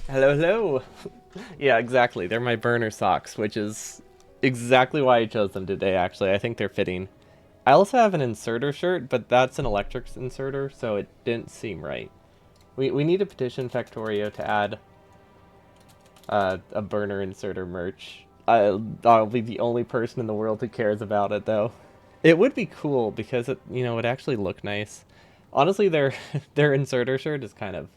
Hello, hello. Yeah, exactly. They're my burner socks, which is exactly why I chose them today, actually. I think they're fitting. I also have an inserter shirt, but that's an electric inserter, so it didn't seem right. We need to petition Factorio to add a burner inserter merch. I'll be the only person in the world who cares about it, though. It would be cool because it would actually look nice. Honestly, their their inserter shirt is kind of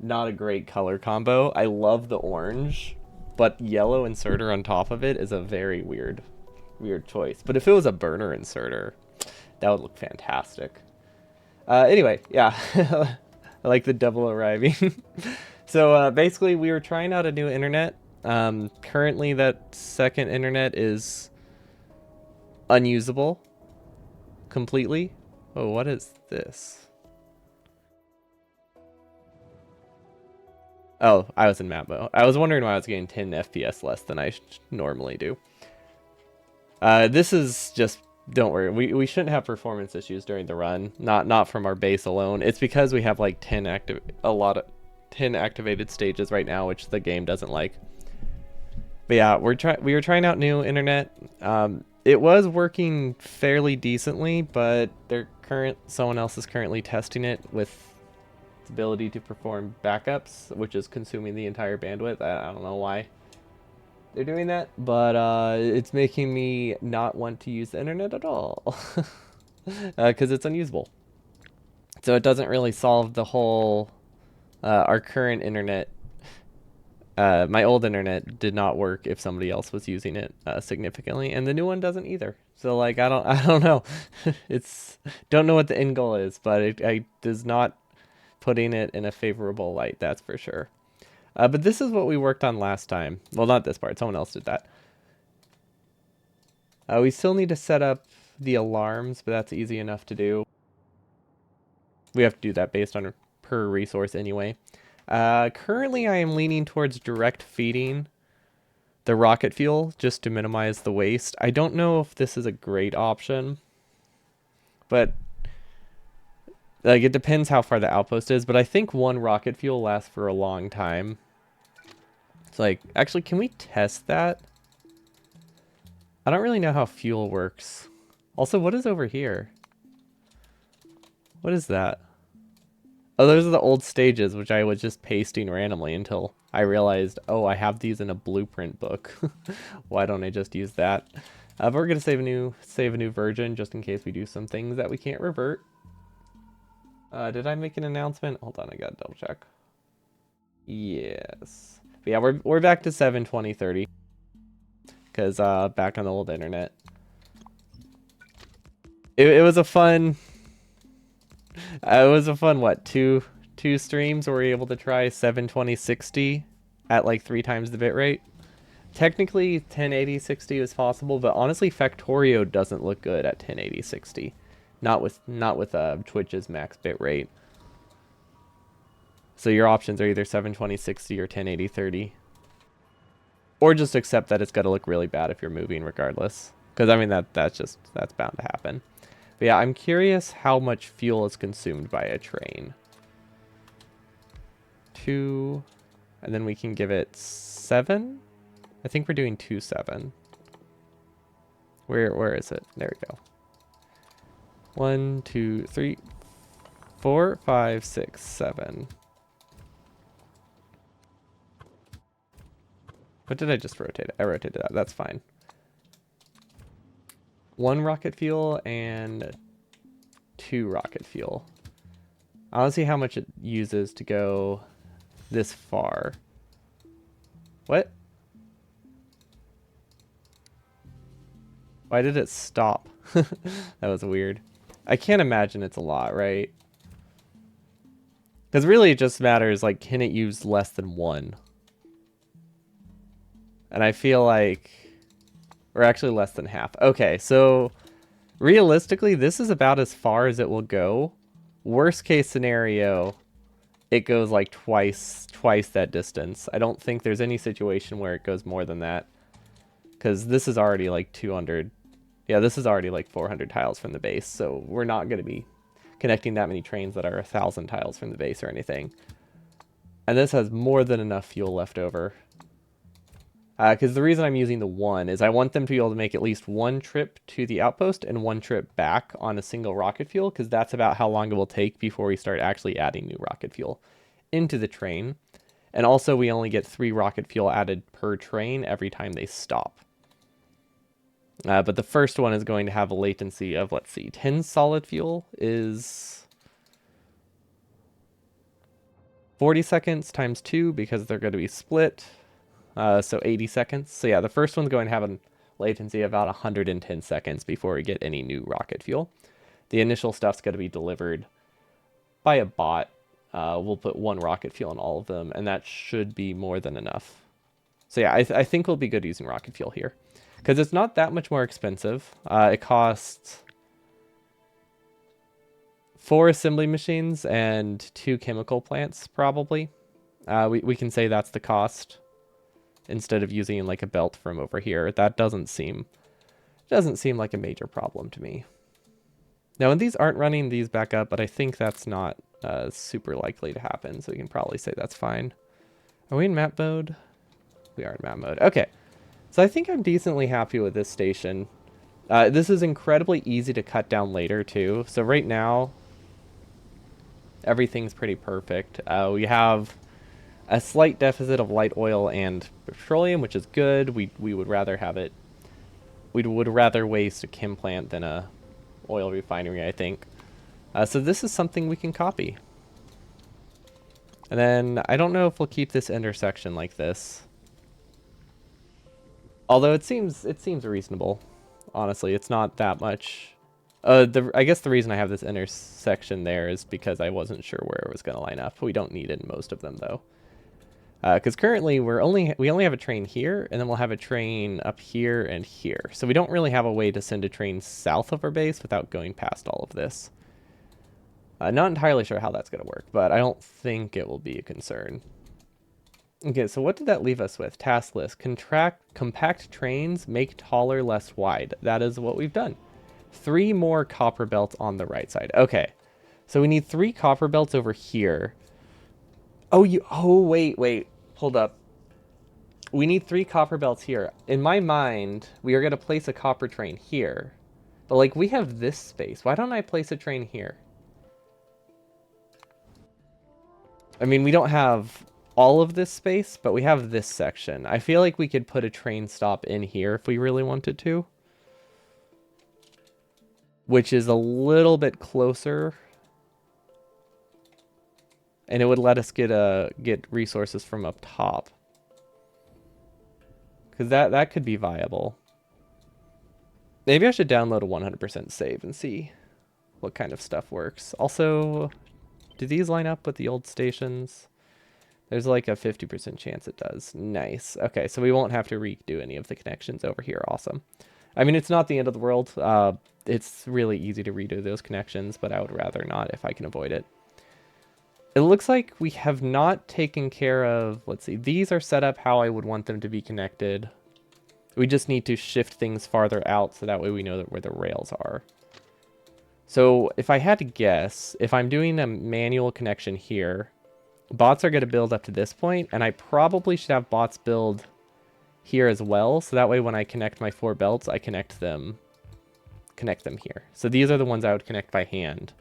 not a great color combo. I love the orange, but yellow inserter on top of it is a very weird choice. But if it was a burner inserter, that would look fantastic. Anyway, yeah, I like the double arriving. So basically, we were trying out a new internet. Currently, that second internet is unusable completely. Oh, what is this? Oh, I was in map mode. I was wondering why I was getting 10 FPS less than I normally do. This is just, don't worry, we shouldn't have performance issues during the run. Not from our base alone. It's because we have like 10 activated stages right now, which the game doesn't like. But yeah, we were trying out new internet. It was working fairly decently, but someone else is currently testing it with its ability to perform backups, which is consuming the entire bandwidth. I don't know why they're doing that, but it's making me not want to use the internet at all because it's unusable. So it doesn't really solve the whole. Our current internet, my old internet did not work if somebody else was using it significantly, and the new one doesn't either. So like I don't know, it's don't know what the end goal is, but it does not putting it in a favorable light. That's for sure. But this is what we worked on last time. Well, not this part. Someone else did that. We still need to set up the alarms, but that's easy enough to do. We have to do that based on per resource anyway. Currently, I am leaning towards direct feeding the rocket fuel just to minimize the waste. I don't know if this is a great option, but like it depends how far the outpost is. But I think one rocket fuel lasts for a long time. It's like, actually, can we test that? I don't really know how fuel works. Also, what is over here? What is that? Oh, those are the old stages, which I was just pasting randomly until I realized, oh, I have these in a blueprint book. Why don't I just use that? But we're gonna save a new version just in case we do some things that we can't revert. Did I make an announcement? Hold on, I gotta double check. Yes. But yeah, we're back to 72030 because back on the old internet. It was a fun. It was a fun what two streams where we were able to try 72060 at like 3 times the bitrate. Technically 108060 is possible, but honestly Factorio doesn't look good at 108060. Not with Twitch's max bitrate. So your options are either 72060 or 108030. Or just accept that it's got to look really bad if you're moving regardless. Because I mean that's bound to happen. But yeah, I'm curious how much fuel is consumed by a train. 2, and then we can give it 7. I think we're doing 2 7. Where is it? There we go. 1 2 3 4 5 6 7. What did I just rotate? I rotated that. That's fine. 1 rocket fuel and 2 rocket fuel. I want to see how much it uses to go this far. What? Why did it stop? That was weird. I can't imagine it's a lot, right? Because really it just matters, like, can it use less than 1? And I feel like... Or actually less than half. Okay, so... Realistically, this is about as far as it will go. Worst case scenario, it goes like twice that distance. I don't think there's any situation where it goes more than that. Because this is already like 200. Yeah, this is already like 400 tiles from the base. So we're not going to be connecting that many trains that are 1,000 tiles from the base or anything. And this has more than enough fuel left over. Because the reason I'm using the 1 is I want them to be able to make at least 1 trip to the outpost and 1 trip back on a single rocket fuel, because that's about how long it will take before we start actually adding new rocket fuel into the train. And also we only get 3 rocket fuel added per train every time they stop. But the first one is going to have a latency of, let's see, 10 solid fuel is 40 seconds times 2 because they're going to be split. So 80 seconds. So yeah, the first one's going to have a latency of about 110 seconds before we get any new rocket fuel. The initial stuff's going to be delivered by a bot. We'll put 1 rocket fuel in all of them, and that should be more than enough. So yeah, I think we'll be good using rocket fuel here. Because it's not that much more expensive. It costs 4 assembly machines and 2 chemical plants, probably. We can say that's the cost, instead of using like a belt from over here. That doesn't seem like a major problem to me. Now, and these aren't running these back up, but I think that's not super likely to happen, so we can probably say that's fine. Are we in map mode? We are in map mode. Okay, so I think I'm decently happy with this station. This is incredibly easy to cut down later too. So right now, everything's pretty perfect. We have a slight deficit of light oil and petroleum, which is good. We would rather have it. We would rather waste a chem plant than a oil refinery, I think. So this is something we can copy. And then I don't know if we'll keep this intersection like this. Although it seems reasonable. Honestly, it's not that much. I guess the reason I have this intersection there is because I wasn't sure where it was going to line up. We don't need it in most of them though. Because currently we only have a train here, and then we'll have a train up here and here. So we don't really have a way to send a train south of our base without going past all of this. Not entirely sure how that's going to work, but I don't think it will be a concern. Okay, so what did that leave us with? Task list. Compact trains, make taller, less wide. That is what we've done. 3 more copper belts on the right side. Okay, so we need 3 copper belts over here. Oh, wait. Hold up. We need 3 copper belts here. In my mind, we are going to place a copper train here. But, like, we have this space. Why don't I place a train here? I mean, we don't have all of this space, but we have this section. I feel like we could put a train stop in here if we really wanted to. Which is a little bit closer. And it would let us get resources from up top. Because that could be viable. Maybe I should download a 100% save and see what kind of stuff works. Also, do these line up with the old stations? There's like a 50% chance it does. Nice. Okay, so we won't have to redo any of the connections over here. Awesome. I mean, it's not the end of the world. It's really easy to redo those connections, but I would rather not if I can avoid it. It looks like we have not taken care of, let's see, these are set up how I would want them to be connected. We just need to shift things farther out so that way we know where the rails are. So if I had to guess, if I'm doing a manual connection here, bots are going to build up to this point, and I probably should have bots build here as well, so that way when I connect my 4 belts, I connect them here. So these are the ones I would connect by hand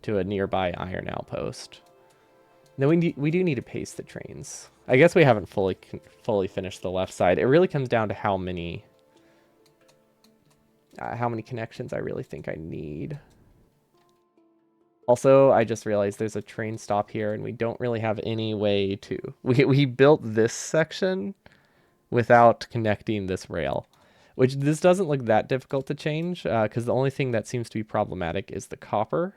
to a nearby iron outpost. Then we do need to pace the trains. I guess we haven't fully finished the left side. It really comes down to how many connections I really think I need. Also, I just realized there's a train stop here, and we don't really have any way to... We built this section without connecting this rail, which this doesn't look that difficult to change, because the only thing that seems to be problematic is the copper,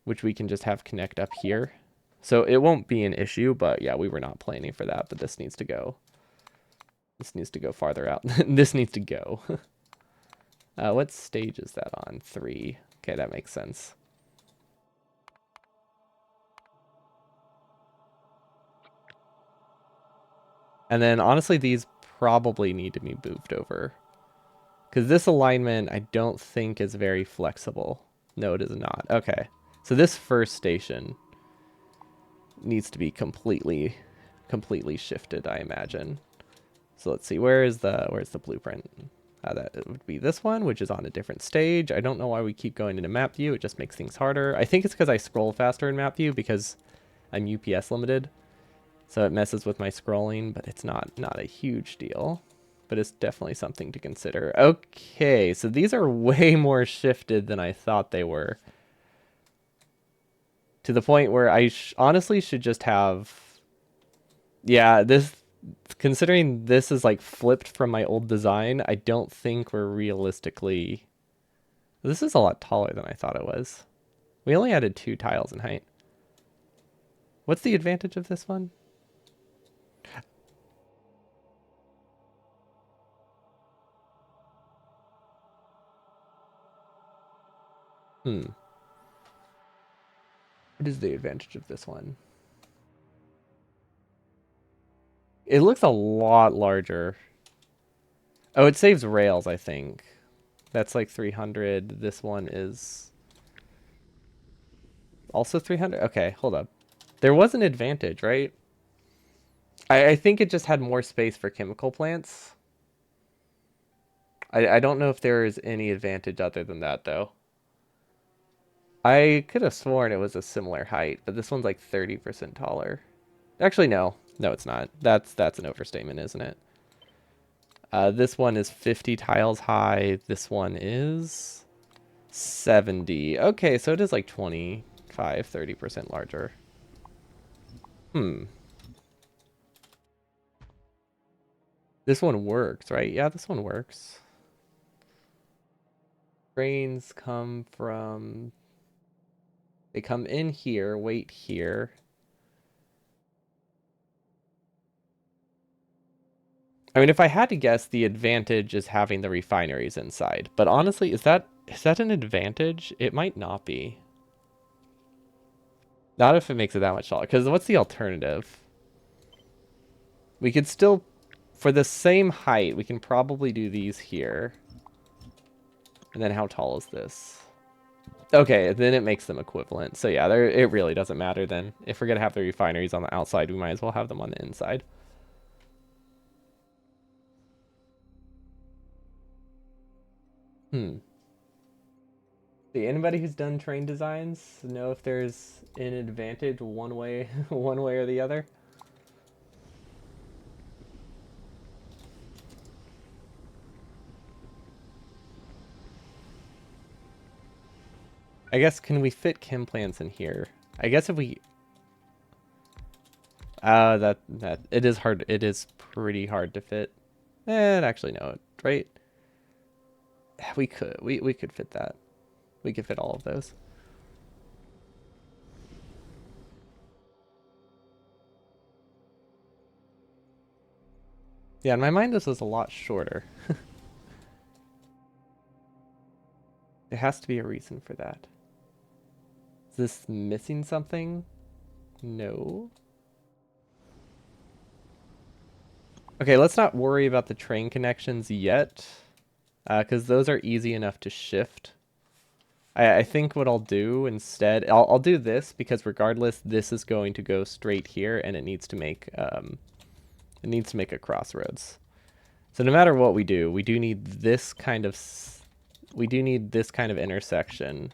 which we can just have connect up here. So it won't be an issue, but yeah, we were not planning for that, but this needs to go. This needs to go farther out. This needs to go. What stage is that on? 3. Okay, that makes sense. And then honestly, these probably need to be moved over. Because this alignment, I don't think is very flexible. No, it is not. Okay. So this first station, needs to be completely shifted, I imagine. So let's see, where's the blueprint? That it would be this one, which is on a different stage. I don't know why we keep going into map view. It just makes things harder. I think it's because I scroll faster in map view because I'm UPS limited. So it messes with my scrolling, but it's not a huge deal. But it's definitely something to consider. Okay, so these are way more shifted than I thought they were. To the point where I honestly should just have... Yeah, this... Considering this is like flipped from my old design, I don't think we're realistically... This is a lot taller than I thought it was. We only added 2 tiles in height. What's the advantage of this one? What is the advantage of this one? It looks a lot larger. Oh, it saves rails, I think. That's like 300. This one is also 300. Okay, hold up. There was an advantage, right? I think it just had more space for chemical plants. I don't know if there is any advantage other than that, though. I could have sworn it was a similar height, but this one's like 30% taller. Actually, no. No, it's not. That's an overstatement, isn't it? This one is 50 tiles high. This one is 70. Okay, so it is like 25, 30% larger. This one works, right? Yeah, this one works. Trains come from... They come in here, wait here. I mean, if I had to guess, the advantage is having the refineries inside. But honestly, is that an advantage? It might not be. Not if it makes it that much taller. Because what's the alternative? We could still, for the same height, we can probably do these here. And then how tall is this? Okay, then it makes them equivalent. So yeah, it really doesn't matter then. If we're going to have the refineries on the outside, we might as well have them on the inside. See, anybody who's done train designs know if there's an advantage one way, one way or the other? I guess, can we fit chem plants in here? I guess if we... that it is hard. It is pretty hard to fit. Actually, no, right? We could fit that. We could fit all of those. Yeah, in my mind, this is a lot shorter. There has to be a reason for that. Is this missing something? No. Okay, let's not worry about the train connections yet, because those are easy enough to shift. I think what I'll do instead, I'll do this because regardless, this is going to go straight here, and it needs to make a crossroads. So no matter what we do need this kind of intersection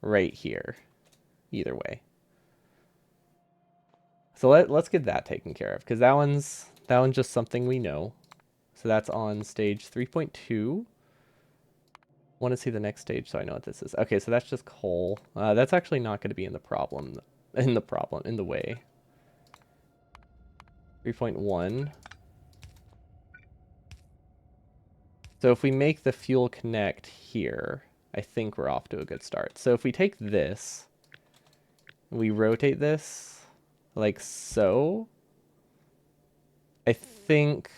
right here, either way. So let's get that taken care of because that one's just something we know. So that's on stage 3.2. Want to see the next stage so I know what this is. Okay, so that's just coal. That's actually not going to be in the way. 3.1. So if we make the fuel connect here, I think we're off to a good start. So if we take this, we rotate this like so, I think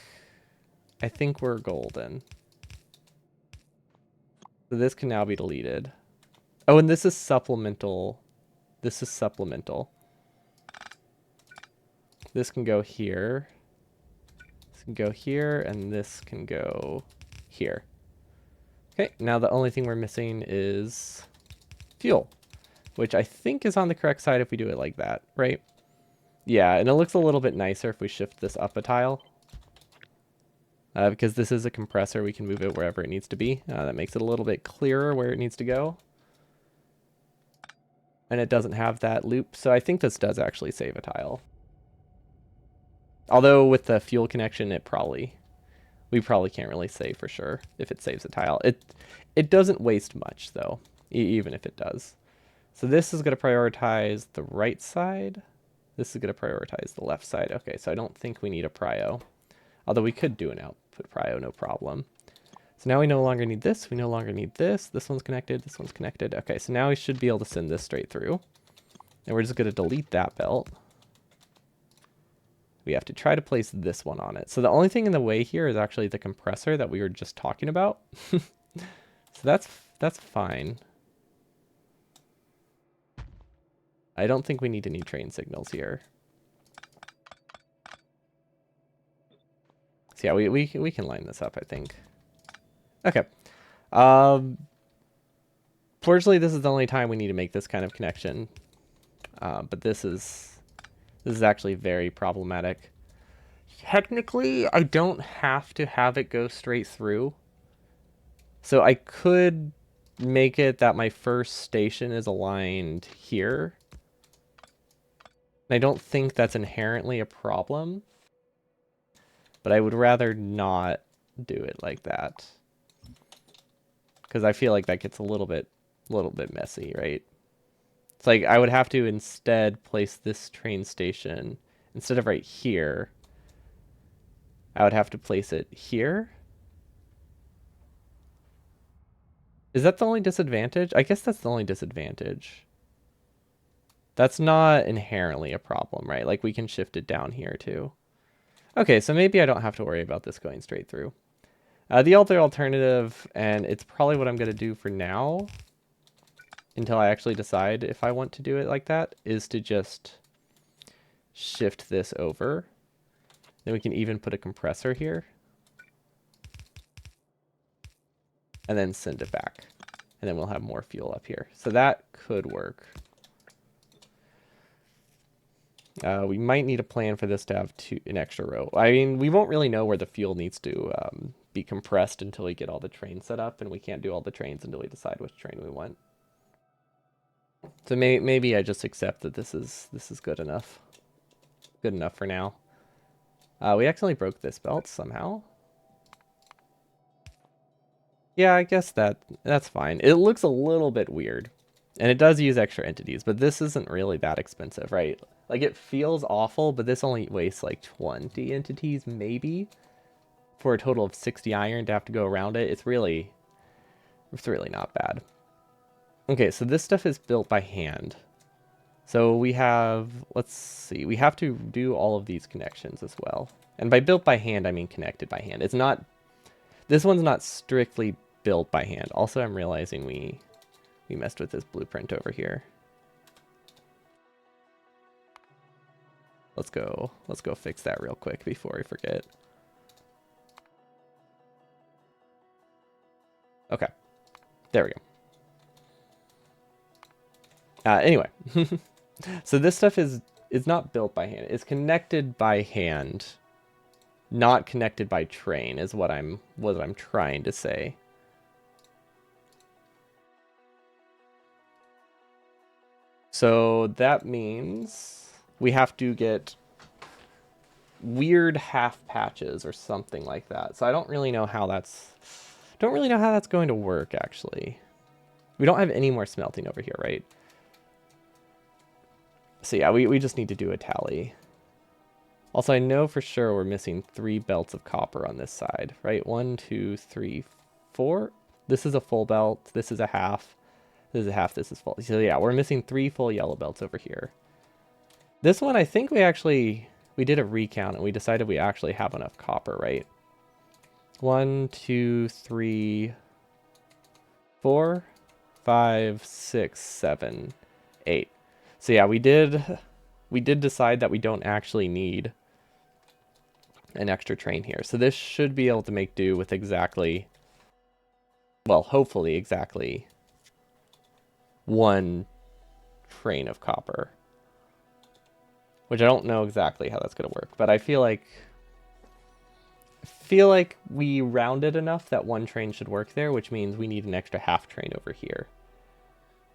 we're golden. So this can now be deleted. Oh, and this is supplemental. This is supplemental. This can go here. This can go here, and this can go here. Okay, now the only thing we're missing is fuel, which I think is on the correct side if we do it like that, right? Yeah, and it looks a little bit nicer if we shift this up a tile. Because this is a compressor, we can move it wherever it needs to be. That makes it a little bit clearer where it needs to go. And it doesn't have that loop, so I think this does actually save a tile. Although with the fuel connection, we probably can't really say for sure if it saves a tile. It doesn't waste much though, even if it does. So this is going to prioritize the right side. This is going to prioritize the left side. Okay, so I don't think we need a prio. Although we could do an output prio, no problem. So now we no longer need this. We no longer need this. This one's connected. This one's connected. Okay, so now we should be able to send this straight through. And we're just going to delete that belt. We have to try to place this one on it. So the only thing in the way here is actually the compressor that we were just talking about. So that's fine. I don't think we need any train signals here. So yeah, we can line this up, I think. Okay. Fortunately, this is the only time we need to make this kind of connection. But this is actually very problematic. Technically, I don't have to have it go straight through. So I could make it that my first station is aligned here. I don't think that's inherently a problem. But I would rather not do it like that. Because I feel like that gets a little bit messy, right? It's like I would have to instead place this train station, instead of right here, I would have to place it here. Is that the only disadvantage? I guess that's the only disadvantage. That's not inherently a problem, right? Like we can shift it down here too. Okay, so maybe I don't have to worry about this going straight through. The other alternative, and it's probably what I'm going to do for now, until I actually decide if I want to do it like that, is to just shift this over. Then we can even put a compressor here. And then send it back. And then we'll have more fuel up here. So that could work. We might need a plan for this to have an extra row. I mean, we won't really know where the fuel needs to be compressed until we get all the trains set up, and we can't do all the trains until we decide which train we want. So maybe I just accept that this is good enough. Good enough for now. We accidentally broke this belt somehow. Yeah, I guess that's fine. It looks a little bit weird. And it does use extra entities, but this isn't really that expensive, right? Like, it feels awful, but this only wastes like 20 entities, maybe, for a total of 60 iron to have to go around it. It's really not bad. Okay, so this stuff is built by hand. So we have, let's see, we have to do all of these connections as well. And by built by hand, I mean connected by hand. It's not, this one's not strictly built by hand. Also, I'm realizing we messed with this blueprint over here. Let's go fix that real quick before we forget. Okay, there we go. Anyway, so this stuff is not built by hand. It's connected by hand, not connected by train, is what I'm trying to say. So that means we have to get weird half patches or something like that. So I don't really know how that's going to work, actually. We don't have any more smelting over here, right? So yeah, we just need to do a tally. Also, I know for sure we're missing 3 belts of copper on this side, right? 1, 2, 3, 4. This is a full belt. This is a half. This is a half. This is full. So yeah, we're missing 3 full yellow belts over here. This one, I think we did a recount and we decided we actually have enough copper, right? 1, 2, 3, 4, 5, 6, 7, 8. So yeah, we did decide that we don't actually need an extra train here. So this should be able to make do with exactly, well, hopefully exactly 1 train of copper. which I don't know exactly how that's going to work, but I feel like we rounded enough that one train should work there, which means we need an extra half train over here,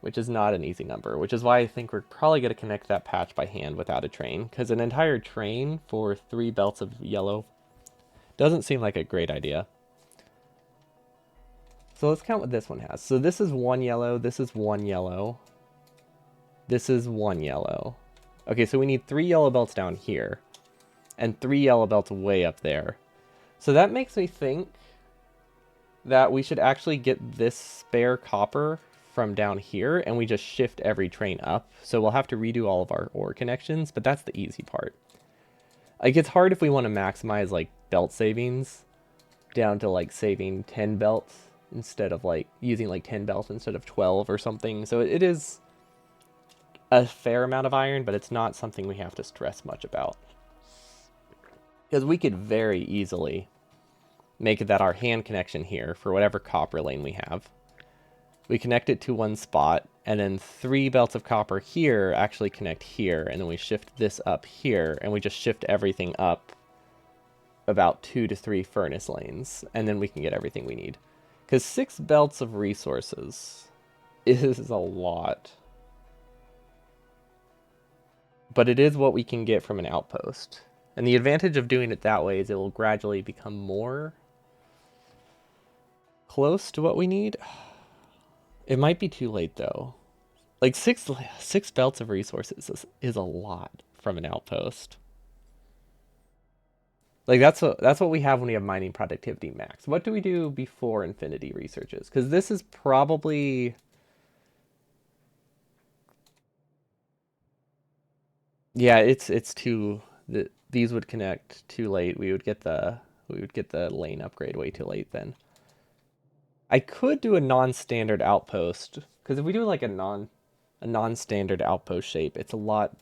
which is not an easy number, which is why I think we're probably going to connect that patch by hand without a train, because an entire train for 3 belts of yellow doesn't seem like a great idea. So let's count what this one has. So this is 1 yellow, this is 1 yellow, this is 1 yellow. Okay, so we need 3 yellow belts down here, and 3 yellow belts way up there. So that makes me think that we should actually get this spare copper from down here, and we just shift every train up. So we'll have to redo all of our ore connections, but that's the easy part. Like, it's hard if we want to maximize, like, belt savings down to, like, saving 10 belts instead of, like, using, like, 10 belts instead of 12 or something. So it is a fair amount of iron, but it's not something we have to stress much about. Because we could very easily make it that our hand connection here, for whatever copper lane we have, we connect it to one spot, and then 3 belts of copper here actually connect here, and then we shift this up here, and we just shift everything up about 2 to 3 furnace lanes, and then we can get everything we need. Because 6 belts of resources is a lot. But it is what we can get from an outpost. And the advantage of doing it that way is it will gradually become more close to what we need. It might be too late though. Like six belts of resources is a lot from an outpost. Like that's what we have when we have mining productivity max. What do we do before infinity researches? Because this is probably, yeah, it's too, these would connect too late. We would get the lane upgrade way too late then. I could do a non-standard outpost, because if we do like a non-standard outpost shape, it's a lot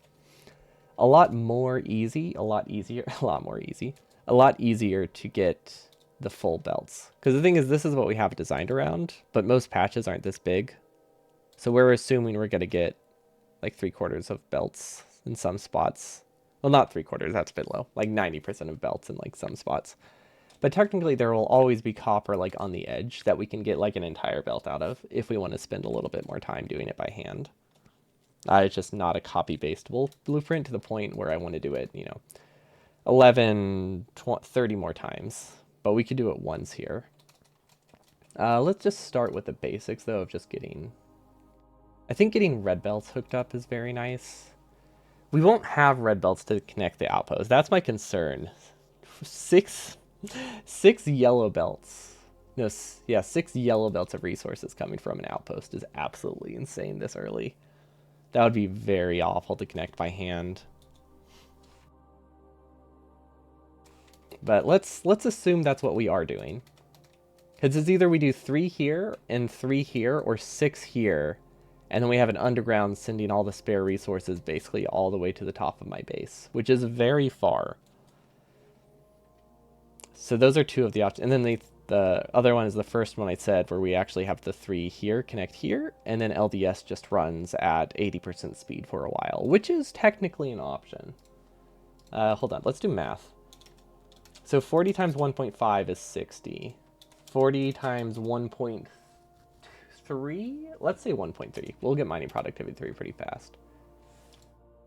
more easy, a lot easier, a lot more easy, a lot easier to get the full belts. Because the thing is, this is what we have designed around, but most patches aren't this big. So we're assuming we're going to get like 3/4 of belts in some spots. Well, not 3/4, that's a bit low. Like 90% of belts in like some spots. But technically there will always be copper like on the edge that we can get like an entire belt out of if we want to spend a little bit more time doing it by hand. It's just not a copy-based blueprint to the point where I want to do it, 11, 20, 30 more times. But we could do it once here. Let's just start with the basics, though, of just getting... I think getting red belts hooked up is very nice. We won't have red belts to connect the outpost. That's my concern. Six yellow belts. No, yeah, 6 yellow belts of resources coming from an outpost is absolutely insane this early. That would be very awful to connect by hand. But let's assume that's what we are doing. Because it's either we do 3 here and 3 here, or 6 here, and then we have an underground sending all the spare resources basically all the way to the top of my base, which is very far. So those are 2 of the options. And then the other one is the first one I said, where we actually have the 3 here connect here, and then LDS just runs at 80% speed for a while, which is technically an option. Hold on, let's do math. So 40 times 1.5 is 60. 40 times 1.3? Let's say 1.3. We'll get mining productivity 3 pretty fast.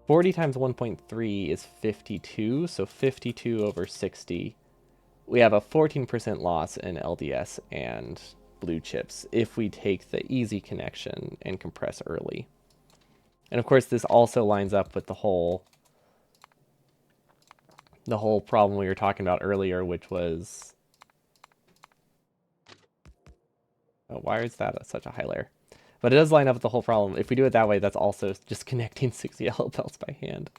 40 times 1.3 is 52, so 52 over 60. We have a 14% loss in LDS and blue chips if we take the easy connection and compress early. And of course, this also lines up with the whole problem we were talking about earlier, which was... Oh, why is that such a high layer? But it does line up with the whole problem. If we do it that way, that's also just connecting 6 yellow belts by hand.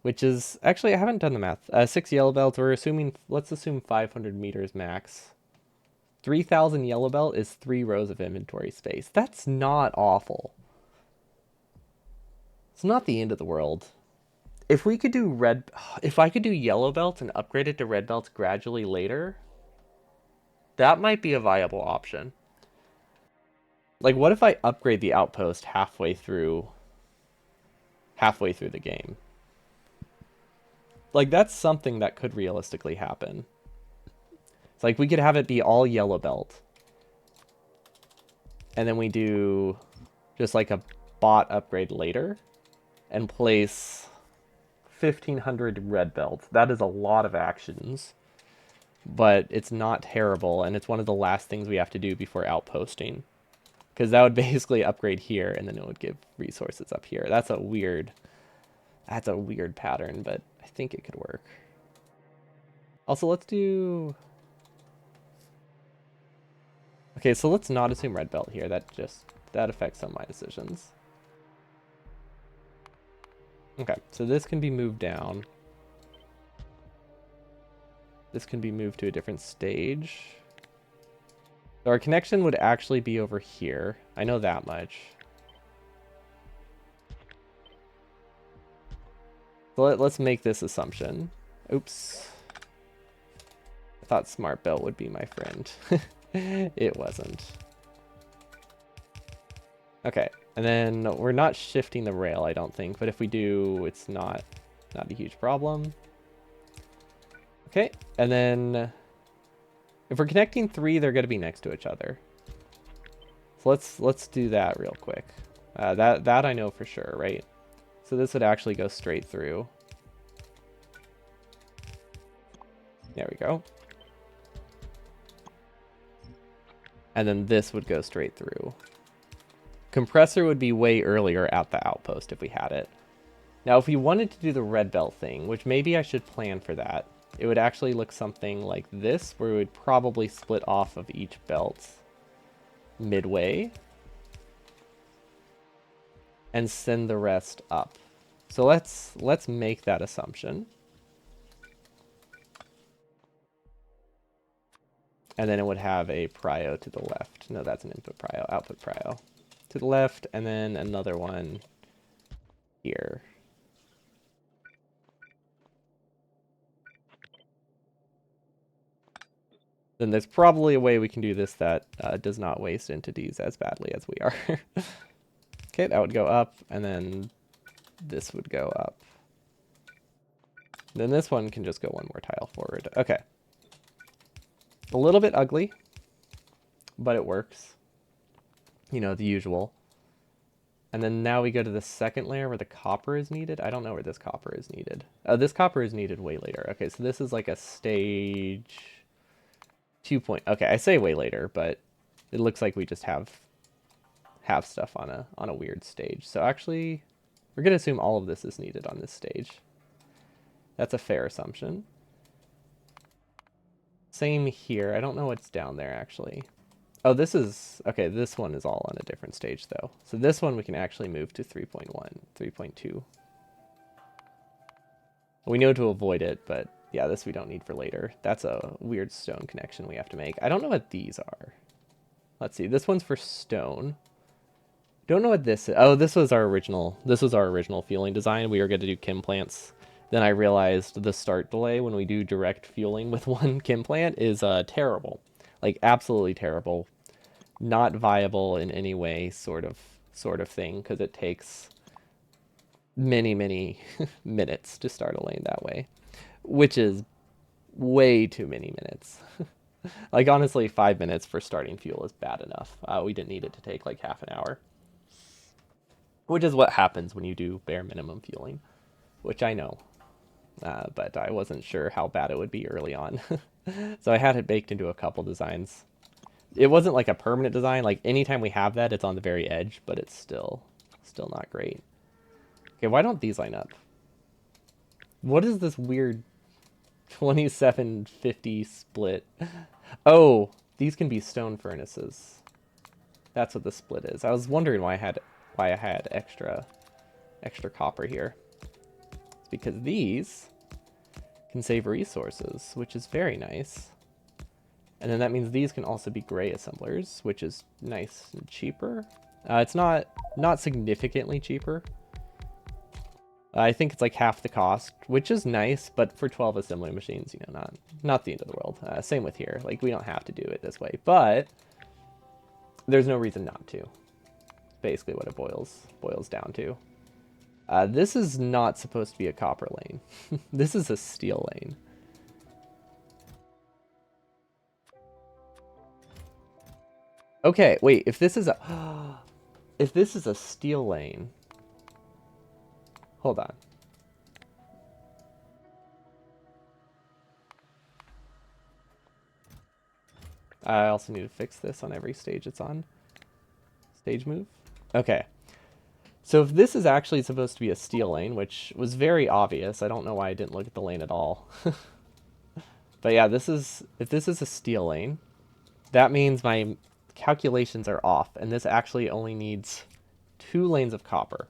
Which is, actually, I haven't done the math. 6 yellow belts, we're assuming, let's assume 500 meters max. 3,000 yellow belt is 3 rows of inventory space. That's not awful. It's not the end of the world. If we could do if I could do yellow belts and upgrade it to red belts gradually later, that might be a viable option. Like, what if I upgrade the outpost halfway through the game? Like, that's something that could realistically happen. It's like we could have it be all yellow belt. And then we do just like a bot upgrade later and place 1,500 red belt. That is a lot of actions, but it's not terrible, and it's one of the last things we have to do before outposting. Because that would basically upgrade here, and then it would give resources up here. That's a weird pattern, but I think it could work. Also, let's do... Okay, so let's not assume red belt here. That affects some of my decisions. Okay, so this can be moved down. This can be moved to a different stage. So our connection would actually be over here. I know that much. So let's make this assumption. Oops. I thought smart belt would be my friend. It wasn't. Okay, and then we're not shifting the rail, I don't think, but if we do, it's not a huge problem. Okay, and then if we're connecting 3, they're going to be next to each other. So let's do that real quick. That I know for sure, right? So this would actually go straight through. There we go. And then this would go straight through. Compressor would be way earlier at the outpost if we had it. Now, if we wanted to do the red belt thing, which maybe I should plan for that, it would actually look something like this, where we would probably split off of each belt midway and send the rest up. So let's make that assumption. And then it would have a prio to the left. No, that's an input prio, output prio. To the left, and then another one here. Then there's probably a way we can do this that does not waste entities as badly as we are. Okay, that would go up, and then this would go up. Then this one can just go one more tile forward. Okay. A little bit ugly, but it works. You know, the usual. And then now we go to the second layer where the copper is needed. I don't know where this copper is needed. Oh, this copper is needed way later. Okay, so this is like a stage 2 point. Okay, I say way later, but it looks like we just have stuff on a weird stage. So actually, we're gonna assume all of this is needed on this stage. That's a fair assumption. Same here. I don't know what's down there actually. Oh, this is, okay, this one is all on a different stage though. So this one we can actually move to 3.1, 3.2. We know to avoid it, but yeah, this we don't need for later. That's a weird stone connection we have to make. I don't know what these are. Let's see, this one's for stone. Don't know what this is. Oh, this was our original fueling design. We were going to do chem plants. Then I realized the start delay when we do direct fueling with one chem plant is terrible. Like, absolutely terrible. Not viable in any way, sort of thing, because it takes many minutes to start a lane that way, which is way too many minutes. Like, honestly, 5 minutes for starting fuel is bad enough. We didn't need it to take like half an hour, which is what happens when you do bare minimum fueling, which I know. But I wasn't sure how bad it would be early on. So I had it baked into a couple designs. It wasn't like a permanent design. Like, anytime we have that, it's on the very edge, but it's still not great. Okay, why don't these line up? What is this weird 2750 split? Oh, these can be stone furnaces. That's what the split is. I was wondering why I had extra copper here. It's because these can save resources, which is very nice. And then that means these can also be gray assemblers, which is nice and cheaper. It's not significantly cheaper. I think it's like half the cost, which is nice, but for 12 assembly machines, you know, not the end of the world. Same with here. Like, we don't have to do it this way, but there's no reason not to. Basically what it boils down to. This is not supposed to be a copper lane. This is a steel lane. Okay, wait, if this is a if this is a steel lane. Hold on. I also need to fix this on every stage it's on. Stage move. Okay. So if this is actually supposed to be a steel lane, which was very obvious, I don't know why I didn't look at the lane at all. But yeah, if this is a steel lane, that means my calculations are off, and this actually only needs 2 lanes of copper.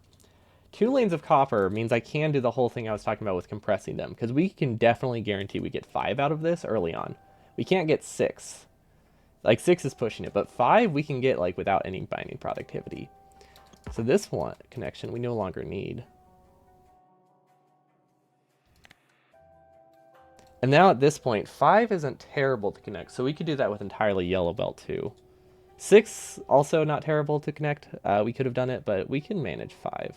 2 lanes of copper means I can do the whole thing I was talking about with compressing them, because we can definitely guarantee we get 5 out of this early on. We can't get 6. Like 6 is pushing it, but 5 we can get like without any binding productivity. So this one connection we no longer need. And now at this point, 5 isn't terrible to connect, so we could do that with entirely yellow belt too. 6 also not terrible to connect. We could have done it, but we can manage 5.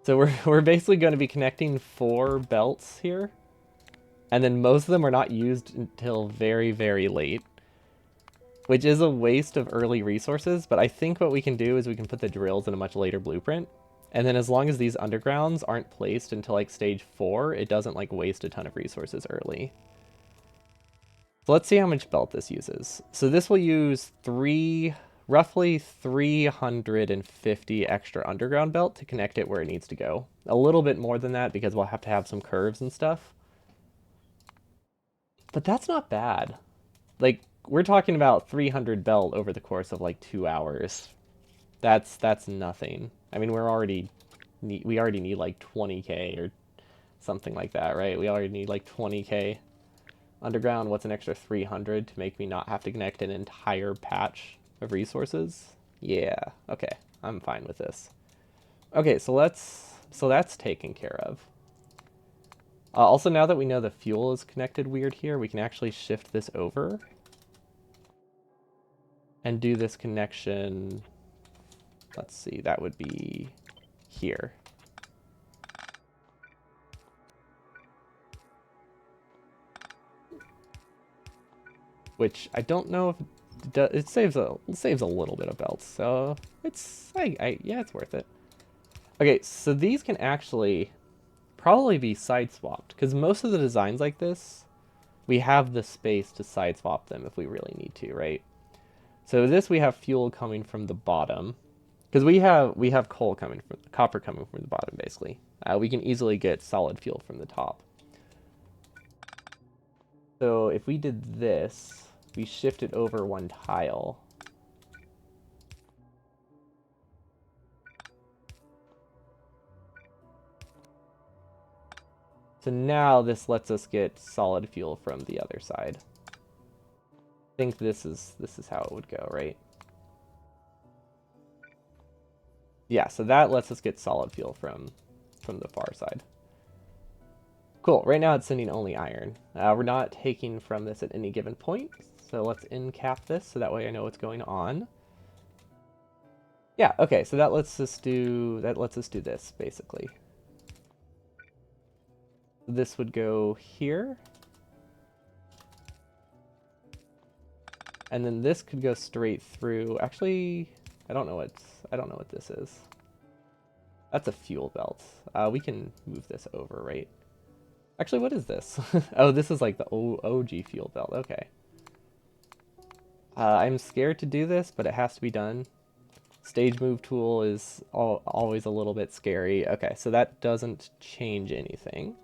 So we're basically going to be connecting 4 belts here. And then most of them are not used until very, very late, which is a waste of early resources. But I think what we can do is we can put the drills in a much later blueprint. And then as long as these undergrounds aren't placed until like stage 4, it doesn't like waste a ton of resources early. So let's see how much belt this uses. So this will use roughly 350 extra underground belt to connect it where it needs to go. A little bit more than that because we'll have to have some curves and stuff. But that's not bad. Like, we're talking about 300 belt over the course of like 2 hours. That's nothing. I mean, we already need like 20k or something like that, right? We already need like 20k underground. What's an extra 300 to make me not have to connect an entire patch of resources? Yeah, okay. I'm fine with this. Okay, so that's taken care of. Also, now that we know the fuel is connected weird here, we can actually shift this over and do this connection. Let's see, that would be here. Which I don't know if it saves a little bit of belts, so it's yeah, it's worth it. Okay, so these can actually probably be side swapped because most of the designs like this, we have the space to side swap them if we really need to, right? So this we have fuel coming from the bottom because we have coal coming from copper coming from the bottom basically. We can easily get solid fuel from the top. So if we did this, we shift it over 1 tile. So now this lets us get solid fuel from the other side. I think this is how it would go, right? Yeah, so that lets us get solid fuel from the far side. Cool, right now it's sending only iron. We're not taking from this at any given point, so let's end cap this so that way I know what's going on. Yeah, okay, so that lets us do this basically. This would go here. And then this could go straight through. Actually, I don't know what this is. That's a fuel belt. We can move this over, right? Actually, what is this? Oh, this is like the OG fuel belt. Okay. I'm scared to do this, but it has to be done. Stage move tool is always a little bit scary. Okay, so that doesn't change anything.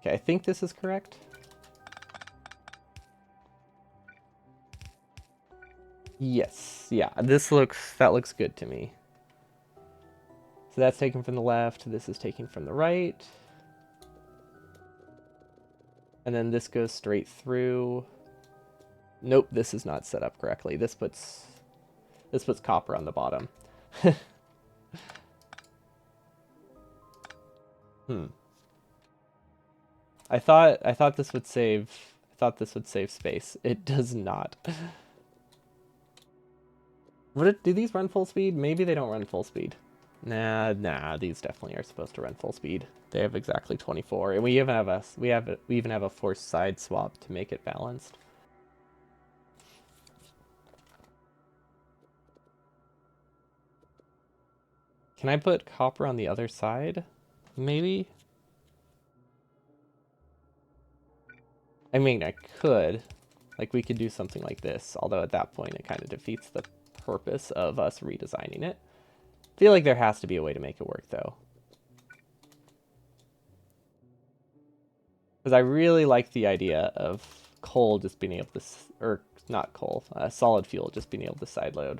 Okay, I think this is correct. Yes, yeah, that looks good to me. So that's taken from the left, this is taken from the right. And then this goes straight through. Nope, this is not set up correctly. This puts copper on the bottom. I thought this would save. I thought this would save space. It does not. Do these run full speed? Maybe they don't run full speed. Nah, these definitely are supposed to run full speed. They have exactly 24, and we even have a forced side swap to make it balanced. Can I put copper on the other side? Maybe? I mean, I could. Like, we could do something like this, although at that point it kind of defeats the purpose of us redesigning it. I feel like there has to be a way to make it work, though. Because I really like the idea of coal just being able to, or not coal, solid fuel just being able to sideload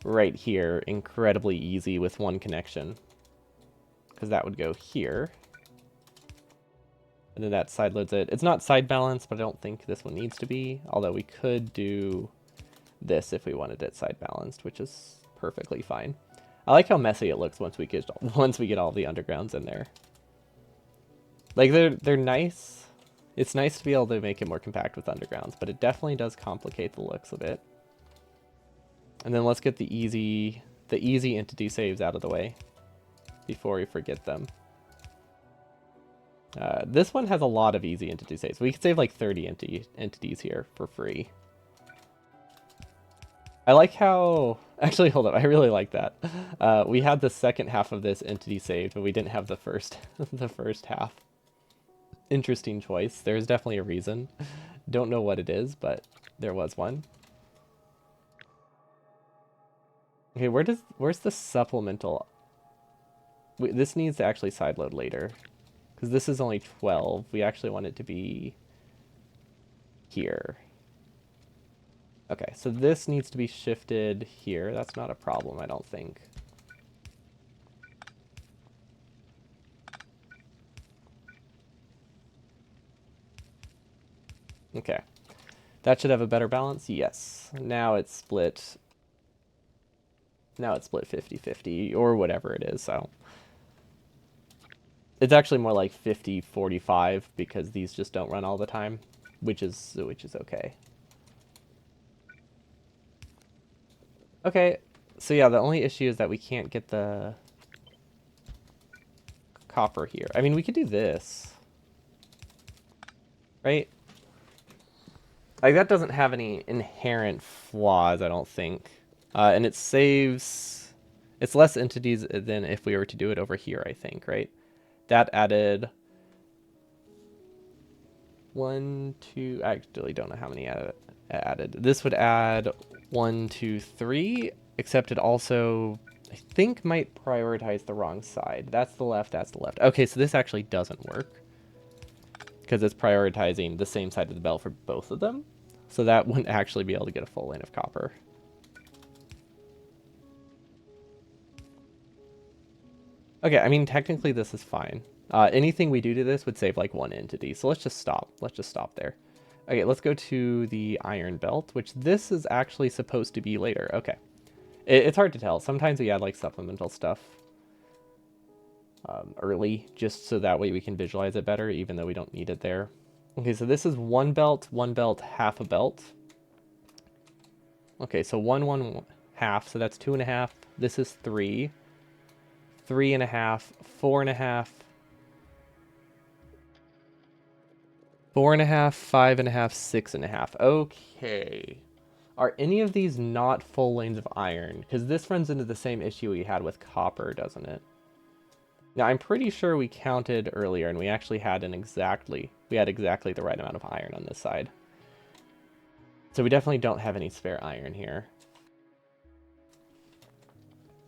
right here, incredibly easy with one connection. Because that would go here. And then that sideloads it. It's not side balanced, but I don't think this one needs to be. Although we could do this if we wanted it side balanced, which is perfectly fine. I like how messy it looks once we get all the undergrounds in there. Like they're nice. It's nice to be able to make it more compact with undergrounds, but it definitely does complicate the looks a bit. And then let's get the easy entity saves out of the way before we forget them. This one has a lot of easy entity saves. We could save like 30 entities here for free. I like how... Actually, hold up. I really like that. We had the second half of this entity saved, but we didn't have the first, the first half. Interesting choice. There's definitely a reason. Don't know what it is, but there was one. Okay, where's the supplemental? This needs to actually sideload later. Because this is only 12. We actually want it to be here. Okay, so this needs to be shifted here. That's not a problem, I don't think. Okay. That should have a better balance? Yes. Now it's split. Now it's split 50-50 or whatever it is, so. It's actually more like 50-45 because these just don't run all the time, which is okay. Okay, so yeah, the only issue is that we can't get the copper here. I mean, we could do this. Right? Like, that doesn't have any inherent flaws, I don't think. And it saves... It's less entities than if we were to do it over here, I think, right? That added... 1, 2... I actually don't know how many added. This would add 1, 2, 3, except it also, I think, might prioritize the wrong side. That's the left, that's the left. Okay, so this actually doesn't work. Because it's prioritizing the same side of the bell for both of them. So that wouldn't actually be able to get a full lane of copper. Okay, I mean, technically this is fine. Anything we do to this would save like one entity. So let's just stop. Let's just stop there. Okay, let's go to the iron belt, which this is actually supposed to be later. Okay. It's hard to tell. Sometimes we add like supplemental stuff early, just so that way we can visualize it better, even though we don't need it there. Okay, so this is one belt, half a belt. Okay, so 1 half, so that's 2.5. This is 3. 3.5, 4.5. 4.5, 5.5, 6.5. Okay. Are any of these not full lanes of iron? Because this runs into the same issue we had with copper, doesn't it? Now, I'm pretty sure we counted earlier, and we actually had exactly the right amount of iron on this side. So we definitely don't have any spare iron here.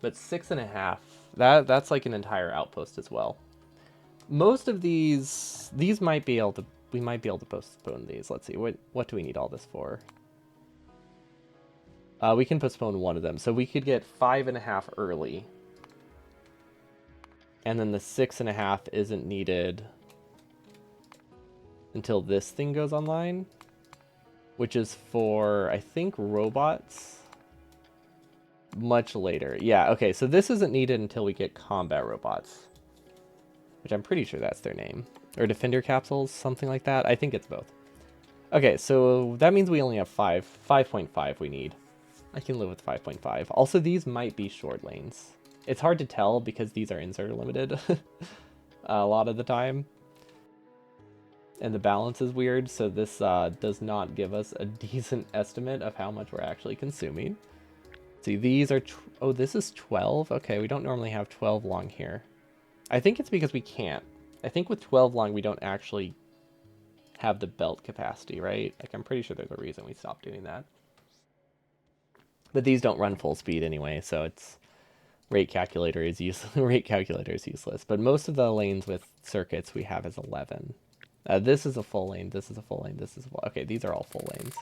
But 6.5, that's like an entire outpost as well. Most of these might be able to, we might be able to postpone these. Let's see, what do we need all this for? We can postpone one of them, so we could get 5.5 early. And then the 6.5 isn't needed until this thing goes online, which is for, I think, robots much later. Yeah, okay, so this isn't needed until we get combat robots. which I'm pretty sure that's their name. Or Defender Capsules, something like that. I think it's both. Okay, so that means we only have 5.5 we need. I can live with 5.5. Also, these might be short lanes. It's hard to tell because these are insert limited a lot of the time. And the balance is weird, so this does not give us a decent estimate of how much we're actually consuming. See, these are... oh, this is 12? Okay, we don't normally have 12 long here. I think it's because we can't. I think with 12 long, we don't actually have the belt capacity, right? Like, I'm pretty sure there's a reason we stopped doing that. But these don't run full speed anyway, so it's... rate calculator is useless. Rate calculator is useless. But most of the lanes with circuits we have is 11. This is a full lane. This is a full lane. This is a full... okay, these are all full lanes.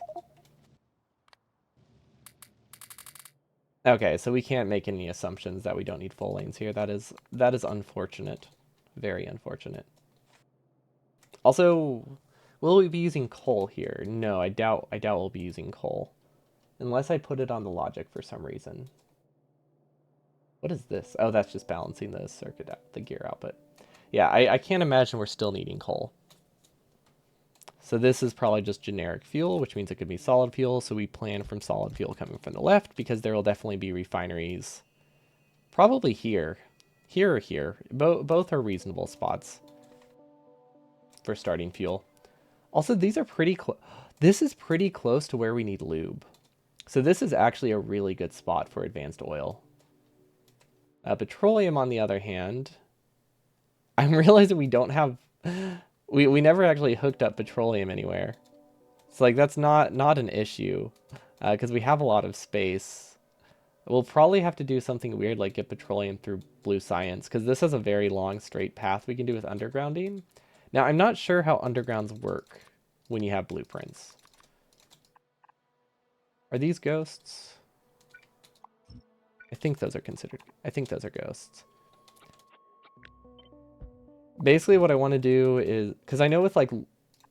Okay, so we can't make any assumptions that we don't need full lanes here. That is unfortunate. Very unfortunate. Also, will we be using coal here? No, I doubt we'll be using coal. Unless I put it on the logic for some reason. What is this? Oh, that's just balancing the circuit out, the gear output. Yeah, I can't imagine we're still needing coal. So this is probably just generic fuel, which means it could be solid fuel. So we plan from solid fuel coming from the left because there will definitely be refineries. Probably here. Here or here. Both are reasonable spots for starting fuel. Also, these are pretty close. This is pretty close to where we need lube. So this is actually a really good spot for advanced oil. Petroleum, on the other hand, I'm realizing we don't have... we never actually hooked up petroleum anywhere. It's like, that's not an issue, because we have a lot of space. We'll probably have to do something weird, like get petroleum through blue science, because this has a very long, straight path we can do with undergrounding. Now, I'm not sure how undergrounds work when you have blueprints. Are these ghosts? I think those are considered... I think those are ghosts. Basically, what I want to do is... because I know with, like,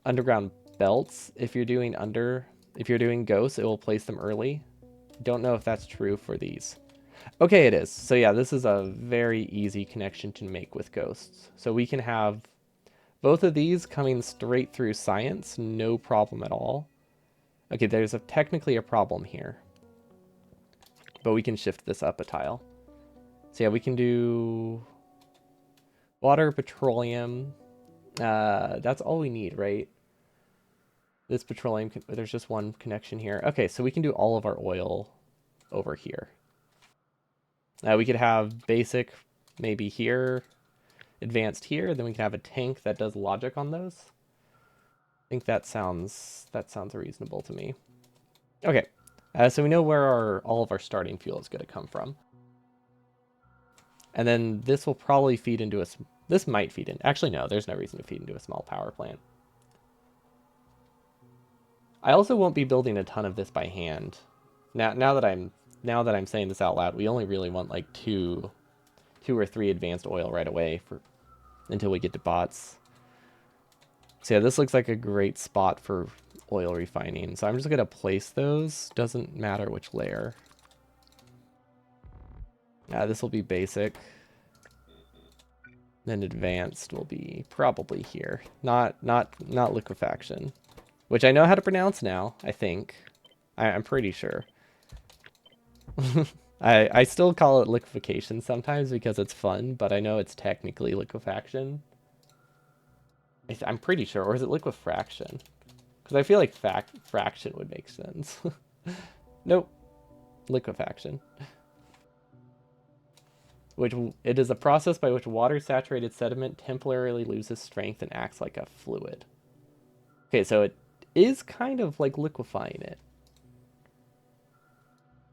underground belts, if you're doing ghosts, it will place them early. Don't know if that's true for these. Okay, it is. So yeah, this is a very easy connection to make with ghosts. So we can have both of these coming straight through science, no problem at all. Okay, there's technically a problem here. But we can shift this up a tile. So yeah, we can do water, petroleum. That's all we need, right? This petroleum, there's just one connection here. Okay, so we can do all of our oil over here. We could have basic maybe here, advanced here, then we can have a tank that does logic on those. I think that sounds reasonable to me. Okay, so we know where all of our starting fuel is going to come from. And then this will probably feed into a... this might feed in... actually, no, there's no reason to feed into a small power plant. I also won't be building a ton of this by hand. Now that I'm saying this out loud, we only really want like two or three advanced oil right away until we get to bots. So yeah, this looks like a great spot for oil refining. So I'm just gonna place those. Doesn't matter which layer. This will be basic. Then advanced will be probably here. Not liquefaction, which I know how to pronounce now. I think. I'm pretty sure. I still call it liquefaction sometimes because it's fun, but I know it's technically liquefaction. I'm pretty sure, or is it liquefaction? Because I feel like fraction would make sense. Nope, liquefaction. It is a process by which water-saturated sediment temporarily loses strength and acts like a fluid. Okay, so it is kind of like liquefying it.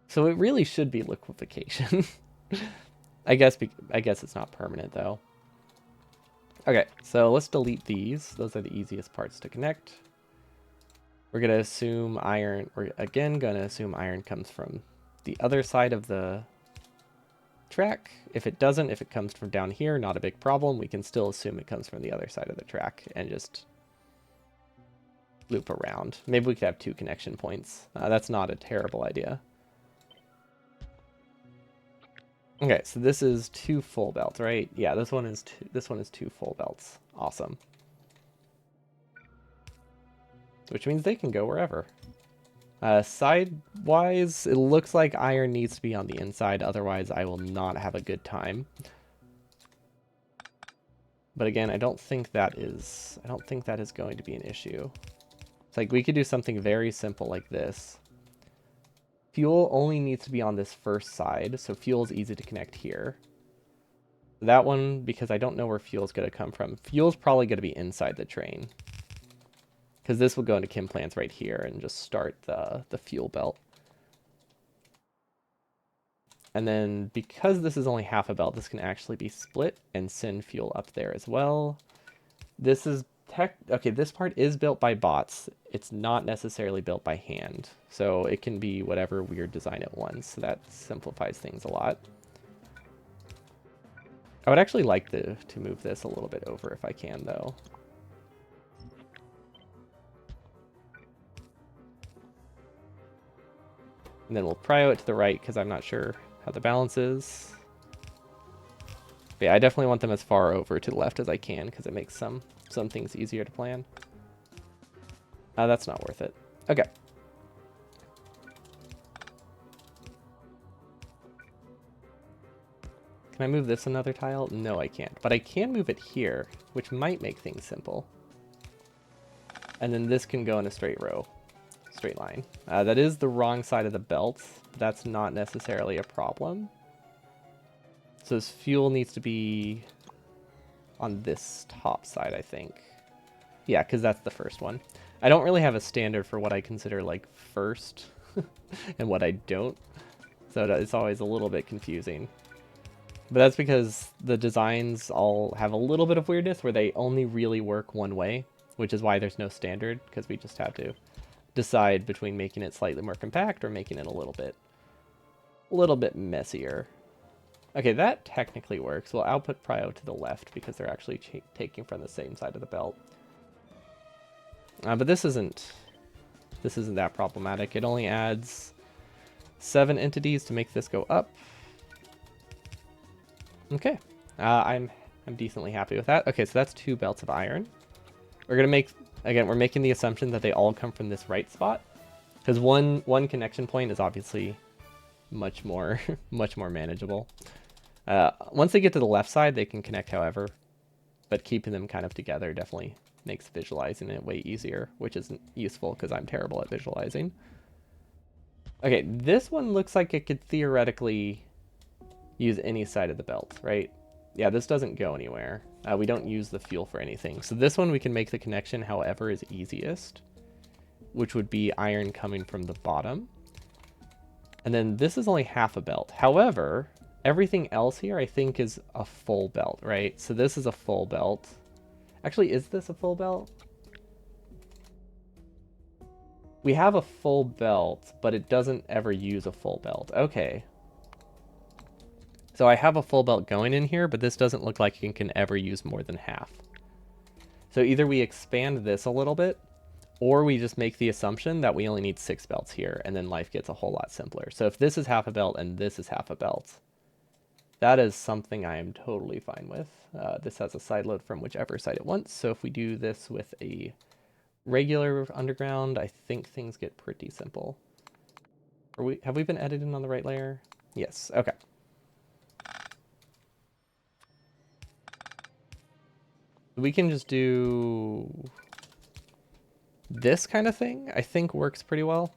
So it really should be liquefaction. I guess it's not permanent though. Okay, so let's delete these. Those are the easiest parts to connect. We're gonna assume iron. We're again gonna assume iron comes from the other side of the track. If it doesn't, if it comes from down here, not a big problem. We can still assume it comes from the other side of the track and just loop around. Maybe we could have 2 connection points. That's not a terrible idea. Okay, so this is 2 full belts, right? Yeah, this one is two full belts. Awesome. Which means they can go wherever. Side-wise, it looks like iron needs to be on the inside, otherwise I will not have a good time. But again, I don't think that is going to be an issue. It's like we could do something very simple like this. Fuel only needs to be on this first side, so fuel is easy to connect here. That one, because I don't know where fuel's going to come from. Fuel's probably going to be inside the train. Because this will go into chem plants right here and just start the fuel belt. And then because this is only half a belt, this can actually be split and send fuel up there as well. This is okay, this part is built by bots. It's not necessarily built by hand. So it can be whatever weird design it wants. So that simplifies things a lot. I would actually like to move this a little bit over if I can, though. And then we'll prio it to the right because I'm not sure how the balance is. But yeah, I definitely want them as far over to the left as I can because it makes some things easier to plan. That's not worth it. Okay. Can I move this another tile? No, I can't. But I can move it here, which might make things simple. And then this can go in a straight line. That is the wrong side of the belt. But that's not necessarily a problem. So this fuel needs to be on this top side, I think. Yeah, because that's the first one. I don't really have a standard for what I consider like first and what I don't. So it's always a little bit confusing. But that's because the designs all have a little bit of weirdness where they only really work one way, which is why there's no standard, because we just have to decide between making it slightly more compact or making it a little bit messier. Okay, that technically works. We'll output prio to the left because they're actually taking from the same side of the belt. But this isn't that problematic. It only adds 7 entities to make this go up. Okay, I'm decently happy with that. Okay, so that's 2 belts of iron. We're gonna make, again, we're making the assumption that they all come from this right spot, because one connection point is obviously much more manageable. Once they get to the left side, they can connect however, but keeping them kind of together definitely makes visualizing it way easier, which isn't useful because I'm terrible at visualizing. Okay, this one looks like it could theoretically use any side of the belt, right? Yeah, this doesn't go anywhere. We don't use the fuel for anything. So this one we can make the connection however is easiest, which would be iron coming from the bottom. And then this is only half a belt. However, everything else here I think is a full belt, right? So this is a full belt. Actually, is this a full belt? We have a full belt, but it doesn't ever use a full belt. Okay. So I have a full belt going in here, but this doesn't look like it can ever use more than half. So either we expand this a little bit, or we just make the assumption that we only need 6 belts here, and then life gets a whole lot simpler. So if this is half a belt and this is half a belt, that is something I am totally fine with. This has a side load from whichever side it wants. So if we do this with a regular underground, I think things get pretty simple. Have we been editing on the right layer? Yes, okay. We can just do this kind of thing, I think works pretty well.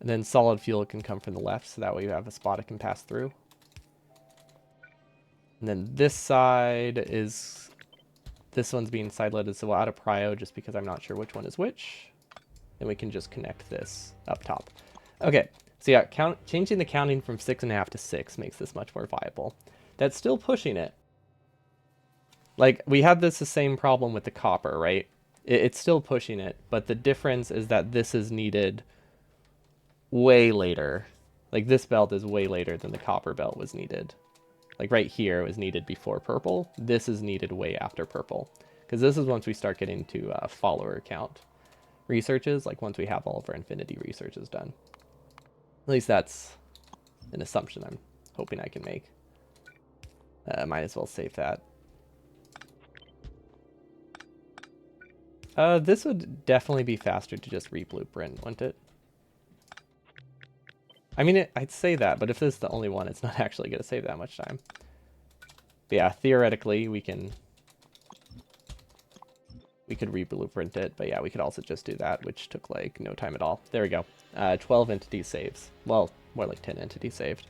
And then solid fuel can come from the left, so that way you have a spot it can pass through. And then this side is, this one's being side-loaded, so we'll add a prio just because I'm not sure which one is which. Then we can just connect this up top. Okay, so yeah, changing the counting from 6.5 to 6 makes this much more viable. That's still pushing it. Like, we had the same problem with the copper, right? It's still pushing it, but the difference is that this is needed way later. Like, this belt is way later than the copper belt was needed. Like, right here, it was needed before purple. This is needed way after purple. Because this is once we start getting to follower count researches, like once we have all of our infinity researches done. At least that's an assumption hoping I can make. Might as well save that. This would definitely be faster to just re-blueprint, wouldn't it? I mean, I'd say that, but if this is the only one, it's not actually going to save that much time. But yeah, theoretically, we could re-blueprint it, but yeah, we could also just do that, which took like no time at all. There we go. 12 entities saves. Well, more like 10 entities saved.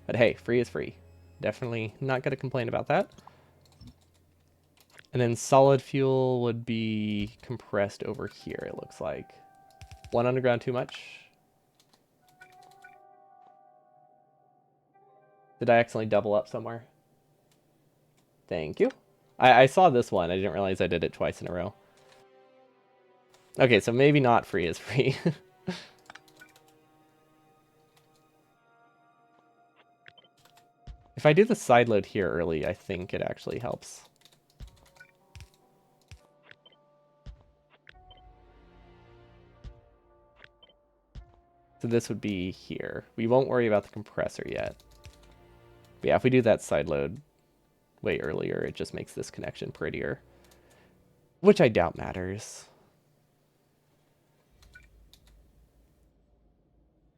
But hey, free is free. Definitely not going to complain about that. And then solid fuel would be compressed over here, it looks like. One underground too much? Did I accidentally double up somewhere? Thank you. I saw this one. I didn't realize I did it twice in a row. Okay, so maybe not free is free. If I do the side load here early, I think it actually helps. So this would be here. We won't worry about the compressor yet. But yeah, if we do that side load way earlier, it just makes this connection prettier. Which I doubt matters.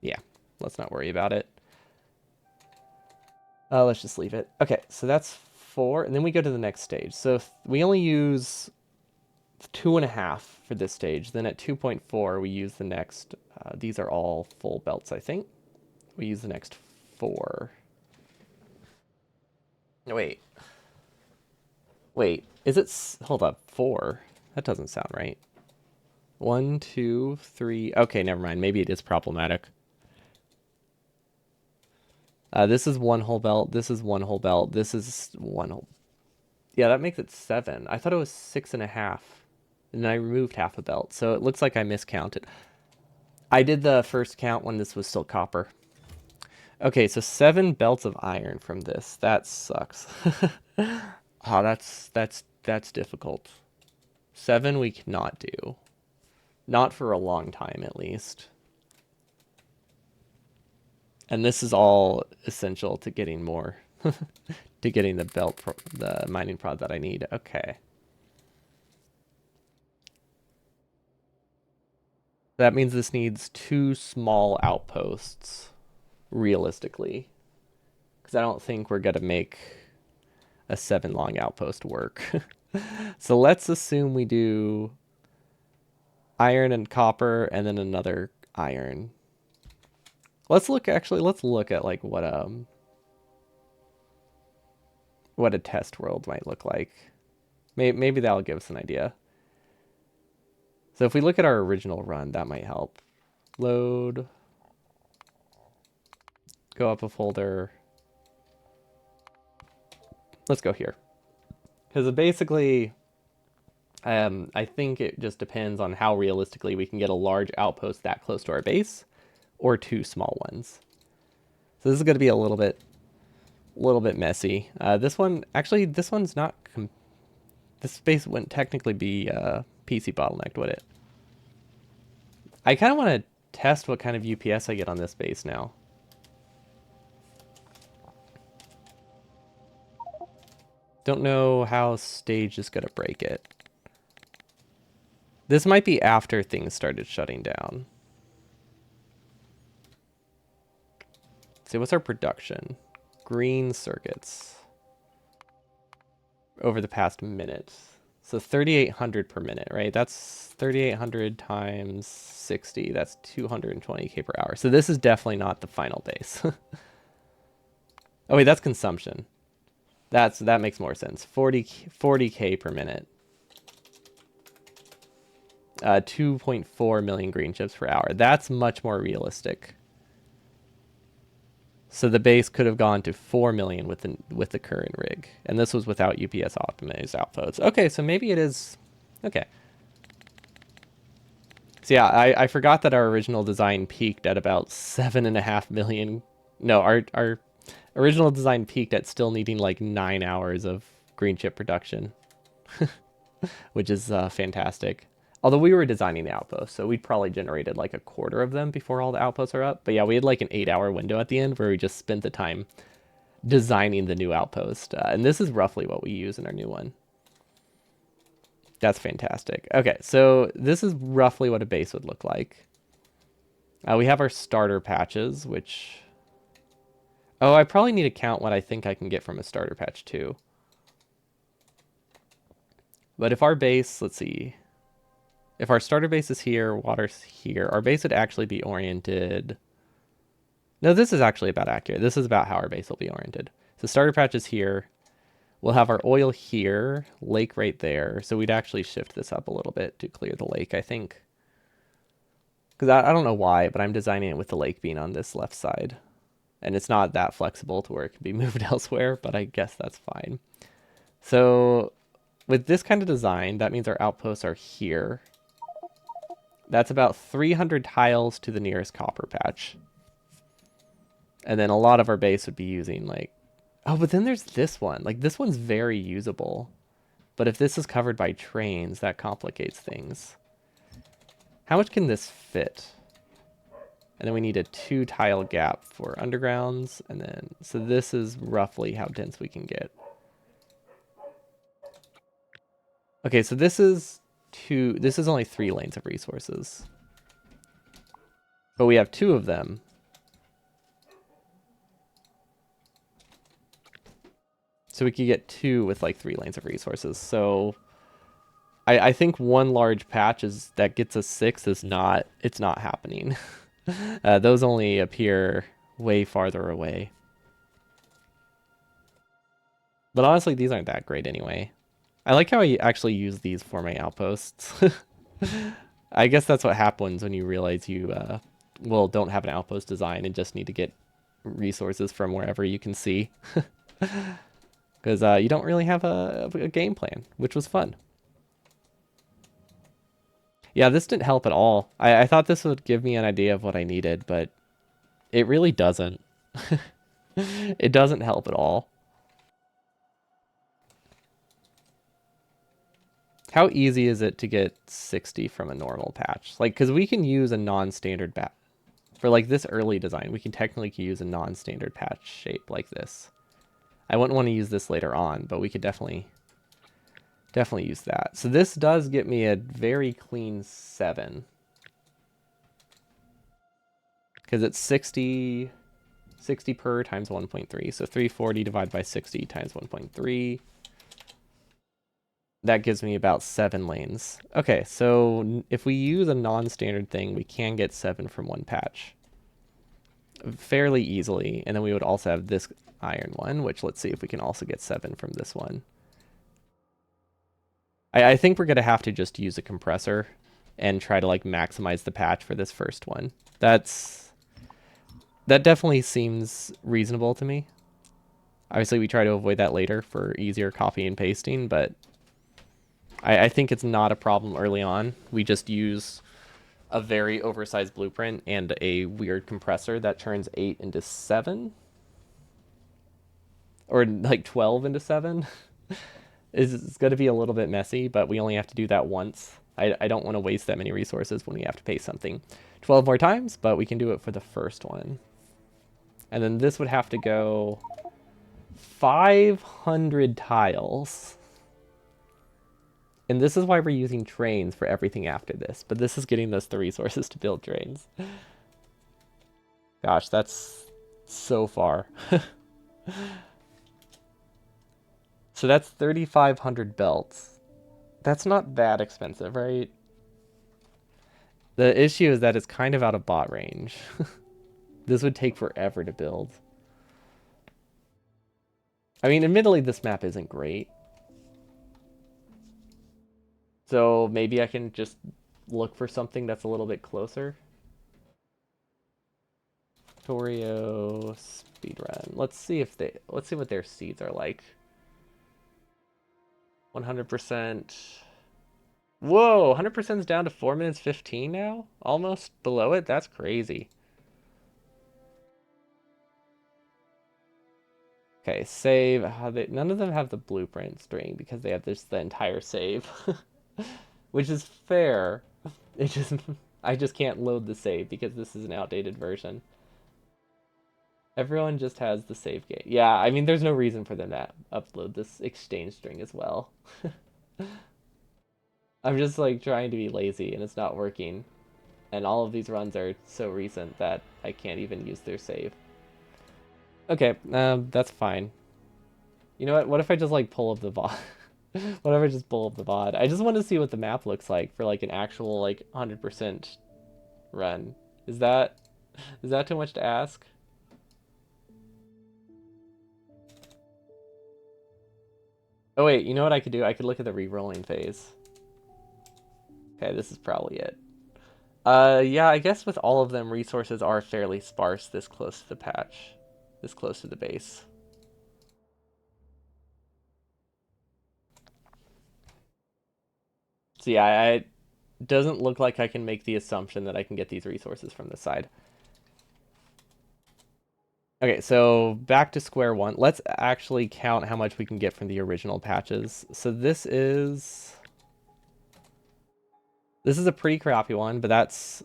Yeah, let's not worry about it. Let's just leave it. Okay, so that's 4, and then we go to the next stage. So we only use 2.5 for this stage. Then at 2.4, we use the next. These are all full belts, I think. We use the next 4. Wait. Wait, is it? Hold up, 4. That doesn't sound right. 1, 2, 3. Okay, never mind. Maybe it is problematic. This is 1 whole belt. This is 1 whole belt. This is 1 whole. Yeah, that makes it 7. I thought it was 6.5. And then I removed half a belt, so it looks like I miscounted. I did the first count when this was still copper. Okay, so 7 belts of iron from this. That sucks. Oh, that's difficult. 7 we cannot do. Not for a long time, at least. And this is all essential to getting more, to getting the the mining prod that I need. Okay. That means this needs 2 small outposts, realistically. Because I don't think we're going to make a 7 long outpost work. So let's assume we do iron and copper and then another iron. Let's look at like what a test world might look like. Maybe that'll give us an idea. So if we look at our original run, that might help. Load. Go up a folder. Let's go here. Because basically, I think it just depends on how realistically we can get a large outpost that close to our base, or 2 small ones. So this is going to be a little bit messy. This one's not. This space wouldn't technically be PC bottlenecked, would it? I kind of want to test what kind of UPS I get on this base now. Don't know how Stage is going to break it. This might be after things started shutting down. Let's see, what's our production? Green circuits. Over the past minute. So 3,800 per minute, right? That's 3,800 times 60. That's 220k per hour. So this is definitely not the final base. Oh wait, that's consumption. That makes more sense. 40k per minute. 2.4 million green chips per hour. That's much more realistic. So the base could have gone to 4 million with the current rig, and this was without UPS optimized outputs. Okay, so maybe it is. Okay. So yeah, I forgot that our original design peaked at about 7.5 million. No, our original design peaked at still needing like 9 hours of green chip production, which is fantastic. Although we were designing the outposts, so we'd probably generated like 1/4 of them before all the outposts are up. But yeah, we had like an 8-hour window at the end where we just spent the time designing the new outpost. And this is roughly what we use in our new one. That's fantastic. Okay, so this is roughly what a base would look like. We have our starter patches, which... Oh, I probably need to count what I think I can get from a starter patch too. But if our base, let's see. If our starter base is here, water's here, our base would actually be oriented... No, this is actually about accurate. This is about how our base will be oriented. So starter patch is here. We'll have our oil here, lake right there. So we'd actually shift this up a little bit to clear the lake, I think. Because I don't know why, but I'm designing it with the lake being on this left side. And it's not that flexible to where it can be moved elsewhere, but I guess that's fine. So with this kind of design, that means our outposts are here. That's about 300 tiles to the nearest copper patch. And then a lot of our base would be using like... Oh, but then there's this one. Like, this one's very usable. But if this is covered by trains, that complicates things. How much can this fit? And then we need a 2-tile gap for undergrounds. And then, so this is roughly how dense we can get. Okay, so this is only 3 lanes of resources. But we have 2 of them. So we could get 2 with like 3 lanes of resources. So I think 1 large patch that gets us 6 it's not happening. Those only appear way farther away. But honestly, these aren't that great anyway. I like how I actually use these for my outposts. I guess that's what happens when you realize you, don't have an outpost design and just need to get resources from wherever you can see. Because you don't really have a game plan, which was fun. Yeah, this didn't help at all. I thought this would give me an idea of what I needed, but it really doesn't. It doesn't help at all. How easy is it to get 60 from a normal patch? Like, because we can use a non-standard patch. For like this early design, we can technically use a non-standard patch shape like this. I wouldn't want to use this later on, but we could definitely use that. So this does get me a very clean 7. Because it's 60 per times 1.3. So 340 divided by 60 times 1.3. That gives me about 7 lanes. Okay, so if we use a non-standard thing, we can get 7 from 1 patch. Fairly easily. And then we would also have this iron one, which let's see if we can also get 7 from this one. I think we're going to have to just use a compressor and try to like maximize the patch for this first one. That definitely seems reasonable to me. Obviously, we try to avoid that later for easier copy and pasting, but I think it's not a problem early on. We just use a very oversized blueprint and a weird compressor that turns 8 into 7. Or like 12 into 7. It's going to be a little bit messy, but we only have to do that once. I don't want to waste that many resources when we have to paste something 12 more times, but we can do it for the first one. And then this would have to go 500 tiles. And this is why we're using trains for everything after this, but this is getting us the resources to build trains. Gosh, that's so far. So that's 3,500 belts. That's not that expensive, right? The issue is that it's kind of out of bot range. This would take forever to build. I mean, admittedly, this map isn't great. So maybe I can just look for something that's a little bit closer. Torio speedrun. Let's see what their seeds are like. 100%. Whoa, 100% is down to 4 minutes 15 now? Almost below it? That's crazy. Okay, save. None of them have the blueprint string because they have the entire save. Which is fair. I just can't load the save because this is an outdated version. Everyone just has the save game. Yeah, I mean, there's no reason for them to upload this exchange string as well. I'm just like trying to be lazy and it's not working. And all of these runs are so recent that I can't even use their save. Okay, that's fine. You know what? What if I just like pull up the VOD? What if I just pull up the VOD? I just want to see what the map looks like for like an actual like 100% run. Is that is that too much to ask? Oh wait, you know what I could do? I could look at the re-rolling phase. Okay, this is probably it. Yeah, I guess with all of them, resources are fairly sparse this close to the patch, this close to the base. So yeah, it doesn't look like I can make the assumption that I can get these resources from this side. Okay, so back to square one. Let's actually count how much we can get from the original patches. So this is a pretty crappy one, but that's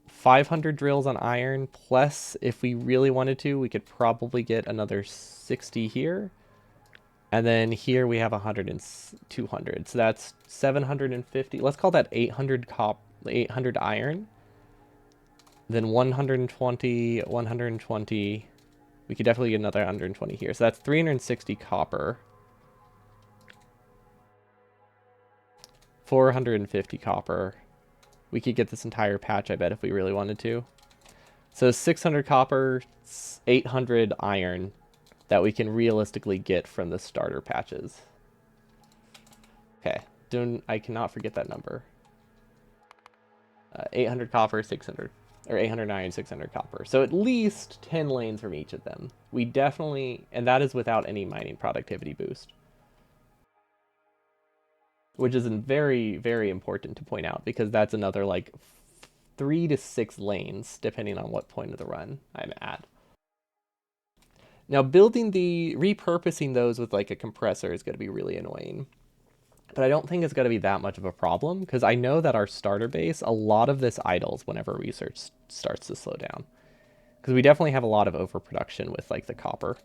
500 drills on iron, plus if we really wanted to, we could probably get another 60 here. And then here we have 100 and 200. So that's 750. Let's call that 800 iron. Then 120, 120. We could definitely get another 120 here. So that's 360 copper. 450 copper. We could get this entire patch, I bet, if we really wanted to. So 600 copper, 800 iron that we can realistically get from the starter patches. Okay, I cannot forget that number. 800 copper, 600, or 800 iron, 600 copper. So at least 10 lanes from each of them. We definitely, and that is without any mining productivity boost. Which is very, very important to point out because that's another like 3 to 6 lanes, depending on what point of the run I'm at. Now, repurposing those with like a compressor is going to be really annoying. But I don't think it's going to be that much of a problem because I know that our starter base, a lot of this idles whenever research starts to slow down. Because we definitely have a lot of overproduction with like the copper.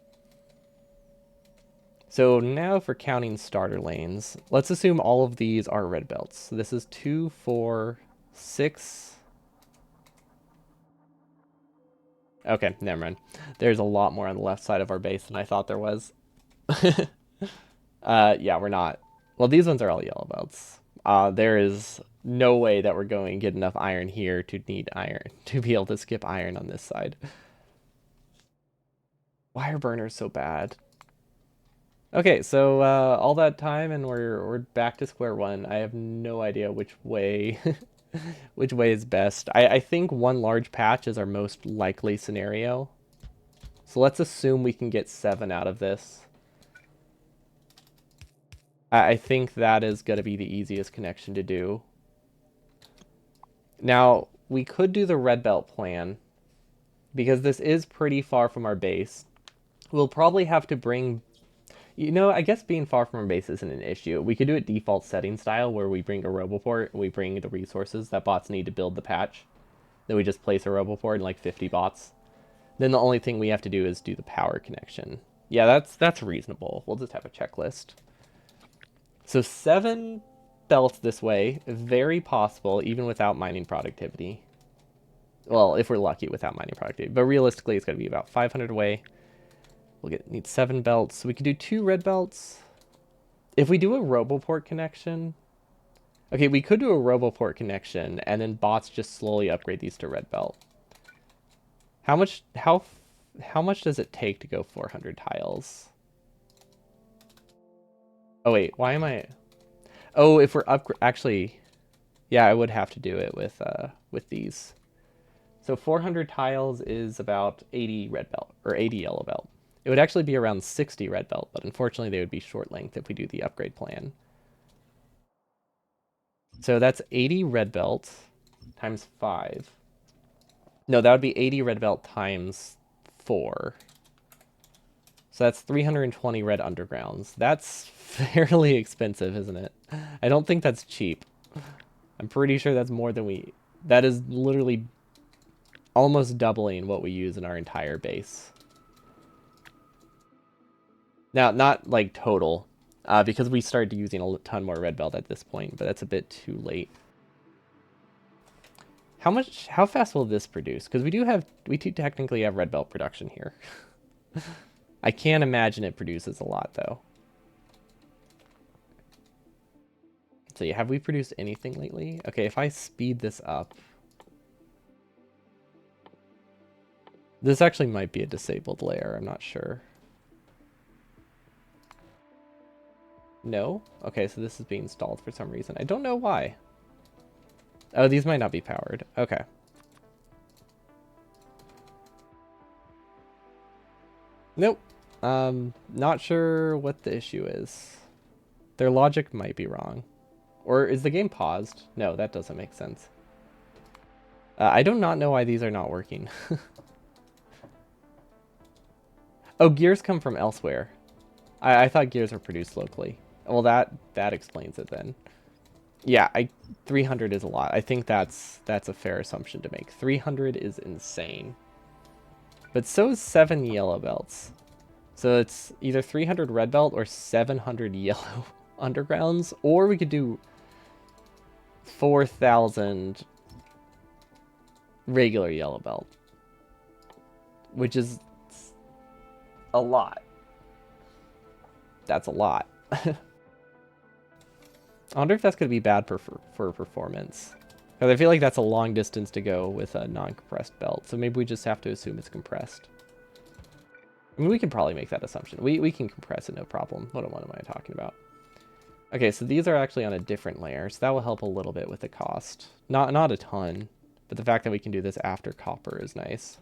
So now for counting starter lanes, let's assume all of these are red belts. So this is 2, 4, 6. Okay, never mind. There's a lot more on the left side of our base than I thought there was. Yeah, we're not. Well, these ones are all yellow belts. There is no way that we're going to get enough iron here to need iron, to be able to skip iron on this side. Why are burners so bad? Okay, so all that time and we're back to square one. I have no idea which way which way is best. I think one large patch is our most likely scenario. So let's assume we can get 7 out of this. I think that is going to be the easiest connection to do. Now, we could do the red belt plan because this is pretty far from our base. We'll probably have to bring... You know, I guess being far from our base isn't an issue. We could do it default setting style where we bring a Roboport, we bring the resources that bots need to build the patch. Then we just place a Roboport and like 50 bots. Then the only thing we have to do is do the power connection. Yeah, that's reasonable. We'll just have a checklist. So 7 belts this way, very possible even without mining productivity. Well, if we're lucky without mining productivity. But realistically, it's going to be about 500 away. We'll need 7 belts. So we could do 2 red belts. If we do a Roboport connection... Okay, we could do a Roboport connection, and then bots just slowly upgrade these to red belt. How much does it take to go 400 tiles? Oh wait, why am I... Oh, if we're actually, yeah, I would have to do it with these. So 400 tiles is about 80 red belt or 80 yellow belt. It would actually be around 60 red belt, but unfortunately they would be short length if we do the upgrade plan. So that's 80 red belt times 5. No, that would be 80 red belt times 4. So that's 320 red undergrounds. That's fairly expensive, isn't it? I don't think that's cheap. I'm pretty sure that's more than that is literally almost doubling what we use in our entire base. Now, not like total, because we started using a ton more red belt at this point, but that's a bit too late. How fast will this produce? Because we do technically have red belt production here. I can't imagine it produces a lot though. So yeah, have we produced anything lately? Okay, if I speed this up. This actually might be a disabled layer, I'm not sure. No? Okay, so this is being stalled for some reason. I don't know why. Oh, these might not be powered. Okay. Nope. Not sure what the issue is. Their logic might be wrong. Or is the game paused? No, that doesn't make sense. I do not know why these are not working. Oh, gears come from elsewhere. I thought gears were produced locally. Well, that explains it then. Yeah, 300 is a lot. I think that's a fair assumption to make. 300 is insane. But so is 7 yellow belts. So it's either 300 red belt or 700 yellow undergrounds, or we could do 4,000 regular yellow belt, which is a lot. That's a lot. I wonder if that's going to be bad for performance. Because I feel like that's a long distance to go with a non-compressed belt. So maybe we just have to assume it's compressed. I mean, we can probably make that assumption. We can compress it, no problem. What am I talking about? Okay, so these are actually on a different layer. So that will help a little bit with the cost. Not a ton. But the fact that we can do this after copper is nice.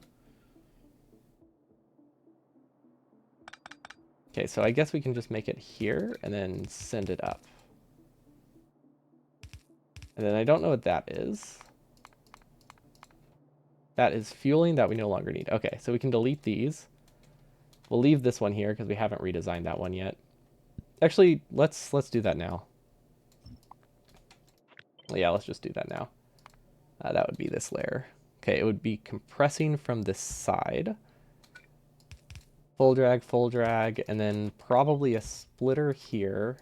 Okay, so I guess we can just make it here and then send it up. And then I don't know what that is. That is fueling that we no longer need. Okay, so we can delete these. We'll leave this one here because we haven't redesigned that one yet. Actually, let's do that now. Yeah, let's just do that now. That would be this layer. Okay, it would be compressing from this side. Full drag, and then probably a splitter here.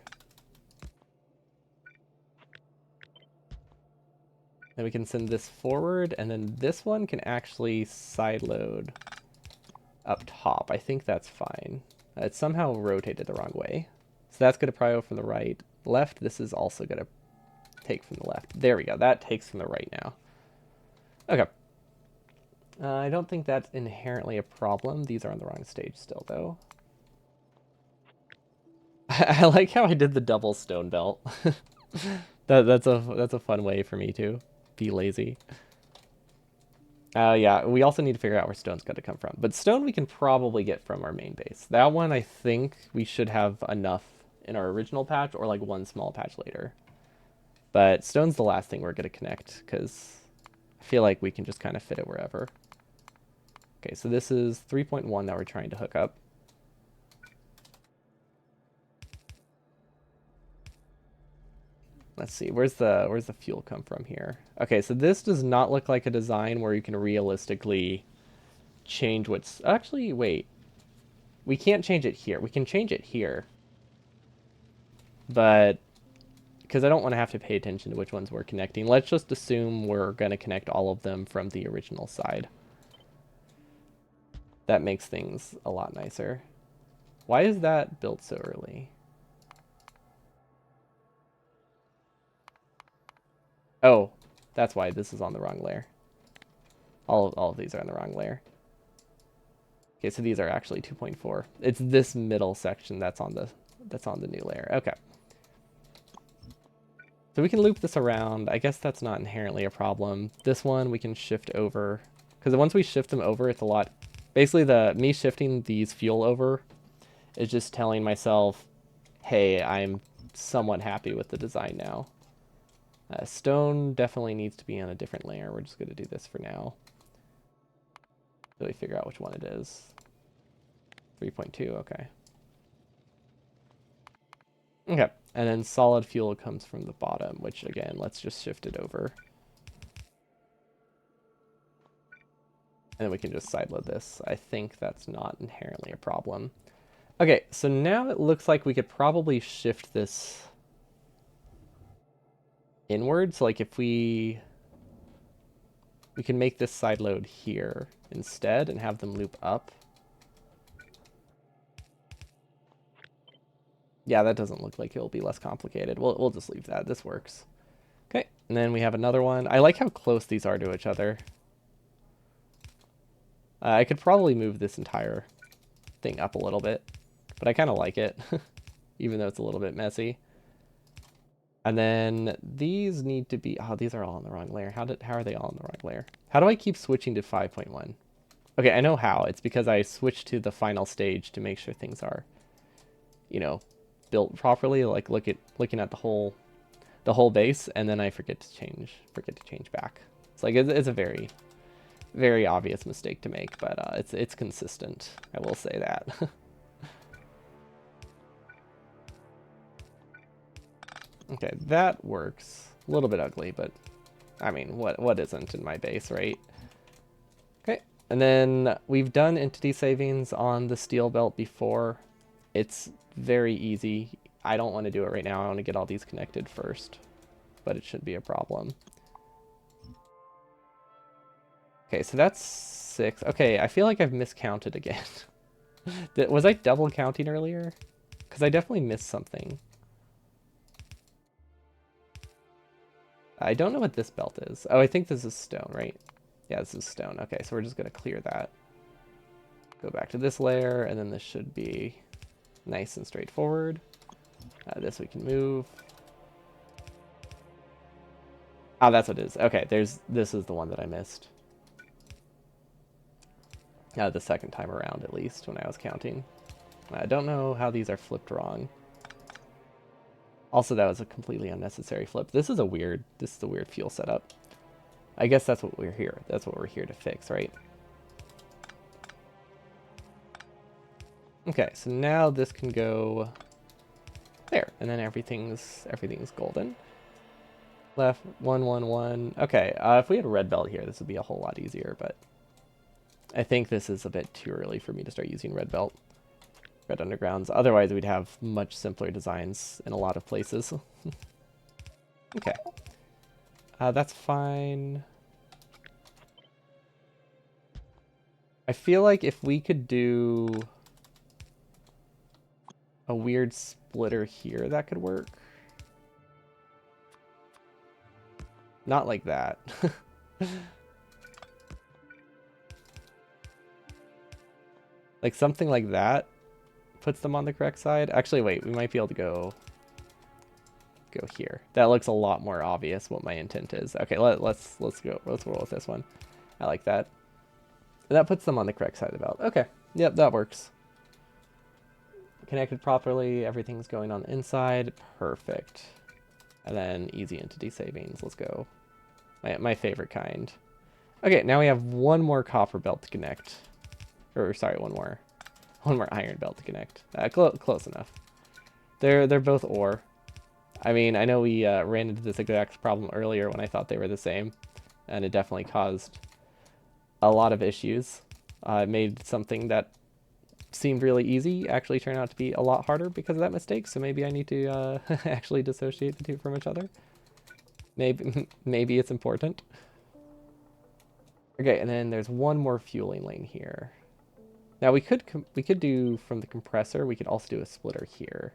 Then we can send this forward, and then this one can actually sideload up top. I think that's fine. It's somehow rotated the wrong way. So that's going to prio from the right. Left, this is also going to take from the left. There we go. That takes from the right now. Okay. I don't think that's inherently a problem. These are on the wrong stage still, though. I like how I did the double stone belt. That's a fun way for me to be lazy. Yeah, we also need to figure out where stone's got to come from. But stone we can probably get from our main base. That one I think we should have enough in our original patch or like one small patch later. But stone's the last thing we're going to connect because I feel like we can just kind of fit it wherever. Okay, so this is 3.1 that we're trying to hook up. Let's see, where's the fuel come from here? Okay, so this does not look like a design where you can realistically change what's... Actually, wait. We can't change it here. We can change it here. But... because I don't want to have to pay attention to which ones we're connecting. Let's just assume we're going to connect all of them from the original side. That makes things a lot nicer. Why is that built so early? Oh, that's why this is on the wrong layer. All of these are on the wrong layer. Okay, so these are actually 2.4. It's this middle section that's on the new layer. Okay. So we can loop this around. I guess that's not inherently a problem. This one we can shift over. Because once we shift them over, it's a lot... Basically, me shifting these fuel over is just telling myself, hey, I'm somewhat happy with the design now. Stone definitely needs to be on a different layer. We're just going to do this for now. Really figure out which one it is. 3.2, okay. Okay, and then solid fuel comes from the bottom, which again, let's just shift it over. And then we can just sideload this. I think that's not inherently a problem. Okay, so now it looks like we could probably shift this inwards. So like if we can make this side load here instead and have them loop up. Yeah, that doesn't look like it'll be less complicated. We'll just leave that. This works. Okay, and then we have another one. I like how close these are to each other. I could probably move this entire thing up a little bit, but I kind of like it, even though it's a little bit messy. And then these need to be, oh, these are all on the wrong layer. How are they all on the wrong layer? How do I keep switching to 5.1? Okay, I know how. It's because I switched to the final stage to make sure things are, you know, built properly. Like looking at the whole base, and then I forget to change back. It's like it's a very, very obvious mistake to make, but it's consistent. I will say that. Okay, that works. A little bit ugly, but I mean, what isn't in my base, right? Okay, and then we've done entity savings on the steel belt before. It's very easy. I don't want to do it right now. I want to get all these connected first, but it shouldn't be a problem. Okay, so that's 6. Okay, I feel like I've miscounted again. Was I double counting earlier? Because I definitely missed something. I don't know what this belt is. Oh, I think this is stone, right? Yeah, this is stone. Okay, so we're just going to clear that. Go back to this layer, and then this should be nice and straightforward. This we can move. Oh, that's what it is. Okay, this is the one that I missed. The second time around, at least, when I was counting. I don't know how these are flipped wrong. Also, that was a completely unnecessary flip. This is a weird fuel setup. I guess that's what we're here. That's what we're here to fix, right? Okay, so now this can go there, and then everything's golden. Left 1 1 1. Okay, if we had a red belt here, this would be a whole lot easier, but I think this is a bit too early for me to start using red belt. Red undergrounds. Otherwise, we'd have much simpler designs in a lot of places. Okay. That's fine. I feel like if we could do a weird splitter here, that could work. Not like that. Like something like that puts them on the correct side. Actually, wait, we might be able to go here. That looks a lot more obvious what my intent is. Okay, let's go. Let's roll with this one. I like that. That puts them on the correct side of the belt. Okay, yep, that works. Connected properly. Everything's going on the inside. Perfect. And then easy entity savings. Let's go. My favorite kind. Okay, now we have one more copper belt to connect. Or sorry, one more iron belt to connect. Close enough. They're both ore. I mean, I know we ran into this exact problem earlier when I thought they were the same, and it definitely caused a lot of issues. It made something that seemed really easy actually turn out to be a lot harder because of that mistake. So maybe I need to actually dissociate the two from each other. Maybe it's important. Okay, and then there's one more fueling lane here. Now we could do from the compressor. We could also do a splitter here.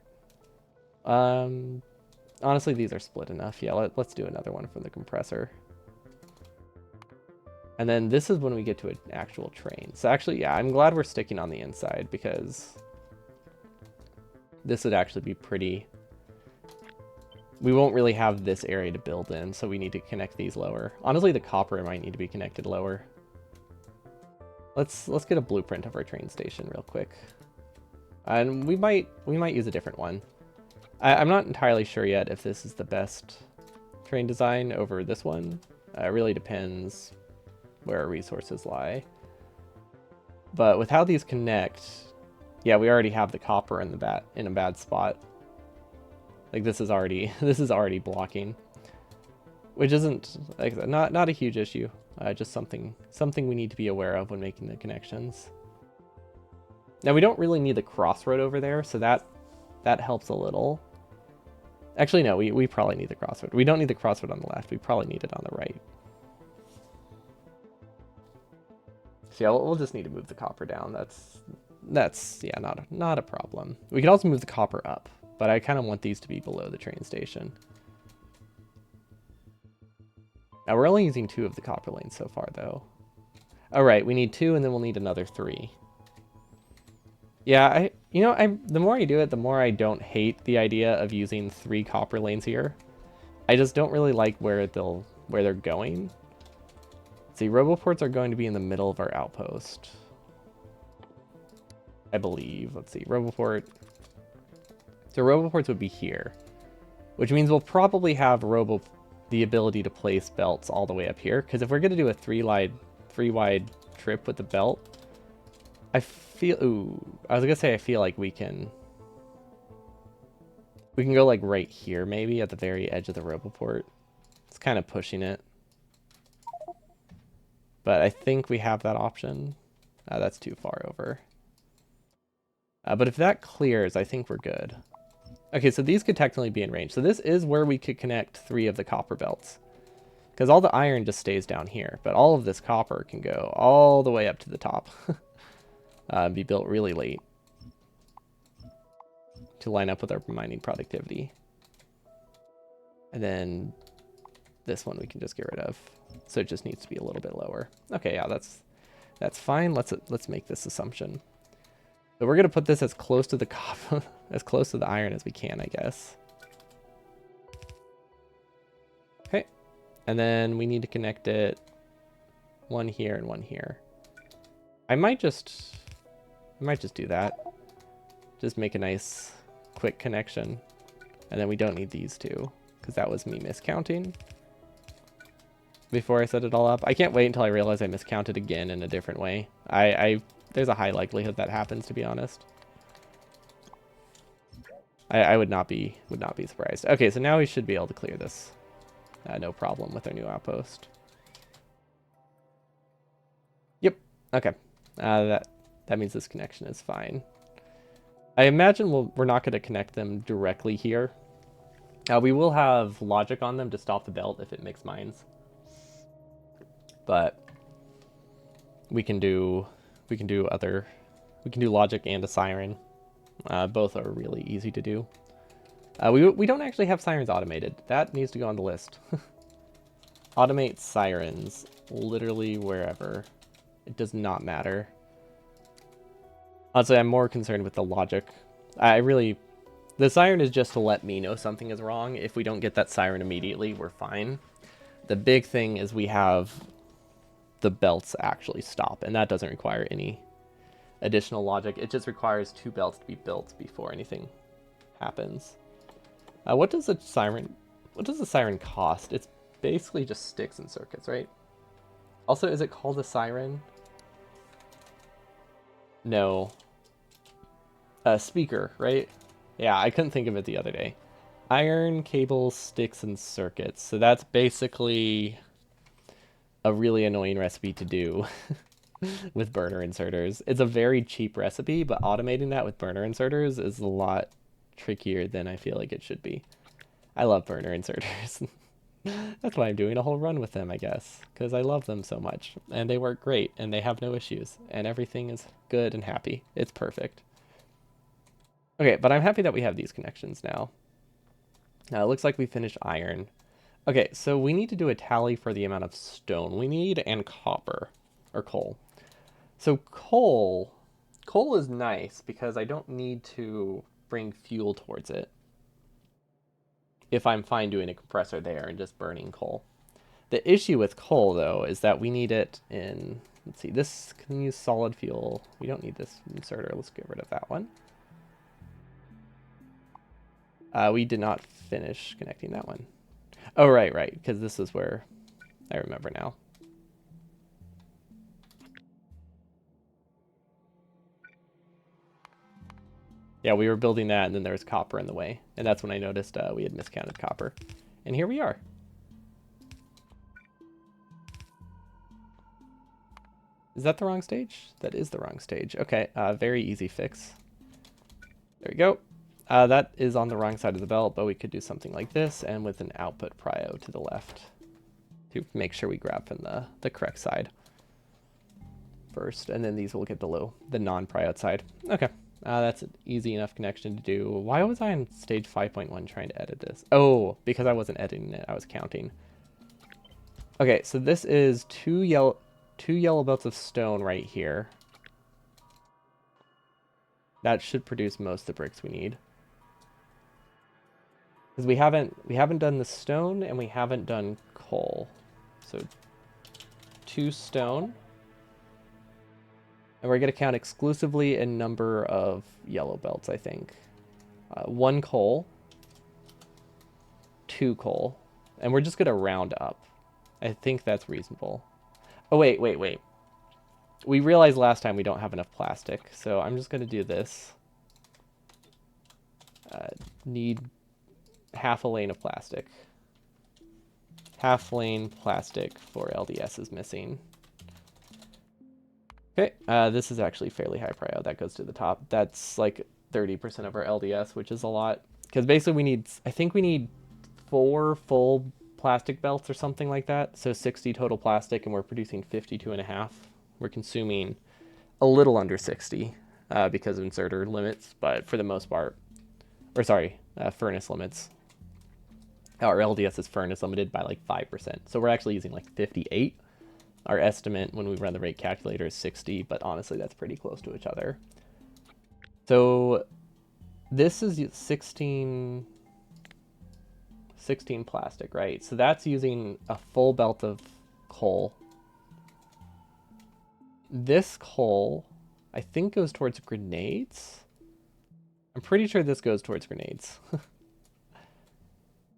Honestly, these are split enough. Yeah, let's do another one from the compressor. And then this is when we get to an actual train. So actually, yeah, I'm glad we're sticking on the inside because this would actually be pretty... We won't really have this area to build in, so we need to connect these lower. Honestly, the copper might need to be connected lower. Let's get a blueprint of our train station real quick. And we might use a different one. I'm not entirely sure yet if this is the best train design over this one. It really depends where our resources lie. But with how these connect, yeah, we already have the copper in a bad spot. Like this is already blocking, which isn't like not a huge issue. Just something we need to be aware of when making the connections. Now we don't really need the crossroad over there, so that helps a little. Actually, no, we probably need the crossroad. We don't need the crossroad on the left. We probably need it on the right. So yeah, we'll just need to move the copper down. That's yeah, not a problem. We could also move the copper up, but I kind of want these to be below the train station. Now we're only using 2 of the copper lanes so far, though. Oh right, we need 2, and then we'll need another 3. Yeah, the more I do it, the more I don't hate the idea of using 3 copper lanes here. I just don't really like where they're going. See, roboports are going to be in the middle of our outpost, I believe. Let's see, roboport. So roboports would be here, which means we'll probably have the ability to place belts all the way up here. Because if we're going to do a 3-wide trip with the belt, I was gonna say I feel like we can go like right here, maybe at the very edge of the roboport. It's kind of pushing it, but I think we have that option. That's too far over. But if that clears, I think we're good. Okay, so these could technically be in range. So this is where we could connect 3 of the copper belts, because all the iron just stays down here, but all of this copper can go all the way up to the top. Be built really late to line up with our mining productivity. And then this one we can just get rid of. So it just needs to be a little bit lower. Okay, yeah, that's fine. Let's make this assumption. So we're gonna put this as close to the copper, as close to the iron as we can, I guess. Okay, and then we need to connect it 1 here and 1 here. I might just do that. Just make a nice quick connection. And then we don't need these 2, because that was me miscounting before I set it all up. I can't wait until I realize I miscounted again in a different way. There's a high likelihood that happens, to be honest. I would not be surprised. Okay, so now we should be able to clear this. No problem with our new outpost. Yep. Okay. That means this connection is fine. I imagine we're not going to connect them directly here. We will have logic on them to stop the belt if it makes mines. But we can do logic and a siren. Both are really easy to do. We don't actually have sirens automated. That needs to go on the list. Automate sirens literally wherever. It does not matter. Honestly, I'm more concerned with the logic. The siren is just to let me know something is wrong. If we don't get that siren immediately, we're fine. The big thing is we have the belts actually stop, and that doesn't require any additional logic. It just requires 2 belts to be built before anything happens. What does the siren cost? It's basically just sticks and circuits, right? Also, is it called a siren? No. Speaker, right? Yeah, I couldn't think of it the other day. Iron, cables, sticks, and circuits. So that's basically a really annoying recipe to do with burner inserters. It's a very cheap recipe, but automating that with burner inserters is a lot trickier than I feel like it should be. I love burner inserters. That's why I'm doing a whole run with them, I guess, because I love them so much, and they work great, and they have no issues, and everything is good and happy. It's perfect. Okay, but I'm happy that we have these connections now. Now, it looks like we finished iron. Okay, so we need to do a tally for the amount of stone we need and copper, or coal. So coal is nice because I don't need to bring fuel towards it if I'm fine doing a compressor there and just burning coal. The issue with coal, though, is that we need it in, let's see, this can use solid fuel. We don't need this inserter. Let's get rid of that one. We did not finish connecting that one. Oh, right, because this is where I remember now. Yeah, we were building that, and then there was copper in the way. And that's when I noticed we had miscounted copper. And here we are. Is that the wrong stage? That is the wrong stage. Okay, very easy fix. There we go. That is on the wrong side of the belt, but we could do something like this and with an output prio to the left to make sure we grab from the correct side first, and then these will get the non-prio side. Okay, that's an easy enough connection to do. Why was I on stage 5.1 trying to edit this? Oh, because I wasn't editing it, I was counting. Okay, so this is two yellow belts of stone right here. That should produce most of the bricks we need. Because we haven't done the stone and we haven't done coal. So 2 stone. And we're going to count exclusively in number of yellow belts, I think. 1 coal. 2 coal. And we're just going to round up. I think that's reasonable. Oh, wait. We realized last time we don't have enough plastic. So I'm just going to do this. Need half a lane of plastic. Half lane plastic for LDS is missing. Okay, this is actually fairly high prio. That goes to the top. That's like 30% of our LDS, which is a lot. Because basically I think we need 4 full plastic belts or something like that. So 60 total plastic, and we're producing 52.5. We're consuming a little under 60 because of inserter limits, but for the most part, or sorry, furnace limits. Our LDS is furnace limited by like 5%. So we're actually using like 58. Our estimate when we run the rate calculator is 60, but honestly, that's pretty close to each other. So this is 16 plastic, right? So that's using a full belt of coal. This coal, I think, goes towards grenades. I'm pretty sure this goes towards grenades.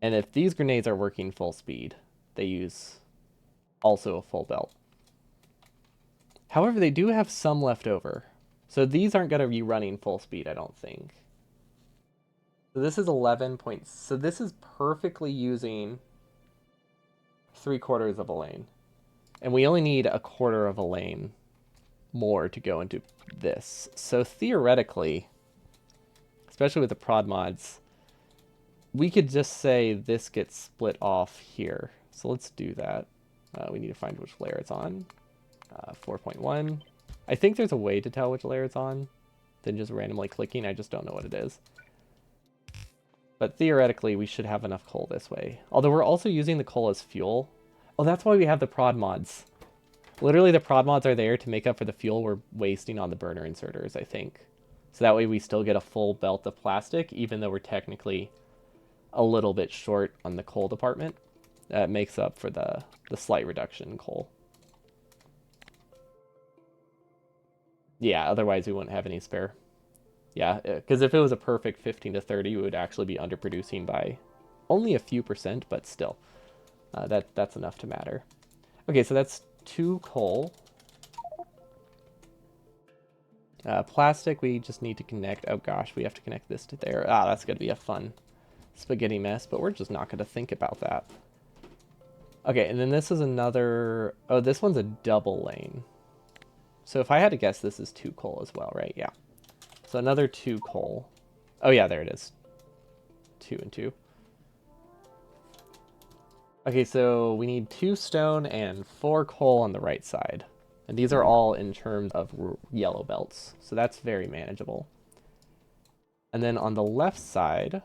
And if these grenades are working full speed, they use also a full belt. However, they do have some left over. So these aren't going to be running full speed, I don't think. So this is 11 points. So this is perfectly using 3/4 of a lane. And we only need 1/4 of a lane more to go into this. So theoretically, especially with the prod mods, we could just say this gets split off here. So let's do that. We need to find which layer it's on. 4.1. I think there's a way to tell which layer it's on than just randomly clicking. I just don't know what it is. But theoretically, we should have enough coal this way. Although we're also using the coal as fuel. Oh, that's why we have the prod mods. Literally, the prod mods are there to make up for the fuel we're wasting on the burner inserters, I think. So that way we still get a full belt of plastic, even though we're technically a little bit short on the coal department. That makes up for the slight reduction in coal. Yeah, otherwise we wouldn't have any spare. Yeah, because if it was a perfect 15 to 30, we would actually be underproducing by only a few percent, but still, that's enough to matter. Okay, so that's 2 coal. Plastic, we just need to connect. Oh gosh, we have to connect this to there. Ah, that's going to be a fun spaghetti mess, but we're just not going to think about that. Okay, and then this is another... Oh, this one's a double lane. So if I had to guess, this is 2 coal as well, right? Yeah. So another 2 coal. Oh yeah, there it is. 2 and 2. Okay, so we need 2 stone and 4 coal on the right side. And these are all in terms of yellow belts. So that's very manageable. And then on the left side...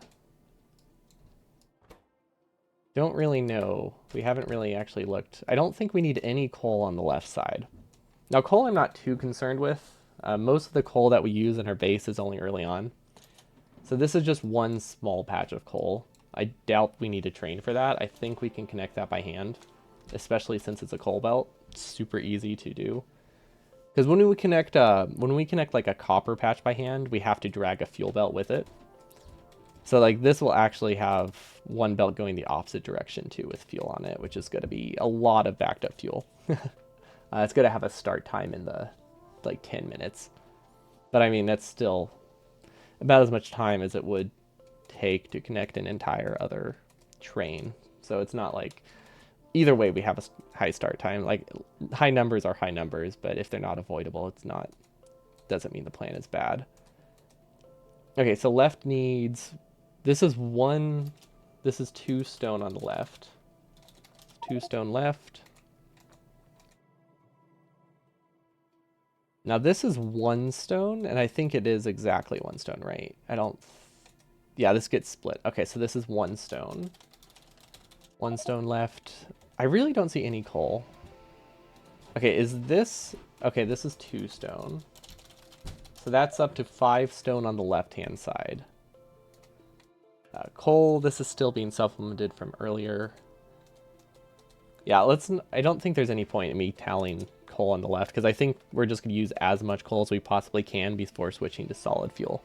Don't really know. We haven't really actually looked. I don't think we need any coal on the left side. Now, coal I'm not too concerned with. Most of the coal that we use in our base is only early on. So this is just one small patch of coal. I doubt we need to train for that. I think we can connect that by hand, especially since it's a coal belt. It's super easy to do. Because when we connect like a copper patch by hand, we have to drag a fuel belt with it. So like this will actually have one belt going the opposite direction too with fuel on it, which is going to be a lot of backed up fuel. It's going to have a start time in the like 10 minutes. But I mean, that's still about as much time as it would take to connect an entire other train. So it's not like either way, we have a high start time. Like, high numbers are high numbers, but if they're not avoidable, it's not, doesn't mean the plan is bad. Okay, so left needs, this is 2 stone on the left. 2 stone left. Now this is 1 stone, and I think it is exactly 1 stone, right? Yeah, this gets split. Okay, so this is 1 stone. 1 stone left. I really don't see any coal. Okay, okay, this is 2 stone. So that's up to 5 stone on the left-hand side. Coal, this is still being supplemented from earlier. Yeah, I don't think there's any point in me tallying coal on the left, because I think we're just going to use as much coal as we possibly can before switching to solid fuel.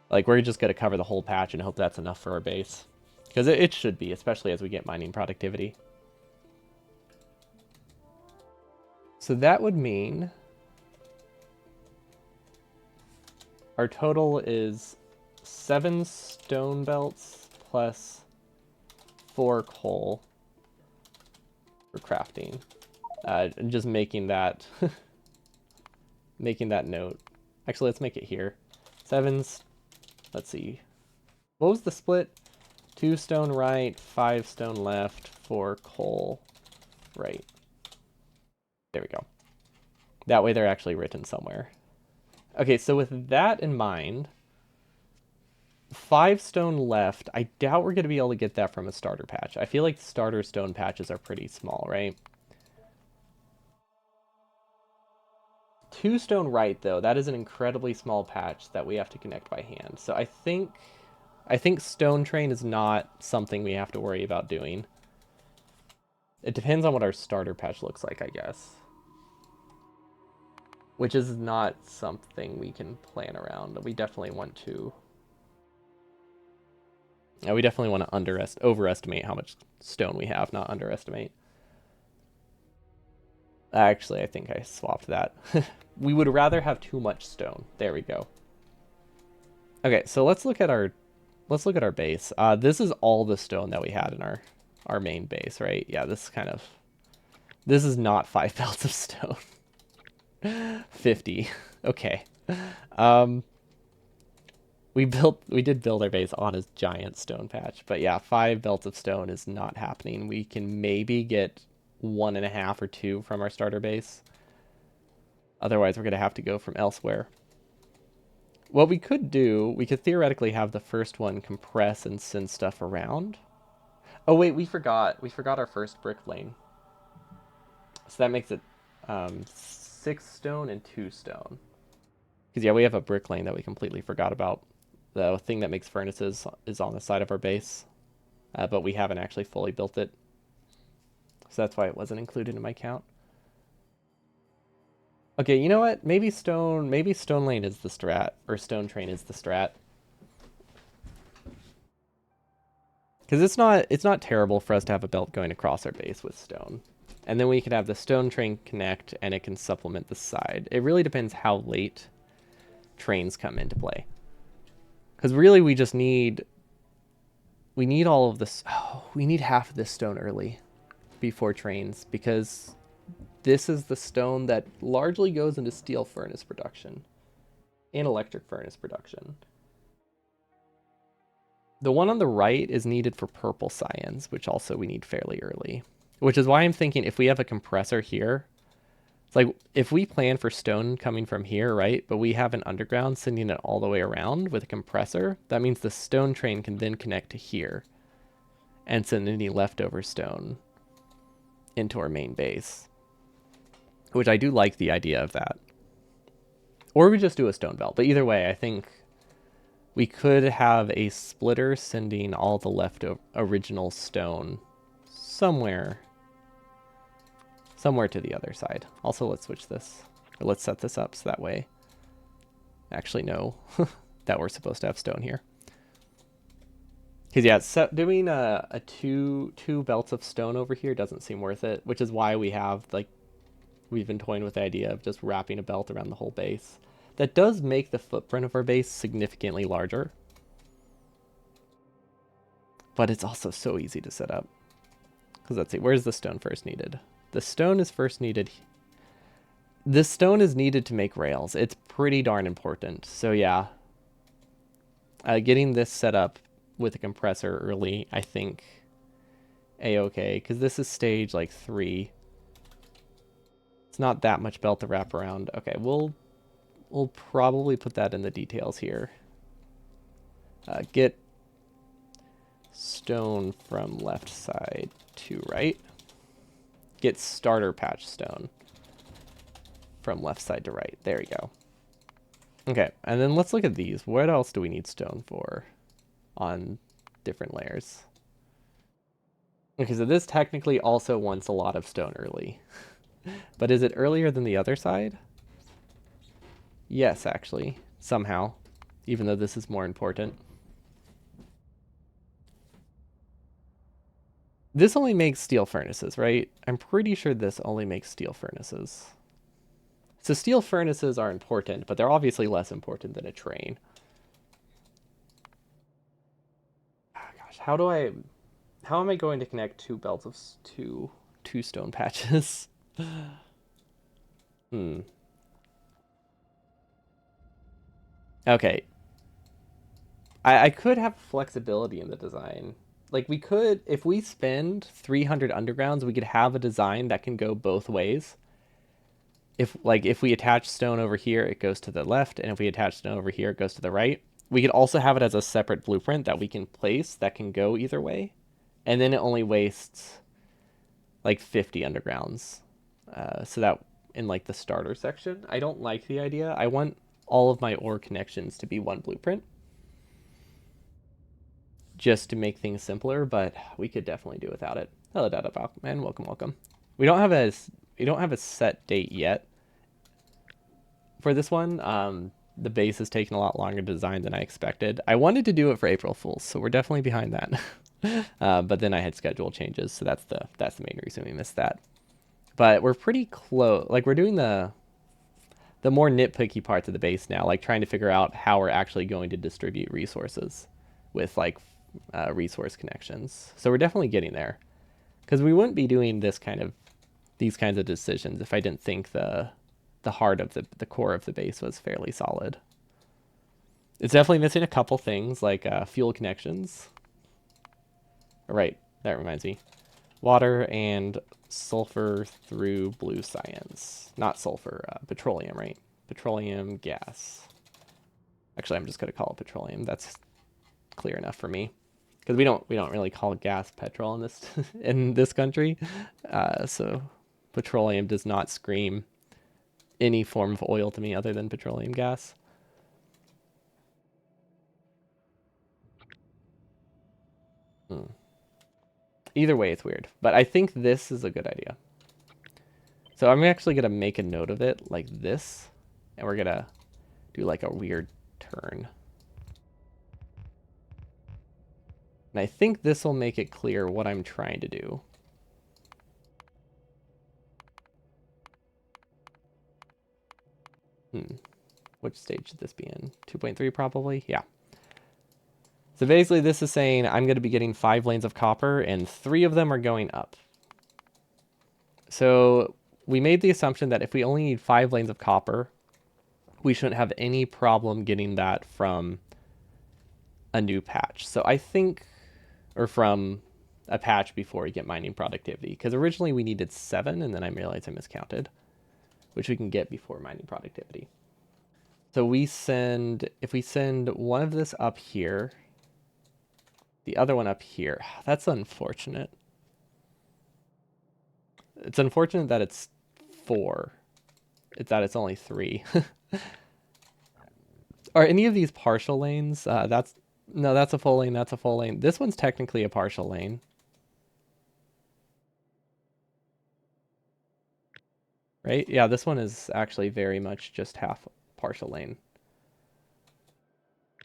Like, we're just going to cover the whole patch and hope that's enough for our base. Because it should be, especially as we get mining productivity. So that would mean our total is 7 stone belts plus 4 coal for crafting. Just making that making that note. Actually, let's make it here. 7's, let's see. What was the split? 2 stone right, 5 stone left, 4 coal right. There we go. That way they're actually written somewhere. Okay, so with that in mind, 5 stone left. I doubt we're going to be able to get that from a starter patch. I feel like starter stone patches are pretty small, right? 2 stone right, though. That is an incredibly small patch that we have to connect by hand. So I think stone train is not something we have to worry about doing. It depends on what our starter patch looks like, I guess. Which is not something we can plan around. We definitely want to... Yeah, we definitely want to overestimate how much stone we have, not underestimate. Actually, I think I swapped that. We would rather have too much stone. There we go. Okay, so let's look at our base. This is all the stone that we had in our main base, right? Yeah, this is not 5 belts of stone. 50. Okay. We did build our base on a giant stone patch, but yeah, 5 belts of stone is not happening. We can maybe get 1.5 or 2 from our starter base. Otherwise, we're going to have to go from elsewhere. What we could do, we could theoretically have the first one compress and send stuff around. Oh wait, we forgot our first brick lane. So that makes it 6 stone and 2 stone. Because yeah, we have a brick lane that we completely forgot about. The thing that makes furnaces is on the side of our base, but we haven't actually fully built it. So that's why it wasn't included in my count. Okay, you know what? Maybe stone lane is the strat, or stone train is the strat. Because it's not terrible for us to have a belt going across our base with stone. And then we can have the stone train connect, and it can supplement the side. It really depends how late trains come into play. Because really we just need all of this. Oh, we need half of this stone early before trains, because this is the stone that largely goes into steel furnace production and electric furnace production. The one on the right is needed for purple scions, which also we need fairly early. Which is why I'm thinking if we have a compressor here, it's like if we plan for stone coming from here, right, but we have an underground sending it all the way around with a compressor, that means the stone train can then connect to here and send any leftover stone into our main base. Which I do like the idea of that. Or we just do a stone belt. But either way, I think we could have a splitter sending all the leftover original stone somewhere to the other side. Also, let's switch this. Or let's set this up so that way I actually know that we're supposed to have stone here. Because yeah, doing a two belts of stone over here doesn't seem worth it, which is why we've been toying with the idea of just wrapping a belt around the whole base. That does make the footprint of our base significantly larger, but it's also so easy to set up. Because let's see, where's the stone first needed? The stone is first needed. This stone is needed to make rails. It's pretty darn important. So yeah, getting this set up with a compressor early, I think, a-okay. Because this is stage like 3. It's not that much belt to wrap around. Okay, we'll probably put that in the details here. Get stone from left side to right. Get starter patch stone from left side to right. There you go. Okay, and then let's look at these. What else do we need stone for on different layers? Okay, so this technically also wants a lot of stone early. But is it earlier than the other side? Yes, actually. Somehow. Even though this is more important. This only makes steel furnaces, right? I'm pretty sure this only makes steel furnaces. So steel furnaces are important, but they're obviously less important than a train. Oh, gosh, how am I going to connect 2 belts of two stone patches? Hmm. Okay. I could have flexibility in the design. Like we could, if we spend 300 undergrounds, we could have a design that can go both ways. If we attach stone over here, it goes to the left, and if we attach stone over here, it goes to the right. We could also have it as a separate blueprint that we can place that can go either way, and then it only wastes like 50 undergrounds. So that in like the starter section, I don't like the idea. I want all of my ore connections to be one blueprint, just to make things simpler. But we could definitely do without it. Hello, Dada Balkman. Welcome, welcome. We don't have a set date yet for this one. The base has taken a lot longer to design than I expected. I wanted to do it for April Fools, so we're definitely behind that. But then I had schedule changes, so that's the main reason we missed that. But we're pretty close. Like we're doing the more nitpicky parts of the base now, like trying to figure out how we're actually going to distribute resources with like resource connections. So we're definitely getting there, because we wouldn't be doing these kinds of decisions if I didn't think the heart of the core of the base was fairly solid. It's definitely missing a couple things like fuel connections. Right, that reminds me. Water and sulfur through blue science. Not sulfur, petroleum, right? Petroleum gas. Actually, I'm just going to call it petroleum. That's clear enough for me. Because we don't really call gas petrol in this in this country. So petroleum does not scream any form of oil to me other than petroleum gas. Either way, it's weird. But I think this is a good idea. So I'm actually going to make a note of it like this. And we're going to do like a weird turn. And I think this will make it clear what I'm trying to do. Which stage should this be in? 2.3 probably? Yeah. So basically this is saying I'm going to be getting 5 lanes of copper and 3 of them are going up. So we made the assumption that if we only need 5 lanes of copper, we shouldn't have any problem getting that from a new patch. So I think, or from a patch before we get mining productivity, because originally we needed 7 and then I realized I miscounted, which we can get before mining productivity. So if we send one of this up here, the other one up here, that's unfortunate. It's unfortunate that it's 4. It's only 3. Are any of these partial lanes? That's a full lane. That's a full lane. This one's technically a partial lane. Right? Yeah, this one is actually very much just half partial lane.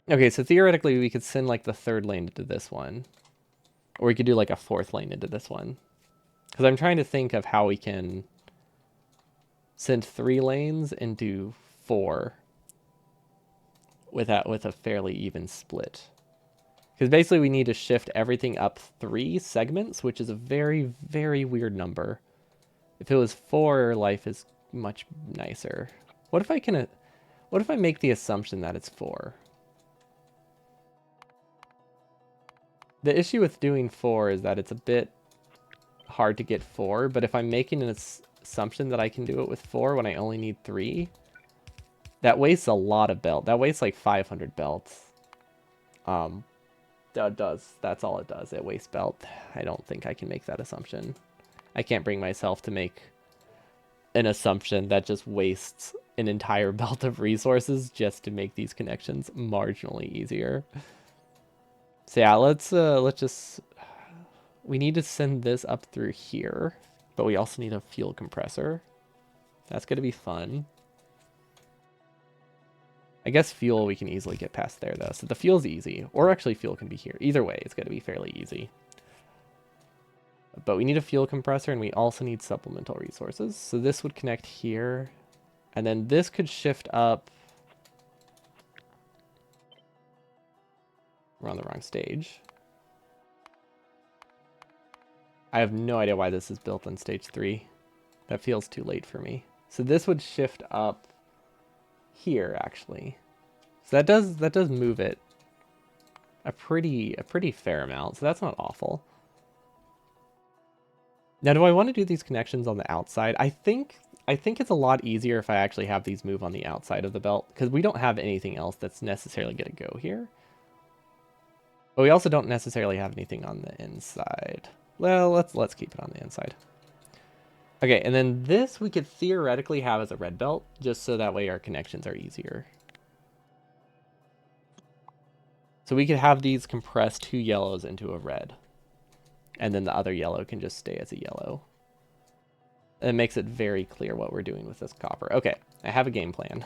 Okay, so theoretically we could send like the 3rd lane into this one. Or we could do like a 4th lane into this one. Because I'm trying to think of how we can send 3 lanes into 4 with a fairly even split. Because basically we need to shift everything up 3 segments, which is a very, very weird number. If it was 4, life is much nicer. What if I make the assumption that it's 4? The issue with doing 4 is that it's a bit hard to get 4, but if I'm making an assumption that I can do it with 4 when I only need 3, that wastes a lot of belt. That wastes like 500 belts. That does. That's all it does. It wastes belt. I don't think I can make that assumption. I can't bring myself to make an assumption that just wastes an entire belt of resources just to make these connections marginally easier. So yeah, let's just, we need to send this up through here, but we also need a fuel compressor. That's going to be fun. I guess fuel we can easily get past there though. So the fuel's easy, or actually fuel can be here. Either way, it's going to be fairly easy. But we need a fuel compressor and we also need supplemental resources. So this would connect here, and then this could shift up. We're on the wrong stage. I have no idea why this is built on stage 3. That feels too late for me. So this would shift up here actually. So that does move it a pretty fair amount. So that's not awful. Now, do I want to do these connections on the outside? I think it's a lot easier if I actually have these move on the outside of the belt, because we don't have anything else that's necessarily going to go here. But we also don't necessarily have anything on the inside. Well, let's keep it on the inside. Okay, and then this we could theoretically have as a red belt, just so that way our connections are easier. So we could have these compress 2 yellows into a red. And then the other yellow can just stay as a yellow. It makes it very clear what we're doing with this copper. Okay, I have a game plan.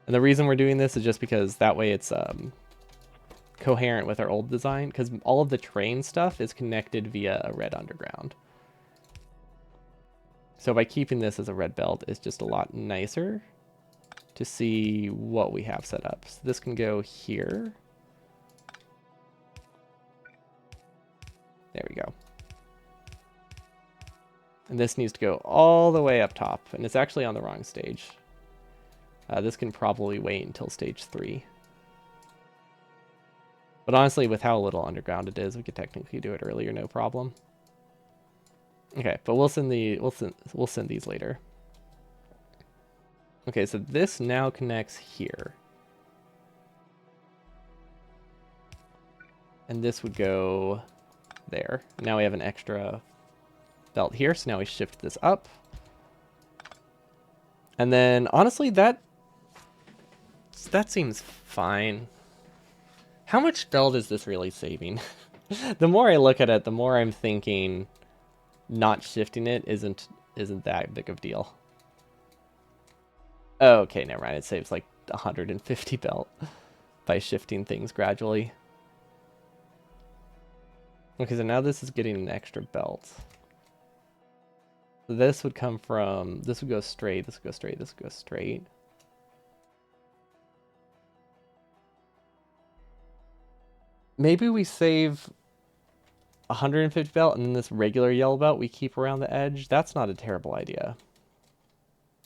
And the reason we're doing this is just because that way it's coherent with our old design, because all of the train stuff is connected via a red underground. So by keeping this as a red belt, it's just a lot nicer to see what we have set up. So this can go here. There we go. And this needs to go all the way up top, and it's actually on the wrong stage. This can probably wait until stage 3. But honestly, with how little underground it is, we could technically do it earlier, no problem. Okay, but we'll send these later. Okay, so this now connects here. And this would go there. Now we have an extra belt here, so now we shift this up. And then, honestly, that seems fine. How much belt is this really saving? The more I look at it, the more I'm thinking not shifting it isn't that big of a deal. Oh, okay, never mind. It saves like 150 belt by shifting things gradually. Okay, so now this is getting an extra belt. So this would come from, this would go straight, this would go straight, this would go straight. Maybe we save 150 belt and then this regular yellow belt we keep around the edge. That's not a terrible idea.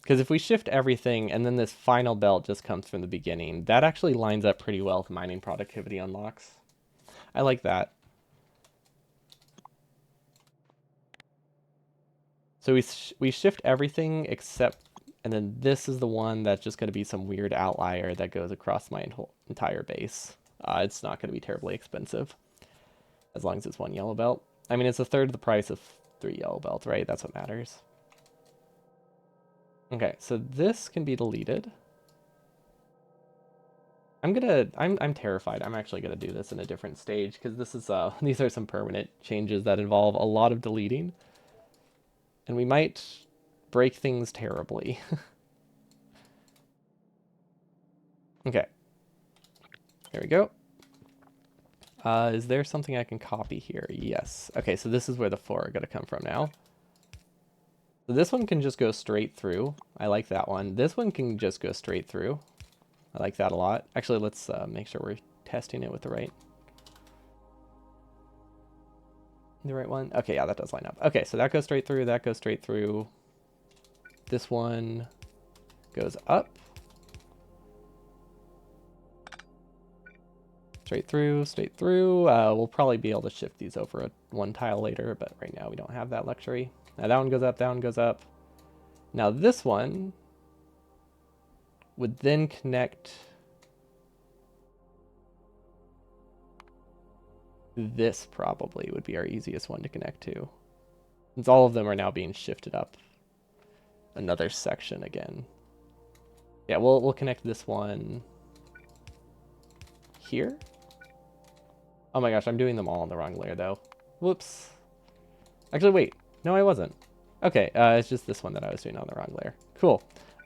Because if we shift everything and then this final belt just comes from the beginning, that actually lines up pretty well with mining productivity unlocks. I like that. So we shift everything except, and then this is the one that's just going to be some weird outlier that goes across my entire base. It's not going to be terribly expensive, as long as it's 1 yellow belt. I mean, it's a third of the price of 3 yellow belts, right? That's what matters. Okay, so this can be deleted. I'm terrified. I'm actually gonna do this in a different stage, because this is these are some permanent changes that involve a lot of deleting. And we might break things terribly. Okay. There we go. Is there something I can copy here? Yes. Okay, so this is where the 4 are going to come from now. So this one can just go straight through. I like that one. This one can just go straight through. I like that a lot. Actually, let's make sure we're testing it with the right one. Okay, yeah, that does line up. Okay, so that goes straight through. That goes straight through. This one goes up. Straight through, straight through. We'll probably be able to shift these over one tile later, but right now we don't have that luxury. Now that one goes up, that one goes up. Now this one would then connect this, probably would be our easiest one to connect to. Since all of them are now being shifted up another section again. Yeah, we'll connect this one here. Oh my gosh, I'm doing them all on the wrong layer though. Whoops. Actually, wait. No, I wasn't. Okay, it's just this one that I was doing on the wrong layer. Cool.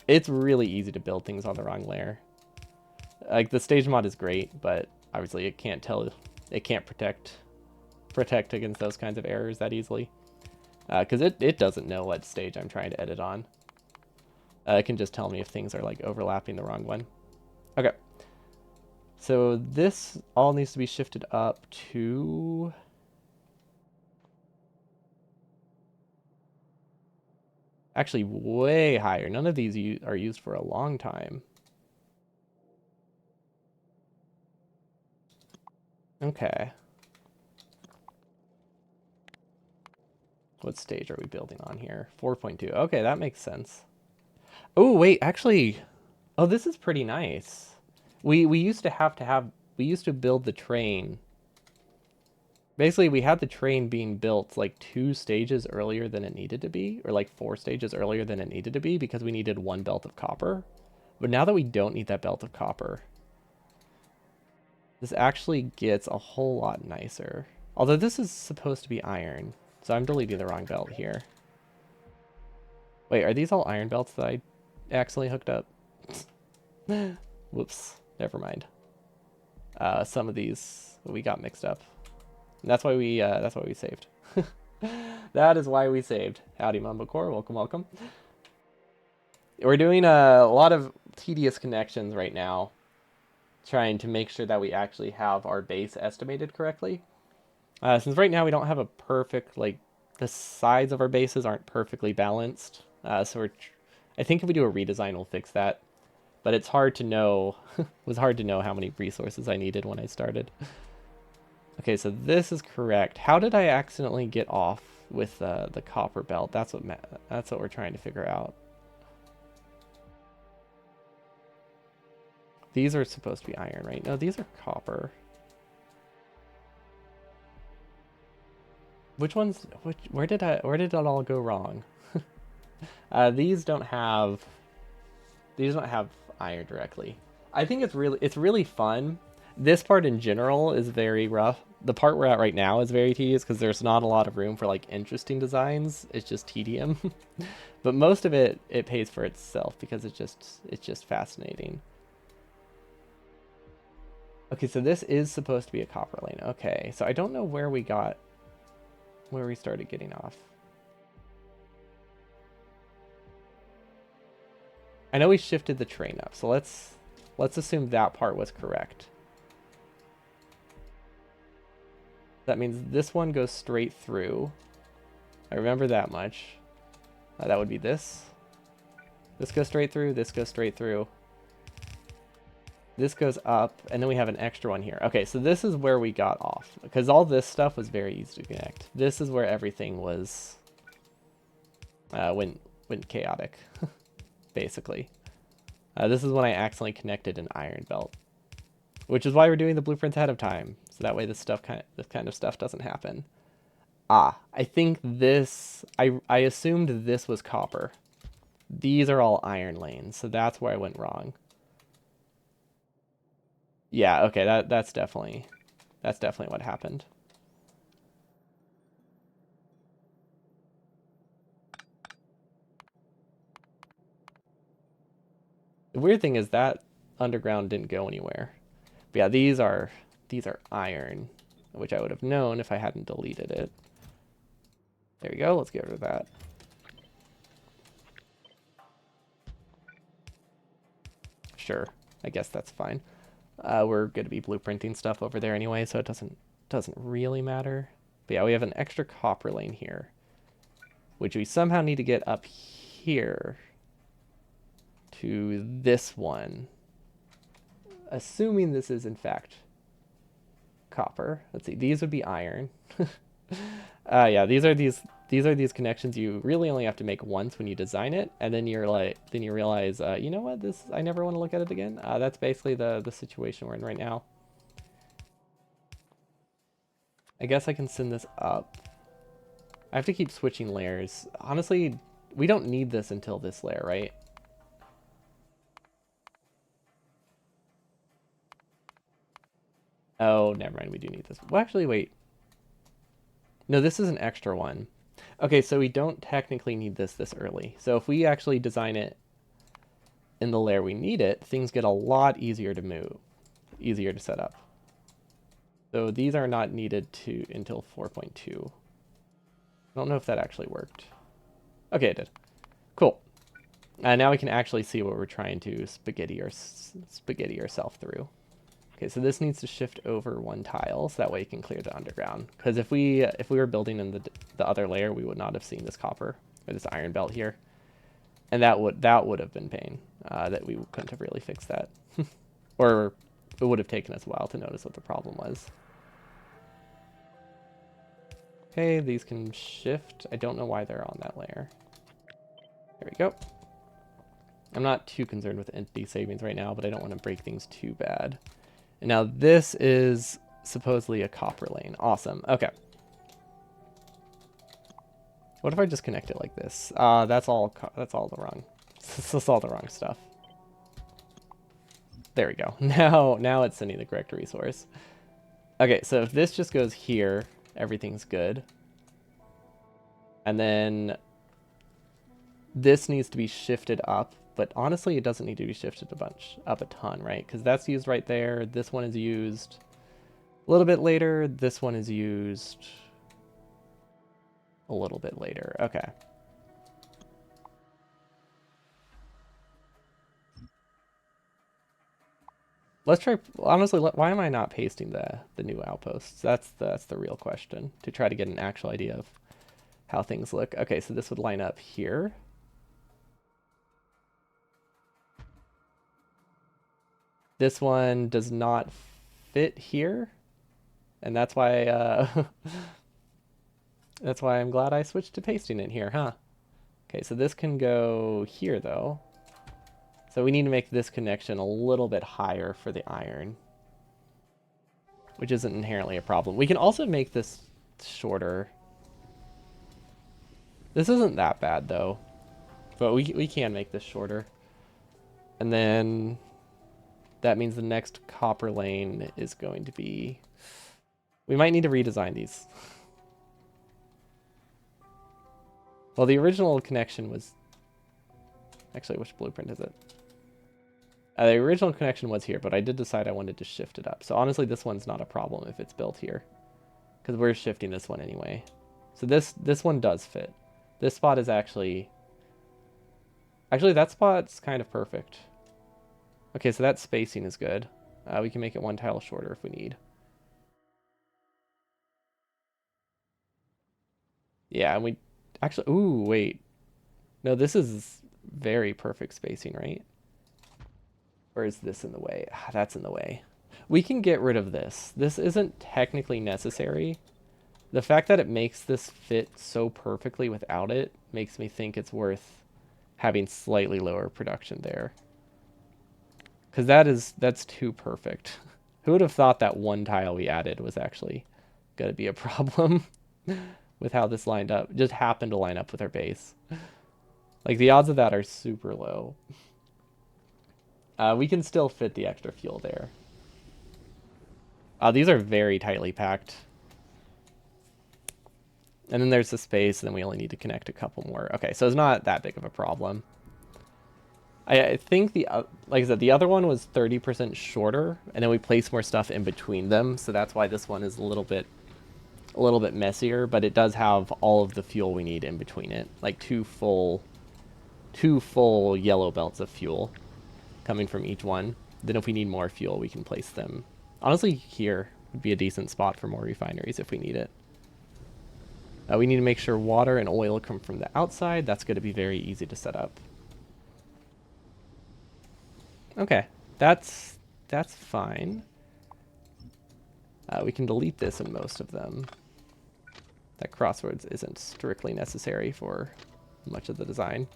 It's really easy to build things on the wrong layer. Like, the stage mod is great, but obviously it can't protect against those kinds of errors that easily. Because it doesn't know what stage I'm trying to edit on. It can just tell me if things are like overlapping the wrong one. Okay. So this all needs to be shifted up to... Actually, way higher. None of these are used for a long time. Okay. What stage are we building on here? 4.2. Okay, that makes sense. Oh, wait, actually... Oh, this is pretty nice. We used to build the train. Basically, we had the train being built like 2 stages earlier than it needed to be, or like 4 stages earlier than it needed to be because we needed 1 belt of copper. But now that we don't need that belt of copper, this actually gets a whole lot nicer. Although this is supposed to be iron, so I'm deleting the wrong belt here. Wait, are these all iron belts that I accidentally hooked up? Whoops, never mind. Some of these we got mixed up. And that's why we saved. That is why we saved. Howdy, Mumblecore. Welcome, welcome. We're doing a lot of tedious connections right now, trying to make sure that we actually have our base estimated correctly. Since right now we don't have a perfect, like, the sides of our bases aren't perfectly balanced. So I think if we do a redesign, we'll fix that. But it's hard to know, it was hard to know how many resources I needed when I started. Okay, so this is correct. How did I accidentally get off with the copper belt? That's what we're trying to figure out. These are supposed to be iron, right? No, these are copper. Which ones? Where did it all go wrong? These don't have iron directly. I think it's really fun. This part in general is very rough. The part we're at right now is very tedious because there's not a lot of room for like interesting designs. It's just tedium. But most of it pays for itself because it's just fascinating. Okay, so this is supposed to be a copper lane. Okay, so I don't know where we started getting off. I know we shifted the train up, so let's assume that part was correct. That means this one goes straight through. I remember that much. That would be this. This goes straight through, this goes straight through. This goes up, and then we have an extra one here. Okay, so this is where we got off, because all this stuff was very easy to connect. This is where everything was went chaotic, basically. This is when I accidentally connected an iron belt, which is why we're doing the blueprints ahead of time, so that way this kind of stuff doesn't happen. I think this, I assumed this was copper. These are all iron lanes, so that's where I went wrong. Yeah, okay, that's definitely what happened. The weird thing is that underground didn't go anywhere. But yeah, these are iron, which I would have known if I hadn't deleted it. There we go, let's get rid of that. Sure, I guess that's fine. We're going to be blueprinting stuff over there anyway, so it doesn't really matter. But yeah, we have an extra copper lane here, which we somehow need to get up here to this one. Assuming this is in fact copper. Let's see, these would be iron. Yeah, these are these connections you really only have to make once when you design it, and then you realize, you know what, this, I never want to look at it again. That's basically the situation we're in right now. I guess I can send this up. I have to keep switching layers. Honestly, we don't need this until this layer, right? Oh, never mind, we do need this. Well, actually, wait. No, this is an extra one. Okay, so we don't technically need this early. So if we actually design it in the layer we need it, things get a lot easier to move, easier to set up. So these are not needed until 4.2. I don't know if that actually worked. Okay, it did. Cool. Now we can actually see what we're trying to spaghetti ourselves through. Okay, so this needs to shift over one tile, so that way you can clear the underground. Because if we were building in the other layer, we would not have seen this copper or this iron belt here, and that would have been pain. That we couldn't have really fixed that, or it would have taken us a while to notice what the problem was. Okay, these can shift. I don't know why they're on that layer. There we go. I'm not too concerned with entity savings right now, but I don't want to break things too bad. And now this is supposedly a copper lane. Awesome. Okay. What if I just connect it like this? That's all the wrong. That's all the wrong stuff. There we go. Now it's sending the correct resource. Okay, so if this just goes here, everything's good. And then this needs to be shifted up. But honestly, it doesn't need to be shifted up a ton, right? Because that's used right there. This one is used a little bit later. This one is used a little bit later. Okay. Let's try, honestly, why am I not pasting the new outposts? That's the real question, to try to get an actual idea of how things look. Okay, so this would line up here. This one does not fit here, and that's why that's why I'm glad I switched to pasting it here, huh? Okay, so this can go here though. So we need to make this connection a little bit higher for the iron, which isn't inherently a problem. We can also make this shorter. This isn't that bad though, but we can make this shorter. And then that means the next copper lane is going to be... We might need to redesign these. Well, the original connection was... Actually, which blueprint is it? The original connection was here, but I did decide I wanted to shift it up. So honestly, this one's not a problem if it's built here, because we're shifting this one anyway. So this one does fit. This spot is actually... Actually, that spot's kind of perfect. Okay, so that spacing is good. We can make it one tile shorter if we need. Yeah, and we actually... Ooh, wait. No, this is very perfect spacing, right? Or is this in the way? That's in the way. We can get rid of this. This isn't technically necessary. The fact that it makes this fit so perfectly without it makes me think it's worth having slightly lower production there. Because that's too perfect. Who would have thought that one tile we added was actually going to be a problem with how this lined up? It just happened to line up with our base. Like, the odds of that are super low. We can still fit the extra fuel there. These are very tightly packed. And then there's the space, and then we only need to connect a couple more. Okay, so it's not that big of a problem. I think like I said, the other one was 30% shorter, and then we placed more stuff in between them, so that's why this one is a little bit messier, but it does have all of the fuel we need in between it, like two full yellow belts of fuel. coming from each one. Then if we need more fuel, we can place them. Honestly, here would be a decent spot for more refineries if we need it. We need to make sure water and oil come from the outside. That's going to be very easy to set up. Okay, that's fine. We can delete this in most of them. That crossroads isn't strictly necessary for much of the design.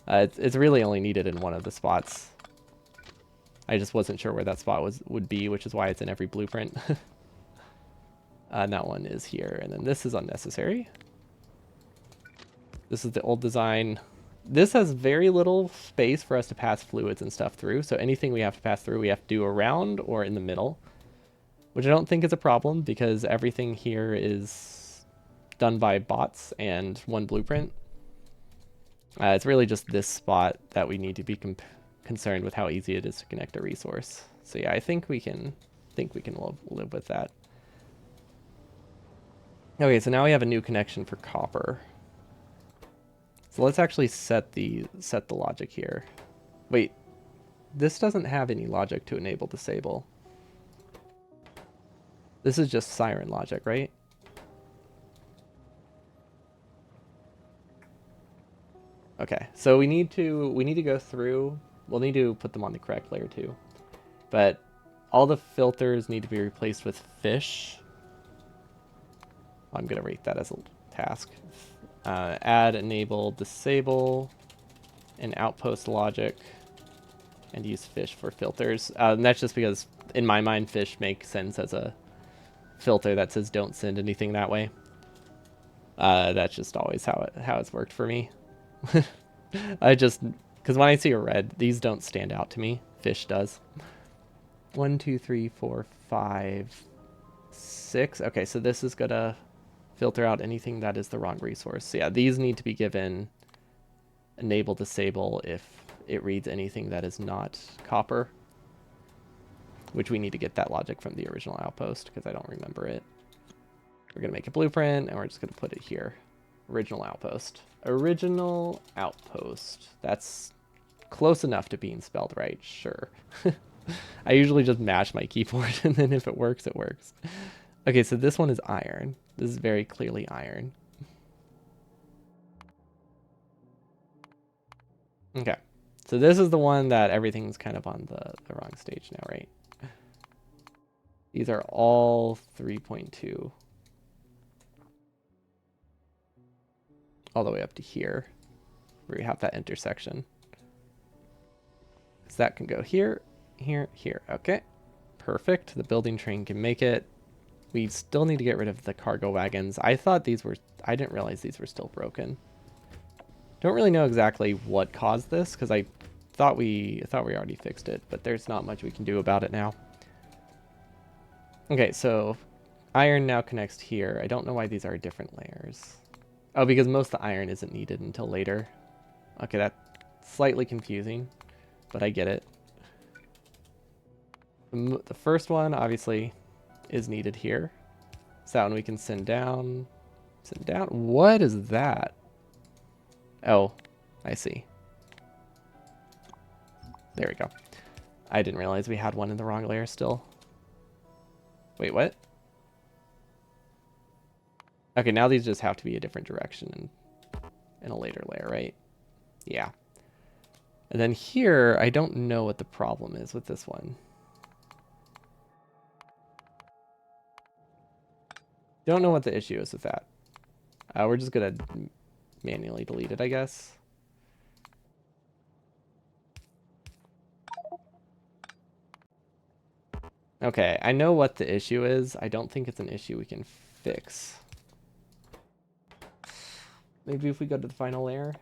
It's really only needed in one of the spots. I just wasn't sure where that spot would be, which is why it's in every blueprint. And that one is here, and then this is unnecessary. This is the old design. This has very little space for us to pass fluids and stuff through, so anything we have to pass through, we have to do around or in the middle, which I don't think is a problem because everything here is done by bots and one blueprint. It's really just this spot that we need to be concerned with how easy it is to connect a resource. So yeah, I think we can live with that. Okay, so now we have a new connection for copper. So let's actually set the logic here. Wait, this doesn't have any logic to enable disable. This is just siren logic, right? Okay, so we need to go through. We'll need to put them on the correct layer too. But all the filters need to be replaced with fish. I'm going to rate that as a task. Add, enable, disable, and outpost logic, and use fish for filters. And that's just because, in my mind, fish makes sense as a filter that says don't send anything that way. That's just always how it's worked for me. Because when I see a red, these don't stand out to me. Fish does. 1, 2, 3, 4, 5, 6. Okay, so this is gonna filter out anything that is the wrong resource. So yeah, these need to be given enable, disable if it reads anything that is not copper, which we need to get that logic from the original outpost because I don't remember it. We're going to make a blueprint and we're just going to put it here. Original outpost. Original outpost. That's close enough to being spelled right, sure. I usually just mash my keyboard and then if it works, it works. Okay, so this one is iron. This is very clearly iron. Okay, so this is the one that everything's kind of on the wrong stage now, right? These are all 3.2. All the way up to here, where we have that intersection. So that can go here, here, here. Okay, perfect. The building train can make it. We still need to get rid of the cargo wagons. I didn't realize these were still broken. Don't really know exactly what caused this because I thought we already fixed it, but there's not much we can do about it now. Okay, so iron now connects here. I don't know why these are different layers. Oh, because most of the iron isn't needed until later. Okay, that's slightly confusing, but I get it. The first one, obviously, is needed here. So that one we can send down. Send down. What is that? Oh, I see. There we go. I didn't realize we had one in the wrong layer still. Wait, what? Okay, now these just have to be a different direction in a later layer, right? Yeah. And then here, I don't know what the problem is with this one. Don't know what the issue is with that. We're just gonna manually delete it, I guess. Okay, I know what the issue is. I don't think it's an issue we can fix. Maybe if we go to the final layer.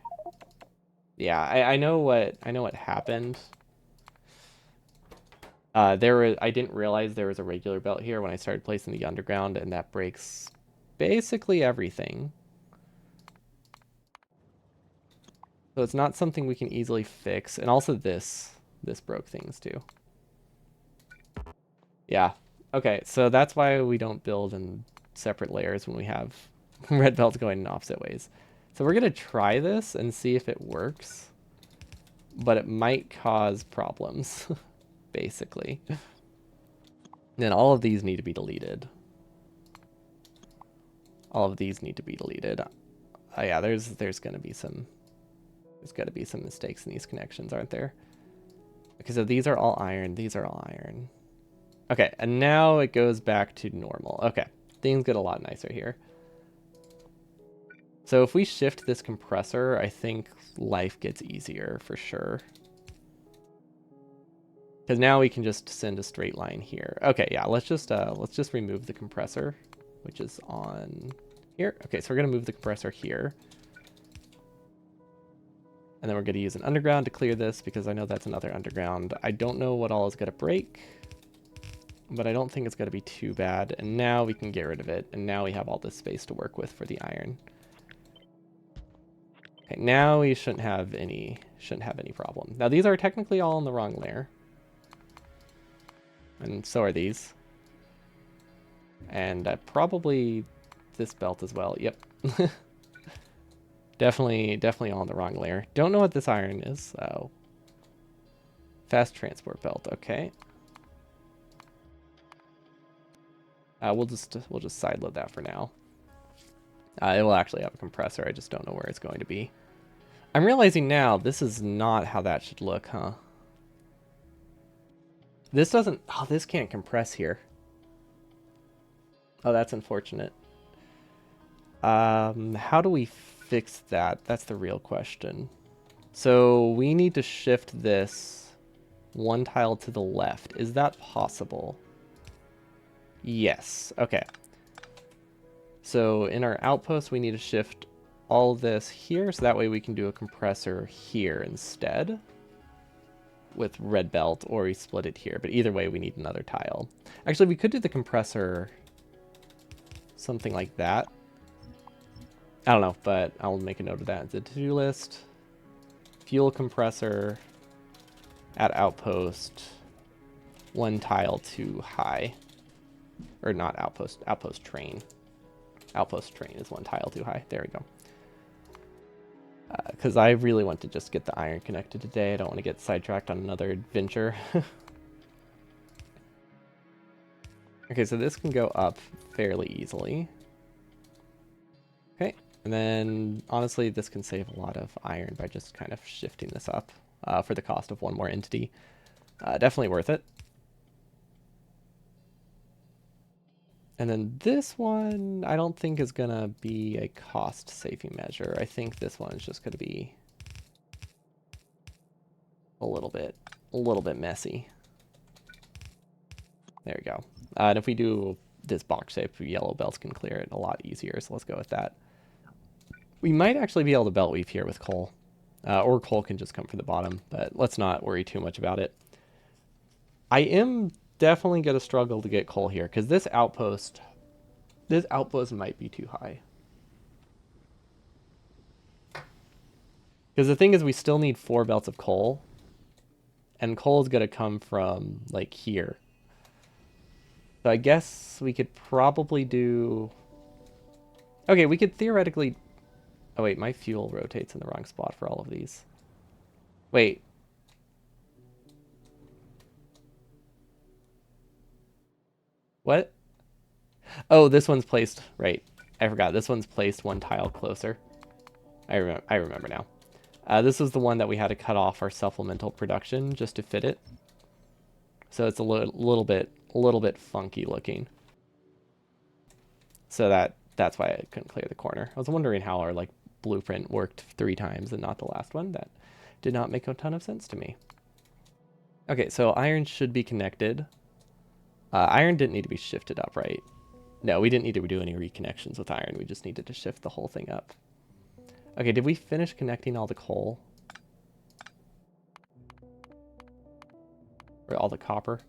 Yeah, I know what happened. I didn't realize there was a regular belt here when I started placing the underground, and that breaks basically everything. So it's not something we can easily fix. And also this broke things too. Yeah. Okay, so that's why we don't build in separate layers when we have red belts going in opposite ways. So we're going to try this and see if it works. but it might cause problems, basically. Then all of these need to be deleted. All of these need to be deleted. Oh yeah, there's gonna be some mistakes in these connections, aren't there? Okay, so these are all iron. These are all iron. Okay, and now it goes back to normal. Okay, things get a lot nicer here. So if we shift this compressor, I think life gets easier for sure. Because now we can just send a straight line here. Okay, yeah, let's just remove the compressor, which is on here. Okay, so we're gonna move the compressor here. And then we're gonna use an underground to clear this because I know that's another underground. I don't know what all is gonna break, but I don't think it's gonna be too bad. And now we can get rid of it. And now we have all this space to work with for the iron. Okay, now we shouldn't have any problem. Now these are technically all in the wrong layer. And so are these. And probably this belt as well. Yep. Definitely all in the wrong layer. Don't know what this iron is. Oh. Fast transport belt. Okay. We'll just sideload that for now. It will actually have a compressor. I just don't know where it's going to be. I'm realizing now this is not how that should look, huh? This doesn't... Oh, this can't compress here. Oh, that's unfortunate. How do we fix that? That's the real question. So we need to shift this one tile to the left. Is that possible? Yes. Okay. So in our outpost, we need to shift all this here, so that way we can do a compressor here instead with red belt, or we split it here. But either way, we need another tile. Actually, we could do the compressor something like that. I don't know, but I'll make a note of that. It's a to-do list. Fuel compressor at outpost, one tile too high. Or not outpost, outpost train. Outpost train is one tile too high. There we go. Because I really want to just get the iron connected today. I don't want to get sidetracked on another adventure. Okay, so this can go up fairly easily. Okay, and then honestly, this can save a lot of iron by just kind of shifting this up for the cost of one more entity. Definitely worth it. And then this one, I don't think is going to be a cost-saving measure. I think this one is just going to be a little bit messy. There we go. And if we do this box shape, yellow belts can clear it a lot easier, so let's go with that. We might actually be able to belt weave here with coal. Or coal can just come from the bottom, but let's not worry too much about it. I am definitely going to struggle to get coal here, because this outpost might be too high. Because the thing is, we still need 4 belts of coal, and coal is going to come from, like, here. So I guess we could probably do... Okay, we could theoretically... Oh, wait, my fuel rotates in the wrong spot for all of these. Wait. What? Oh, this one's placed... Right. I forgot. This one's placed one tile closer. I remember now. This is the one that we had to cut off our supplemental production just to fit it. So it's a little bit funky looking. So that's why I couldn't clear the corner. I was wondering how our like blueprint worked 3 times and not the last one. That did not make a ton of sense to me. Okay, so iron should be connected. Iron didn't need to be shifted up, right? No, we didn't need to do any reconnections with iron. We just needed to shift the whole thing up. Okay, did we finish connecting all the coal? Or all the copper?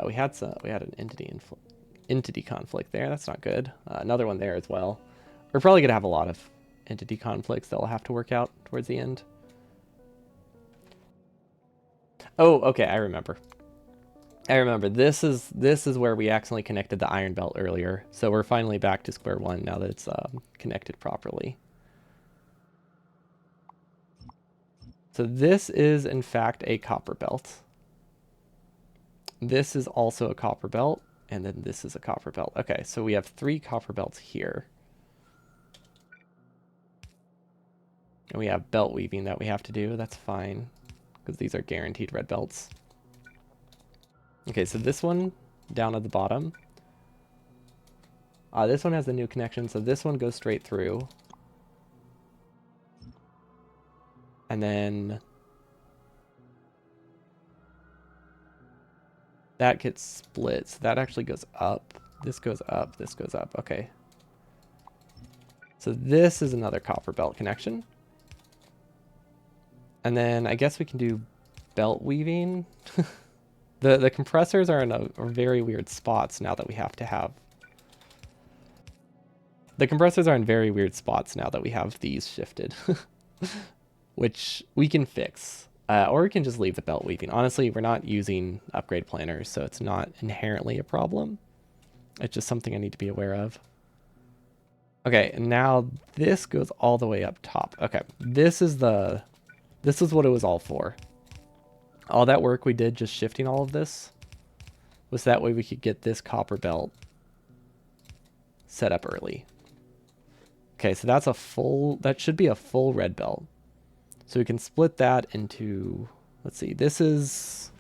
We had an entity conflict there. That's not good. Another one there as well. We're probably gonna have a lot of entity conflicts that we'll have to work out towards the end. Oh, okay, I remember. This is where we accidentally connected the iron belt earlier. So we're finally back to square one now that it's connected properly. So this is in fact a copper belt. This is also a copper belt, and then this is a copper belt. Okay, so we have 3 copper belts here. And we have belt weaving that we have to do. That's fine, because these are guaranteed red belts. Okay, so this one down at the bottom. This one has a new connection, so this one goes straight through. And then that gets split, so that actually goes up. This goes up, this goes up. Okay. So this is another copper belt connection. And then I guess we can do belt weaving. The compressors are in a very weird spots now that we have to have. The compressors are in very weird spots now that we have these shifted, which we can fix. Or we can just leave the belt weaving. Honestly, we're not using upgrade planners, so it's not inherently a problem. It's just something I need to be aware of. Okay, and now this goes all the way up top. Okay, this is what it was all for. All that work we did just shifting all of this was that way we could get this copper belt set up early. Okay, so that should be a full red belt. So we can split that into, let's see, this is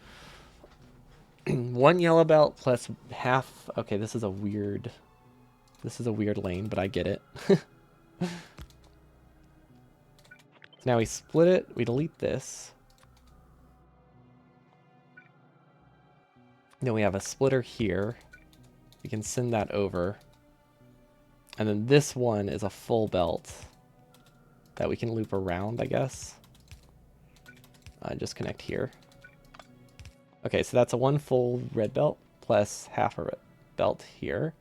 1 yellow belt plus half. Okay, this is a weird lane, but I get it. So now we split it, we delete this. Then we have a splitter here. We can send that over. And then this one is a full belt that we can loop around, I guess. Just connect here. Okay, so that's a 1 full red belt plus half a red belt here.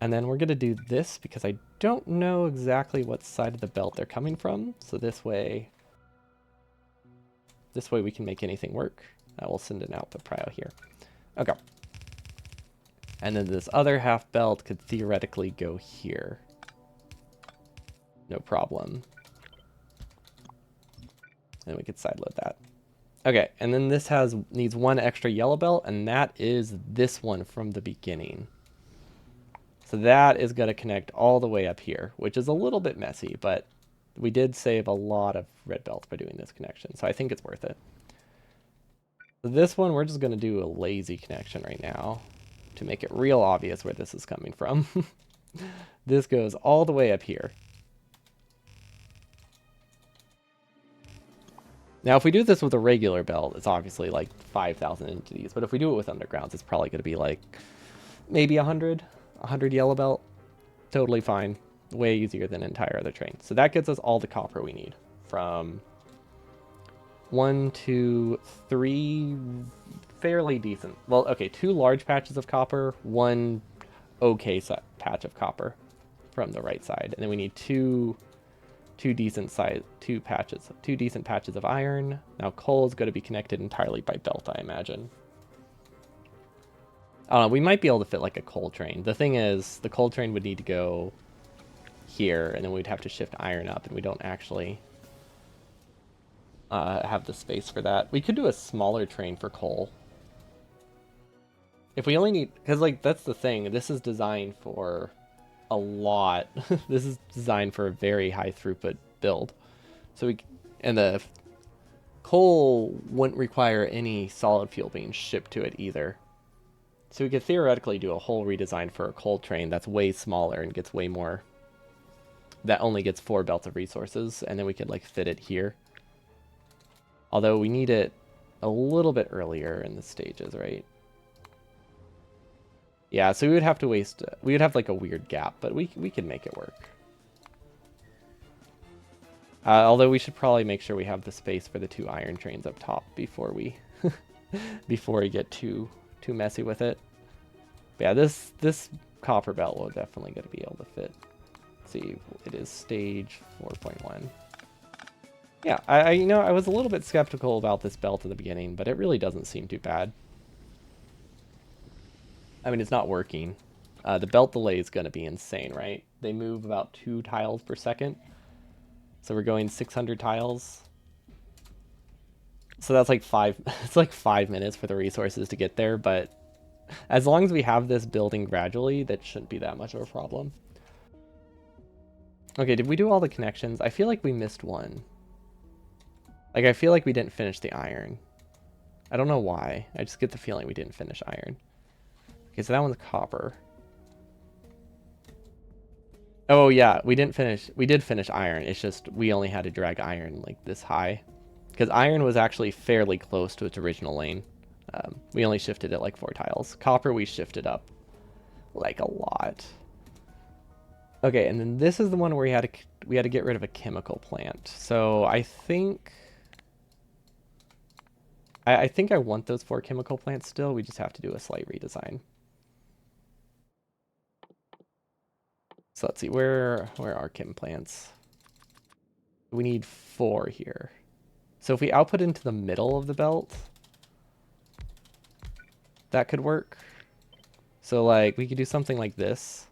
And then we're going to do this because I don't know exactly what side of the belt they're coming from. So this way we can make anything work. We'll send an output prio here. Okay. And then this other half belt could theoretically go here. No problem. And we could sideload that. Okay, and then this needs 1 extra yellow belt, and that is this one from the beginning. So that is going to connect all the way up here, which is a little bit messy, but we did save a lot of red belts by doing this connection, so I think it's worth it. So this one, we're just going to do a lazy connection right now to make it real obvious where this is coming from. This goes all the way up here. Now, if we do this with a regular belt, it's obviously like 5,000 entities, but if we do it with undergrounds, it's probably going to be like maybe 100 yellow belt. Totally fine. Way easier than entire other train. So that gets us all the copper we need from 1, 2, 3 fairly decent. Well, okay, 2 large patches of copper, 1 okay patch of copper from the right side. And then we need two decent patches of iron. Now coal is going to be connected entirely by belt, I imagine. We might be able to fit like a coal train. The thing is, the coal train would need to go here, and then we'd have to shift iron up, and we don't actually have the space for that. We could do a smaller train for coal. If we only need, because like that's the thing, this is designed for a lot. This is designed for a very high throughput build. So and the coal wouldn't require any solid fuel being shipped to it either. So we could theoretically do a whole redesign for a coal train that's way smaller and gets way more, that only gets 4 belts of resources, and then we could like fit it here. Although we need it a little bit earlier in the stages, right? Yeah, so we would have to we would have like a weird gap, but we could make it work. Although we should probably make sure we have the space for the 2 iron trains up top before we get too messy with it. But yeah, this copper belt will definitely going to be able to fit. Let's see, it is stage 4.1. Yeah, I was a little bit skeptical about this belt at the beginning, but it really doesn't seem too bad. I mean, it's not working. The belt delay is going to be insane, right? They move about 2 tiles per second. So we're going 600 tiles So that's like it's like 5 minutes for the resources to get there, but as long as we have this building gradually, that shouldn't be that much of a problem. Okay, did we do all the connections? I feel like we missed one. Like, I feel like we didn't finish the iron. I don't know why. I just get the feeling we didn't finish iron. Okay, so that one's copper. Oh, yeah, we didn't finish. We did finish iron. It's just we only had to drag iron, like, this high. Because iron was actually fairly close to its original lane. We only shifted it, like, 4 tiles. Copper, we shifted up, like, a lot. Okay, and then this is the one where we had to get rid of a chemical plant. So I think... I think I want those 4 chemical plants still. We just have to do a slight redesign. So let's see, where are chem plants? We need 4 here. So if we output into the middle of the belt, that could work. So like we could do something like this.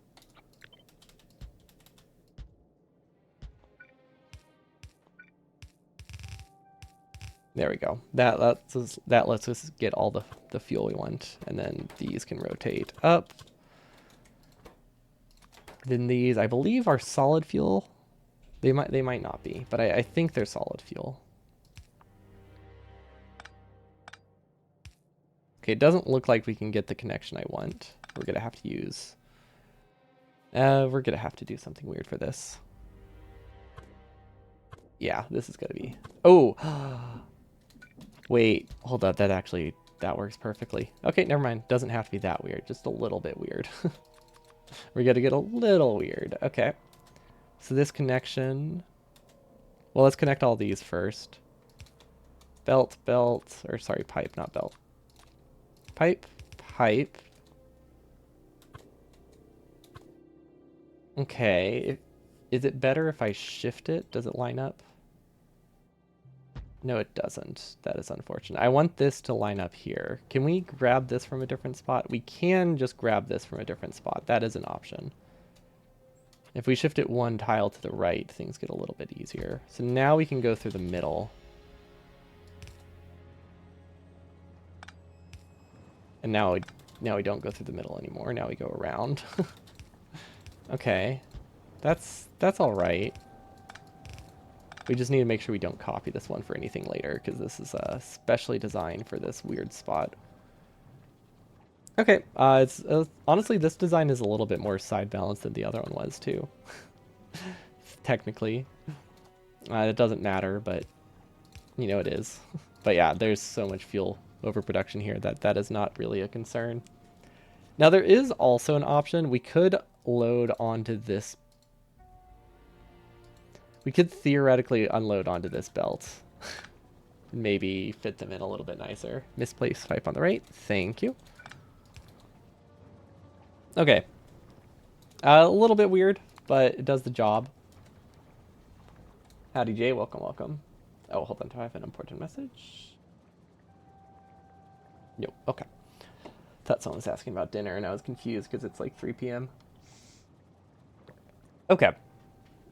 There we go. That lets us get all the fuel we want, and then these can rotate up. Then these, I believe, are solid fuel. They might not be, but I think they're solid fuel. Okay, it doesn't look like we can get the connection I want. We're gonna have to use... we're gonna have to do something weird for this. Yeah, this is gonna be... Oh! Wait, hold up, that works perfectly. Okay, never mind. Doesn't have to be that weird, just a little bit weird. We're gonna get a little weird. Okay. So this connection... Well, let's connect all these first. Belt, or sorry, pipe, not belt. Pipe, pipe. Okay. Is it better if I shift it? Does it line up? No, it doesn't. That is unfortunate. I want this to line up here. Can we grab this from a different spot? We can just grab this from a different spot. That is an option. If we shift it 1 tile to the right, things get a little bit easier. So now we can go through the middle. And now we don't go through the middle anymore. Now we go around. Okay. That's all right. We just need to make sure we don't copy this one for anything later, because this is specially designed for this weird spot. Okay, it's honestly, this design is a little bit more side balanced than the other one was too. Technically, it doesn't matter, but you know it is. But yeah, there's so much fuel overproduction here that is not really a concern. Now there is also an option. We could load onto this. We could theoretically unload onto this belt. Maybe fit them in a little bit nicer. Misplaced pipe on the right. Thank you. Okay. A little bit weird, but it does the job. Howdy, Jay. Welcome, welcome. Oh, hold on. Do I have an important message? Nope. Okay. Thought someone was asking about dinner, and I was confused because it's like 3 p.m. Okay.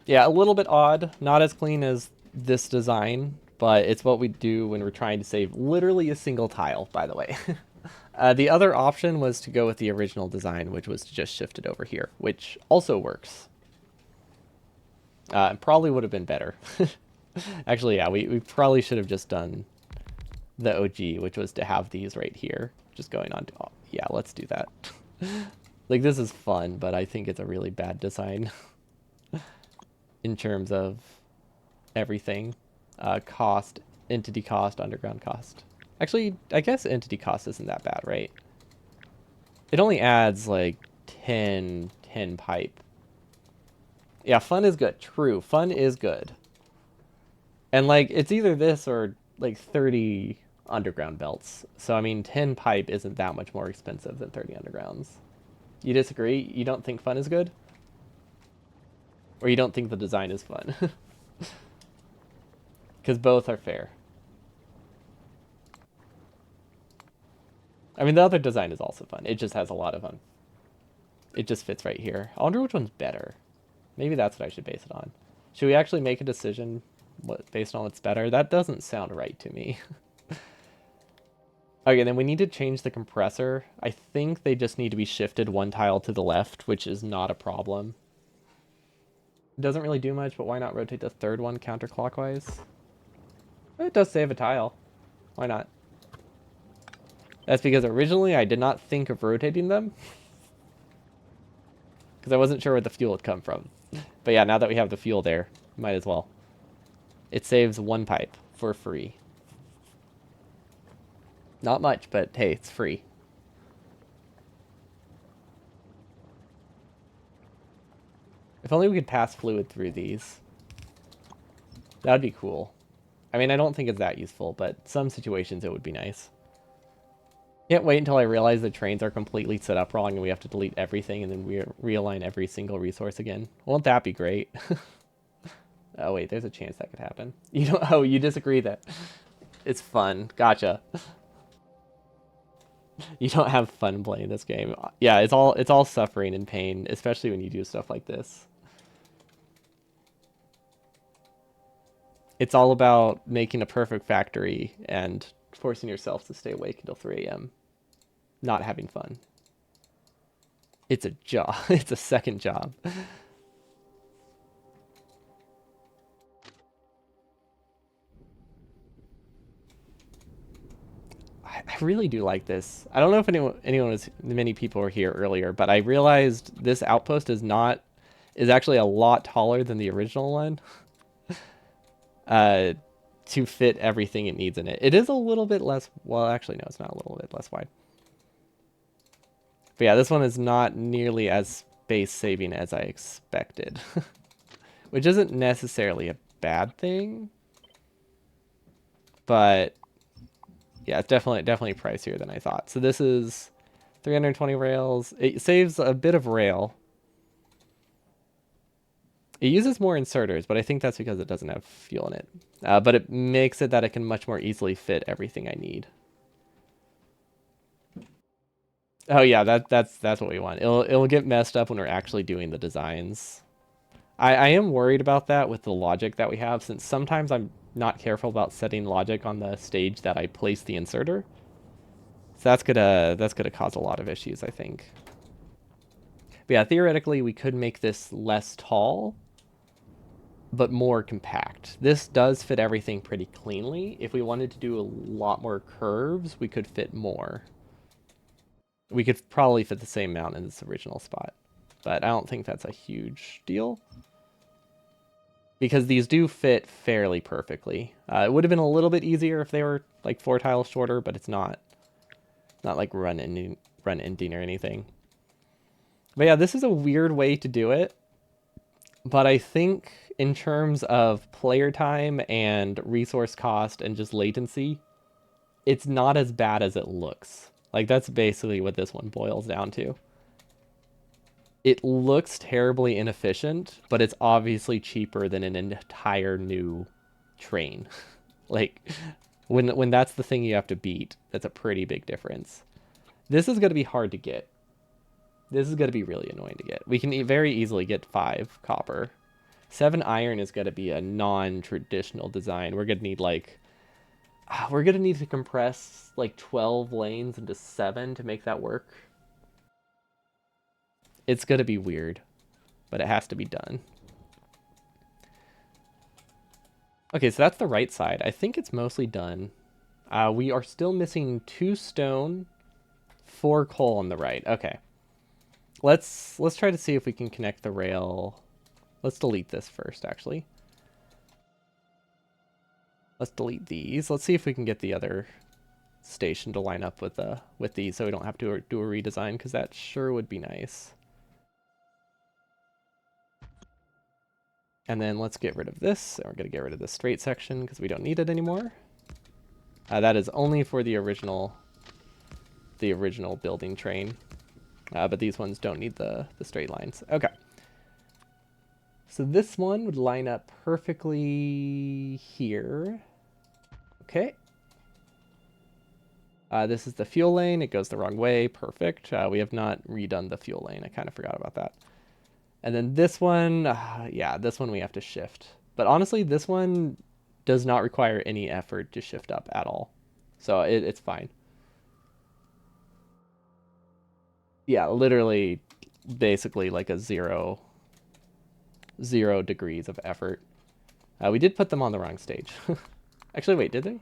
Yeah, a little bit odd. Not as clean as this design, but it's what we do when we're trying to save literally a single tile, by the way. The other option was to go with the original design, which was to just shift it over here, which also works. Probably would have been better. Actually, yeah, we probably should have just done the OG, which was to have these right here. Just going on to... Oh, yeah, let's do that. Like, this is fun, but I think it's a really bad design. In terms of everything. Cost, entity cost, underground cost. Actually, I guess entity cost isn't that bad, right? It only adds like 10 pipe. Yeah, fun is good. True, fun is good. And like, it's either this or like 30 underground belts. So I mean, 10 pipe isn't that much more expensive than 30 undergrounds. You disagree? You don't think fun is good? Or you don't think the design is fun? Because both are fair. I mean, the other design is also fun. It just has a lot of fun. It just fits right here. I wonder which one's better. Maybe that's what I should base it on. Should we actually make a decision based on what's better? That doesn't sound right to me. Okay, then we need to change the compressor. I think they just need to be shifted one tile to the left, which is not a problem. It doesn't really do much, but why not rotate the third one counterclockwise? It does save a tile. Why not? That's because originally I did not think of rotating them. Because I wasn't sure where the fuel would come from. But yeah, now that we have the fuel there, might as well. It saves one pipe for free. Not much, but hey, it's free. If only we could pass fluid through these. That would be cool. I mean, I don't think it's that useful, but some situations it would be nice. Can't wait until I realize the trains are completely set up wrong and we have to delete everything and then we realign every single resource again. Won't that be great? Oh wait, there's a chance that could happen. You don't. Oh, you disagree that it's fun. Gotcha. You don't have fun playing this game. Yeah, it's all suffering and pain, especially when you do stuff like this. It's all about making a perfect factory and forcing yourself to stay awake until 3 a.m. Not having fun. It's a job. It's a second job. I really do like this. I don't know if many people were here earlier, but I realized this outpost is actually a lot taller than the original one. Uh, to fit everything it needs in it. It is a little bit less. Well, actually, no, it's not a little bit less wide. But yeah, this one is not nearly as space saving as I expected, which isn't necessarily a bad thing. But yeah, it's definitely pricier than I thought. So this is 320 rails. It saves a bit of rail. It uses more inserters, but I think that's because it doesn't have fuel in it. But it makes it that it can much more easily fit everything I need. Oh yeah, that's what we want. It'll get messed up when we're actually doing the designs. I am worried about that with the logic that we have, since sometimes I'm not careful about setting logic on the stage that I place the inserter. So that's gonna cause a lot of issues, I think. But yeah, theoretically we could make this less tall, but more compact. This does fit everything pretty cleanly. If we wanted to do a lot more curves, we could fit more. We could probably fit the same amount in this original spot, but I don't think that's a huge deal because these do fit fairly perfectly. It would have been a little bit easier if they were like 4 tiles shorter, but it's not like run ending or anything. But yeah, this is a weird way to do it, but I think in terms of player time and resource cost and just latency, it's not as bad as it looks. Like, that's basically what this one boils down to. It looks terribly inefficient, but it's obviously cheaper than an entire new train. Like, when that's the thing you have to beat, that's a pretty big difference. This is going to be hard to get. This is going to be really annoying to get. We can very easily get 5 copper. 7 iron is going to be a non-traditional design. We're going to need like... We're going to need to compress like 12 lanes into 7 to make that work. It's going to be weird, but it has to be done. Okay, so that's the right side. I think it's mostly done. We are still missing 2 stone, 4 coal on the right. Okay. Let's try to see if we can connect the rail. Let's delete this first, actually. Let's delete these. Let's see if we can get the other station to line up with these so we don't have to do a redesign, because that sure would be nice. And then let's get rid of this. We're going to get rid of this straight section because we don't need it anymore. That is only for the original building train. But these ones don't need the straight lines. Okay. So this one would line up perfectly here. Okay. This is the fuel lane. It goes the wrong way. Perfect. We have not redone the fuel lane. I kind of forgot about that. And then this one, yeah, this one we have to shift. But honestly, this one does not require any effort to shift up at all. So it's fine. Yeah, literally, basically like a zero degrees of effort. We did put them on the wrong stage. Actually, wait, did they?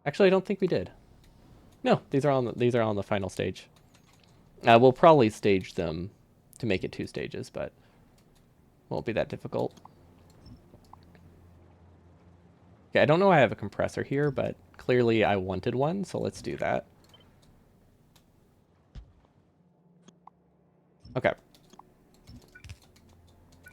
Actually, I don't think we did. No, these are on the final stage. We'll probably stage them to make it 2 stages, but won't be that difficult. Okay, I don't know why I have a compressor here, but clearly I wanted one, so let's do that. Okay.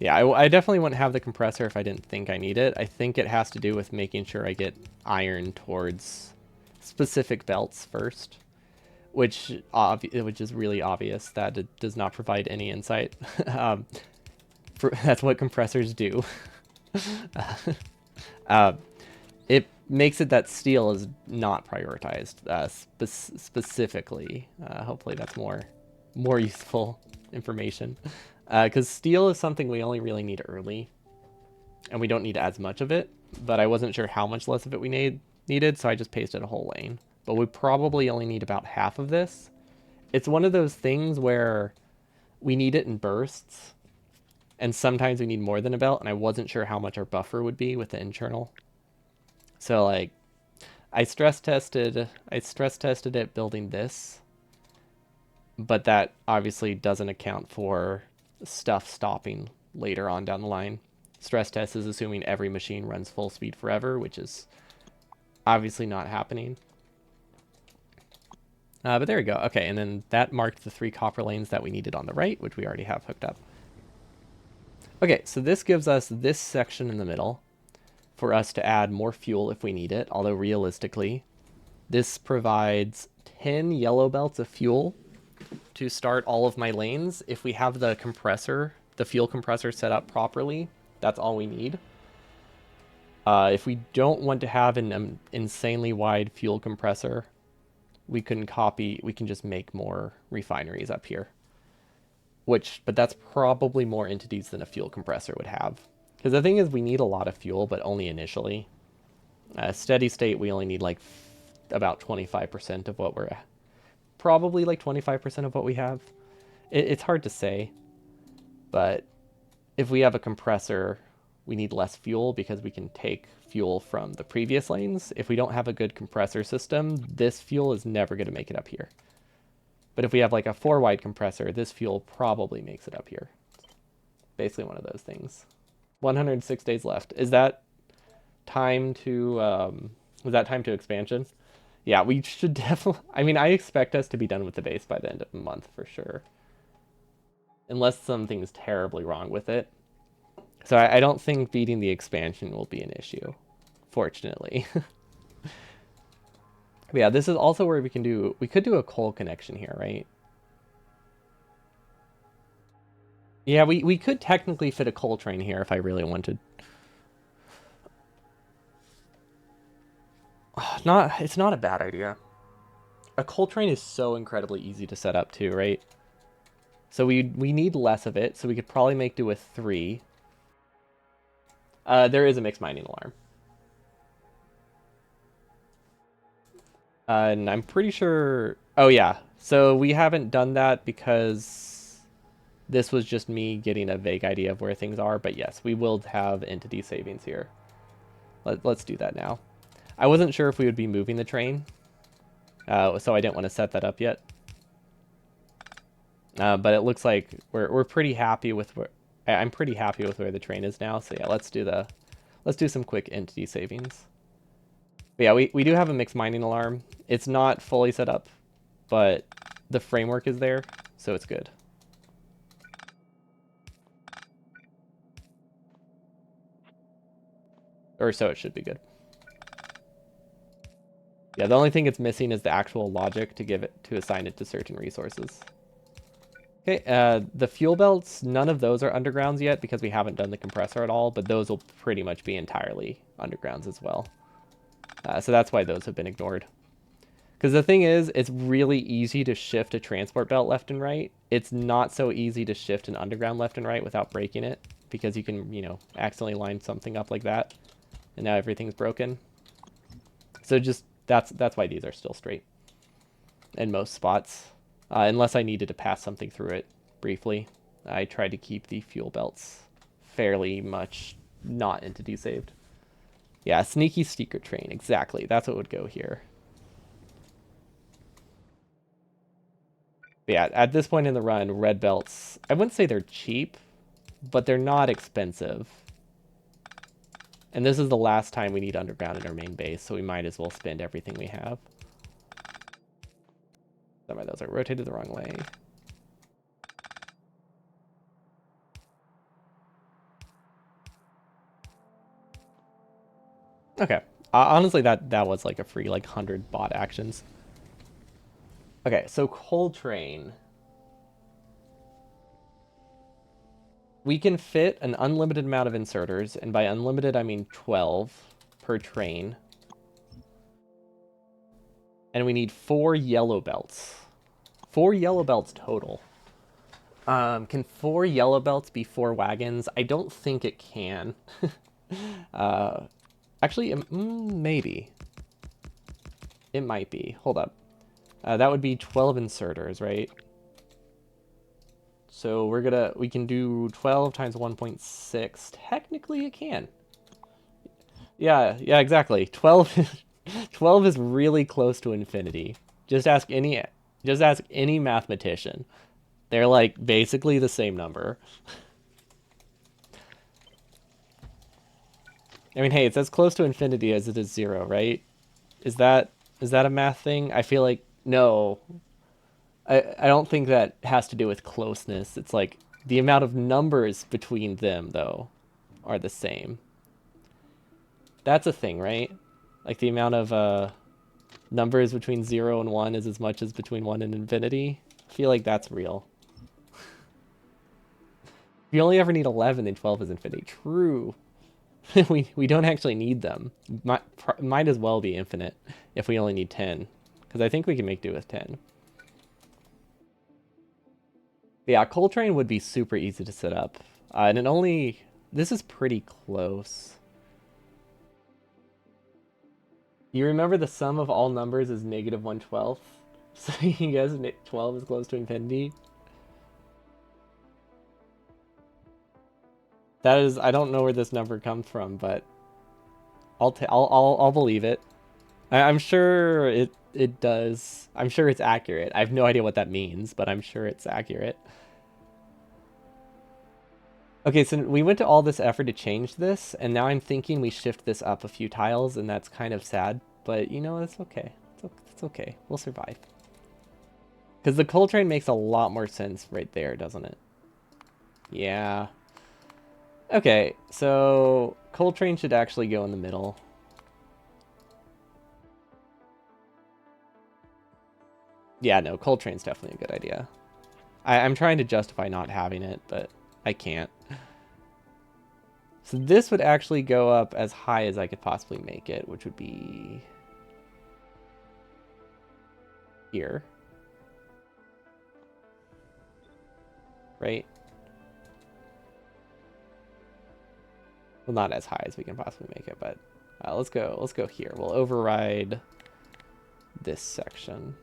Yeah, I definitely wouldn't have the compressor if I didn't think I need it. I think it has to do with making sure I get iron towards specific belts first, which is really obvious that it does not provide any insight. That's what compressors do. It makes it that steel is not prioritized specifically. Hopefully that's more useful information. Because steel is something we only really need early, and we don't need as much of it, but I wasn't sure how much less of it we needed, so I just pasted a whole lane. But we probably only need about half of this. It's one of those things where we need it in bursts, and sometimes we need more than a belt, and I wasn't sure how much our buffer would be with the internal. So like, I stress tested it building this, but that obviously doesn't account for stuff stopping later on down the line. Stress test is assuming every machine runs full speed forever, which is obviously not happening. But there we go. Okay, and then that marked the 3 copper lanes that we needed on the right, which we already have hooked up. Okay, so this gives us this section in the middle for us to add more fuel if we need it, although realistically, this provides 10 yellow belts of fuel to start all of my lanes. If we have the fuel compressor set up properly, that's all we need. If we don't want to have an insanely wide fuel compressor, we can just make more refineries up here. But that's probably more entities than a fuel compressor would have. Because the thing is, we need a lot of fuel, but only initially. Steady state, we only need like about 25% of what we're at. Probably like 25% of what we have. It's hard to say, but if we have a compressor, we need less fuel because we can take fuel from the previous lanes. If we don't have a good compressor system, this fuel is never going to make it up here. But if we have like a 4-wide compressor, this fuel probably makes it up here. Basically one of those things. 106 days left. Is that time to expansion? Yeah, we should definitely... I mean, I expect us to be done with the base by the end of the month for sure. Unless something's terribly wrong with it. So I don't think beating the expansion will be an issue, fortunately. But yeah, this is also where we could do a coal connection here, right? Yeah, we could technically fit a coal train here if I really wanted. It's not a bad idea. A coal train is so incredibly easy to set up too, right? So we need less of it, so we could probably make do with 3. There is a mixed mining alarm. And I'm pretty sure... Oh yeah, so we haven't done that because this was just me getting a vague idea of where things are, but yes, we will have entity savings here. Let's do that now. I wasn't sure if we would be moving the train, so I didn't want to set that up yet. But it looks like we're pretty happy with where... I'm pretty happy with where the train is now, so yeah, let's do some quick entity savings. But yeah, we do have a mixed mining alarm. It's not fully set up, but the framework is there, so it's good. Or so it should be good. Yeah, the only thing it's missing is the actual logic to assign it to certain resources. Okay, the fuel belts, none of those are undergrounds yet because we haven't done the compressor at all, but those will pretty much be entirely undergrounds as well. So that's why those have been ignored. Because the thing is, it's really easy to shift a transport belt left and right. It's not so easy to shift an underground left and right without breaking it, because you can, accidentally line something up like that, and now everything's broken. So just, that's why these are still straight. in most spots, unless I needed to pass something through it briefly. I tried to keep the fuel belts fairly much not entity saved. Yeah, sneaky secret train, exactly. That's what would go here. But yeah, at this point in the run, red belts, I wouldn't say they're cheap, but they're not expensive. And this is the last time we need underground in our main base, so we might as well spend everything we have. Some of those are rotated the wrong way. Okay. Honestly, that was like a free, like, 100 bot actions. Okay, so coal train. We can fit an unlimited amount of inserters, and by unlimited, I mean 12 per train. And we need 4 yellow belts. 4 yellow belts total. Can 4 yellow belts be 4 wagons? I don't think it can. Actually, maybe. It might be. Hold up. That would be 12 inserters, right? So we can do 12 times 1.6. Technically, it can. Yeah, exactly. 12, 12 is really close to infinity. Just ask any mathematician. They're like basically the same number. I mean, hey, it's as close to infinity as it is 0, right? Is that a math thing? I feel like no. I don't think that has to do with closeness. It's like the amount of numbers between them though are the same. That's a thing, right? Like the amount of numbers between 0 and 1 is as much as between 1 and infinity. I feel like that's real. You only ever need 11 and 12 is infinity. True. we don't actually need them. Might as well be infinite if we only need 10. Because I think we can make do with 10. Yeah, coal train would be super easy to set up. And it only... This is pretty close. You remember the sum of all numbers is negative 1/12? So you guys, 12 is close to infinity? That is... I don't know where this number comes from, but... I'll believe it. I'm sure it does. I'm sure it's accurate. I have no idea what that means, but I'm sure it's accurate. Okay, so we went to all this effort to change this, and now I'm thinking we shift this up a few tiles, and that's kind of sad. But, you know, it's okay. It's okay. We'll survive. Because the coal train makes a lot more sense right there, doesn't it? Yeah. Okay, so coal train should actually go in the middle. Yeah, no, coal train's definitely a good idea. I'm trying to justify not having it, but I can't. So this would actually go up as high as I could possibly make it, which would be here. Right? Well, not as high as we can possibly make it, but let's go here. We'll override this section.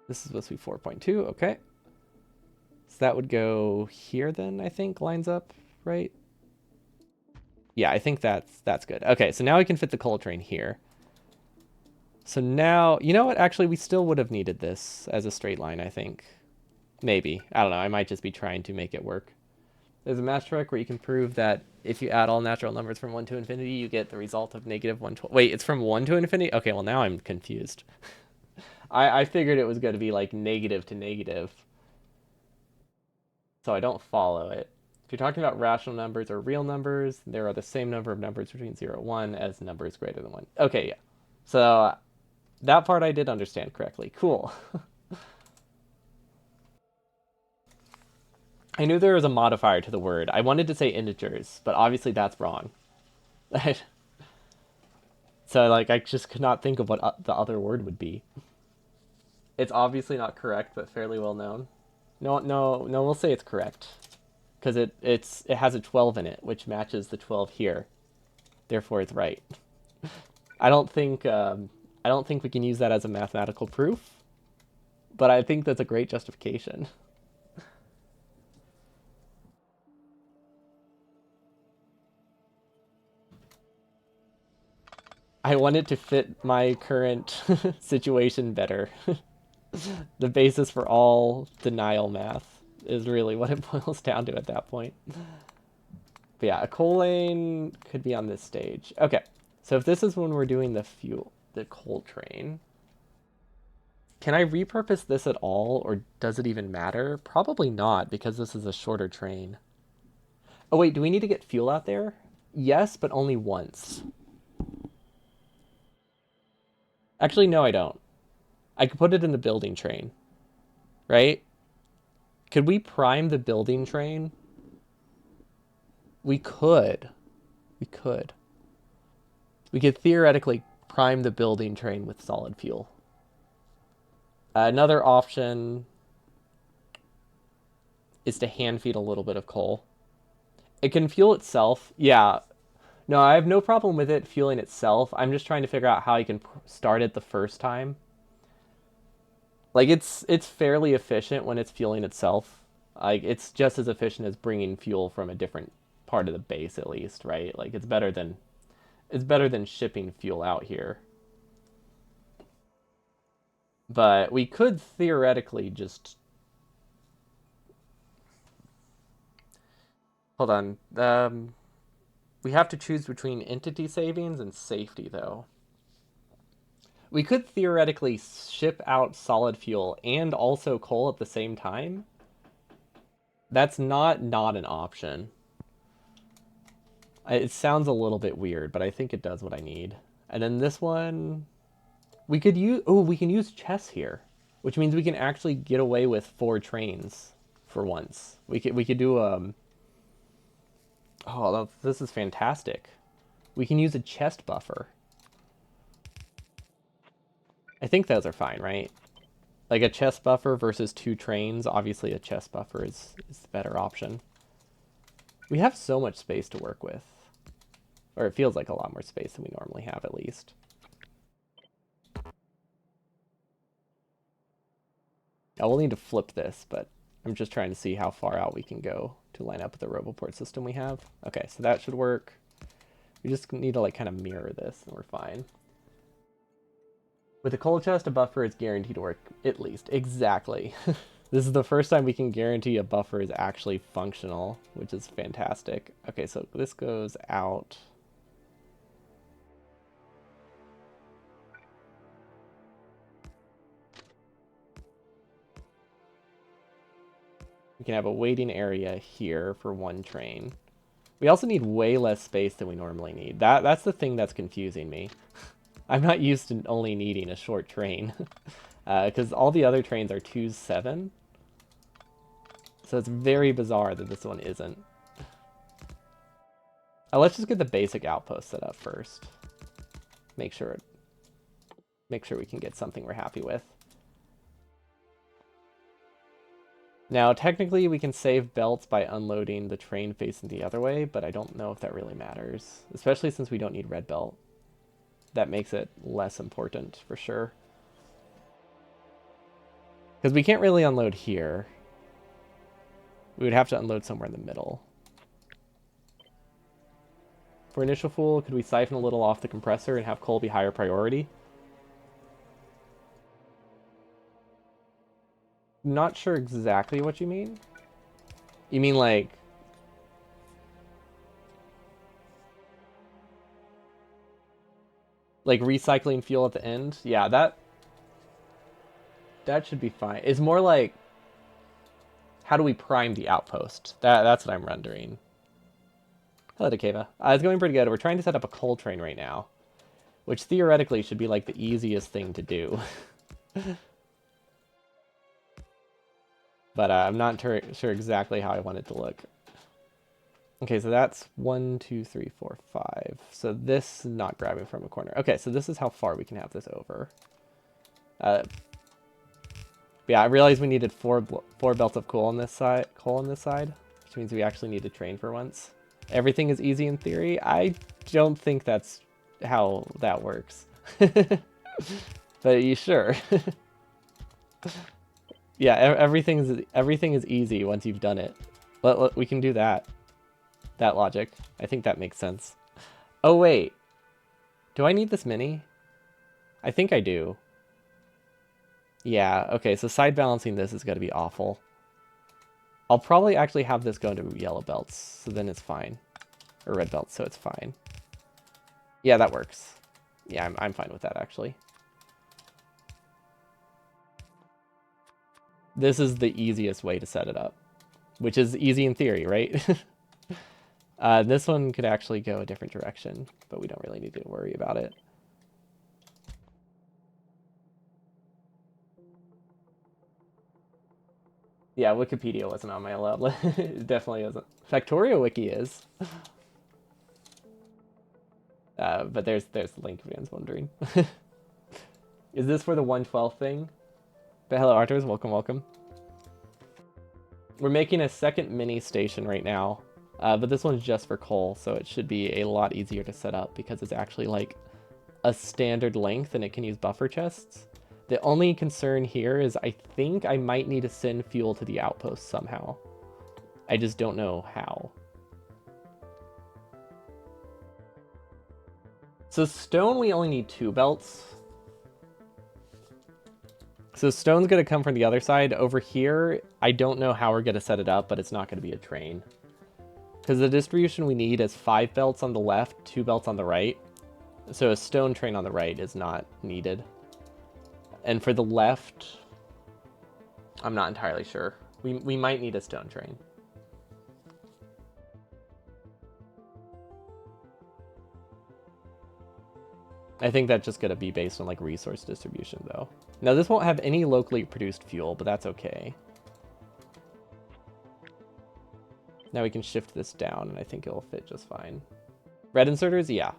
This is supposed to be 4.2, okay. So that would go here then, I think, lines up, right? Yeah, I think that's good. Okay, so now we can fit the coal train here. So now, you know what? Actually, we still would have needed this as a straight line, I think. Maybe. I don't know. I might just be trying to make it work. There's a math trick where you can prove that if you add all natural numbers from 1 to infinity, you get the result of negative 112. Wait, it's from 1 to infinity? Okay, well, now I'm confused. I figured it was going to be like negative to negative. So I don't follow it. If you're talking about rational numbers or real numbers, there are the same number of numbers between 0 and 1 as numbers greater than 1. Okay, yeah. So that part I did understand correctly. Cool. I knew there was a modifier to the word. I wanted to say integers, but obviously that's wrong. So, like, I just could not think of what the other word would be. It's obviously not correct, but fairly well known. No, we'll say it's correct. Because it has a 12 in it, which matches the 12 here. Therefore, it's right. I don't think I don't think we can use that as a mathematical proof, but I think that's a great justification. I want it to fit my current situation better. The basis for all denial math is really what it boils down to at that point. But yeah, a coal lane could be on this stage. Okay, so if this is when we're doing the coal train, can I repurpose this at all, or does it even matter? Probably not, because this is a shorter train. Oh wait, do we need to get fuel out there? Yes, but only once. Actually, no, I don't. I could put it in the building train, right? Could we prime the building train? We could. We could. We could theoretically prime the building train with solid fuel. Another option is to hand feed a little bit of coal. It can fuel itself. Yeah. No, I have no problem with it fueling itself. I'm just trying to figure out how I can start it the first time. Like it's fairly efficient when it's fueling itself. Like it's just as efficient as bringing fuel from a different part of the base at least, right? Like it's better than shipping fuel out here. But we could theoretically just hold on. We have to choose between entity savings and safety though. We could theoretically ship out solid fuel and also coal at the same time. That's not an option. It sounds a little bit weird, but I think it does what I need. And then this one, we could use. Oh, we can use chess here, which means we can actually get away with 4 trains for once. We could do Oh, this is fantastic. We can use a chest buffer. I think those are fine, right? Like a chest buffer versus 2 trains. Obviously, a chest buffer is the better option. We have so much space to work with. Or it feels like a lot more space than we normally have, at least. I will need to flip this, but I'm just trying to see how far out we can go to line up with the Roboport system we have. Okay, so that should work. We just need to like kind of mirror this and we're fine. With a coal chest, a buffer is guaranteed to work, at least. Exactly. This is the first time we can guarantee a buffer is actually functional, which is fantastic. Okay, so this goes out. We can have a waiting area here for 1 train. We also need way less space than we normally need. That's the thing that's confusing me. I'm not used to only needing a short train. Because all the other trains are 2-7. So it's very bizarre that this one isn't. Let's just get the basic outpost set up first. Make sure we can get something we're happy with. Now, technically, we can save belts by unloading the train facing the other way, but I don't know if that really matters, especially since we don't need red belt. That makes it less important, for sure. Because we can't really unload here. We would have to unload somewhere in the middle. For initial fuel, could we siphon a little off the compressor and have coal be higher priority? Not sure exactly what you mean. You mean like... like recycling fuel at the end? Yeah, that should be fine. It's more like... how do we prime the outpost? That's what I'm rendering. Hello, Dekeva. It's going pretty good. We're trying to set up a coal train right now, which theoretically should be like the easiest thing to do. But I'm not sure exactly how I want it to look. Okay, so that's 1, 2, 3, 4, 5. So this is not grabbing from a corner. Okay, so this is how far we can have this over. Yeah, I realized we needed four belts of coal on this side, which means we actually need to train for once. Everything is easy in theory. I don't think that's how that works. But you sure? Yeah, everything is easy once you've done it. We can do that. That logic. I think that makes sense. Oh wait. Do I need this mini? I think I do. Yeah, okay, so side balancing this is going to be awful. I'll probably actually have this go into yellow belts, so then it's fine. Or red belts, so it's fine. Yeah, that works. Yeah, I'm fine with that, actually. This is the easiest way to set it up, which is easy in theory, right? This one could actually go a different direction, but we don't really need to worry about it. Yeah, Wikipedia wasn't on my list. It definitely isn't. Factorio Wiki is. But there's the link if anyone's wondering. Is this for the 112 thing? But hello, Arturs. Welcome, welcome. We're making a second mini station right now, but this one's just for coal, so it should be a lot easier to set up because it's actually like a standard length and it can use buffer chests. The only concern here is I think I might need to send fuel to the outpost somehow. I just don't know how. So stone, we only need 2 belts. So stone's going to come from the other side. Over here, I don't know how we're going to set it up, but it's not going to be a train. Because the distribution we need is 5 belts on the left, 2 belts on the right. So a stone train on the right is not needed. And for the left, I'm not entirely sure. We might need a stone train. I think that's just going to be based on like resource distribution though. Now this won't have any locally produced fuel, but that's okay. Now we can shift this down and I think it'll fit just fine. Red inserters, yeah.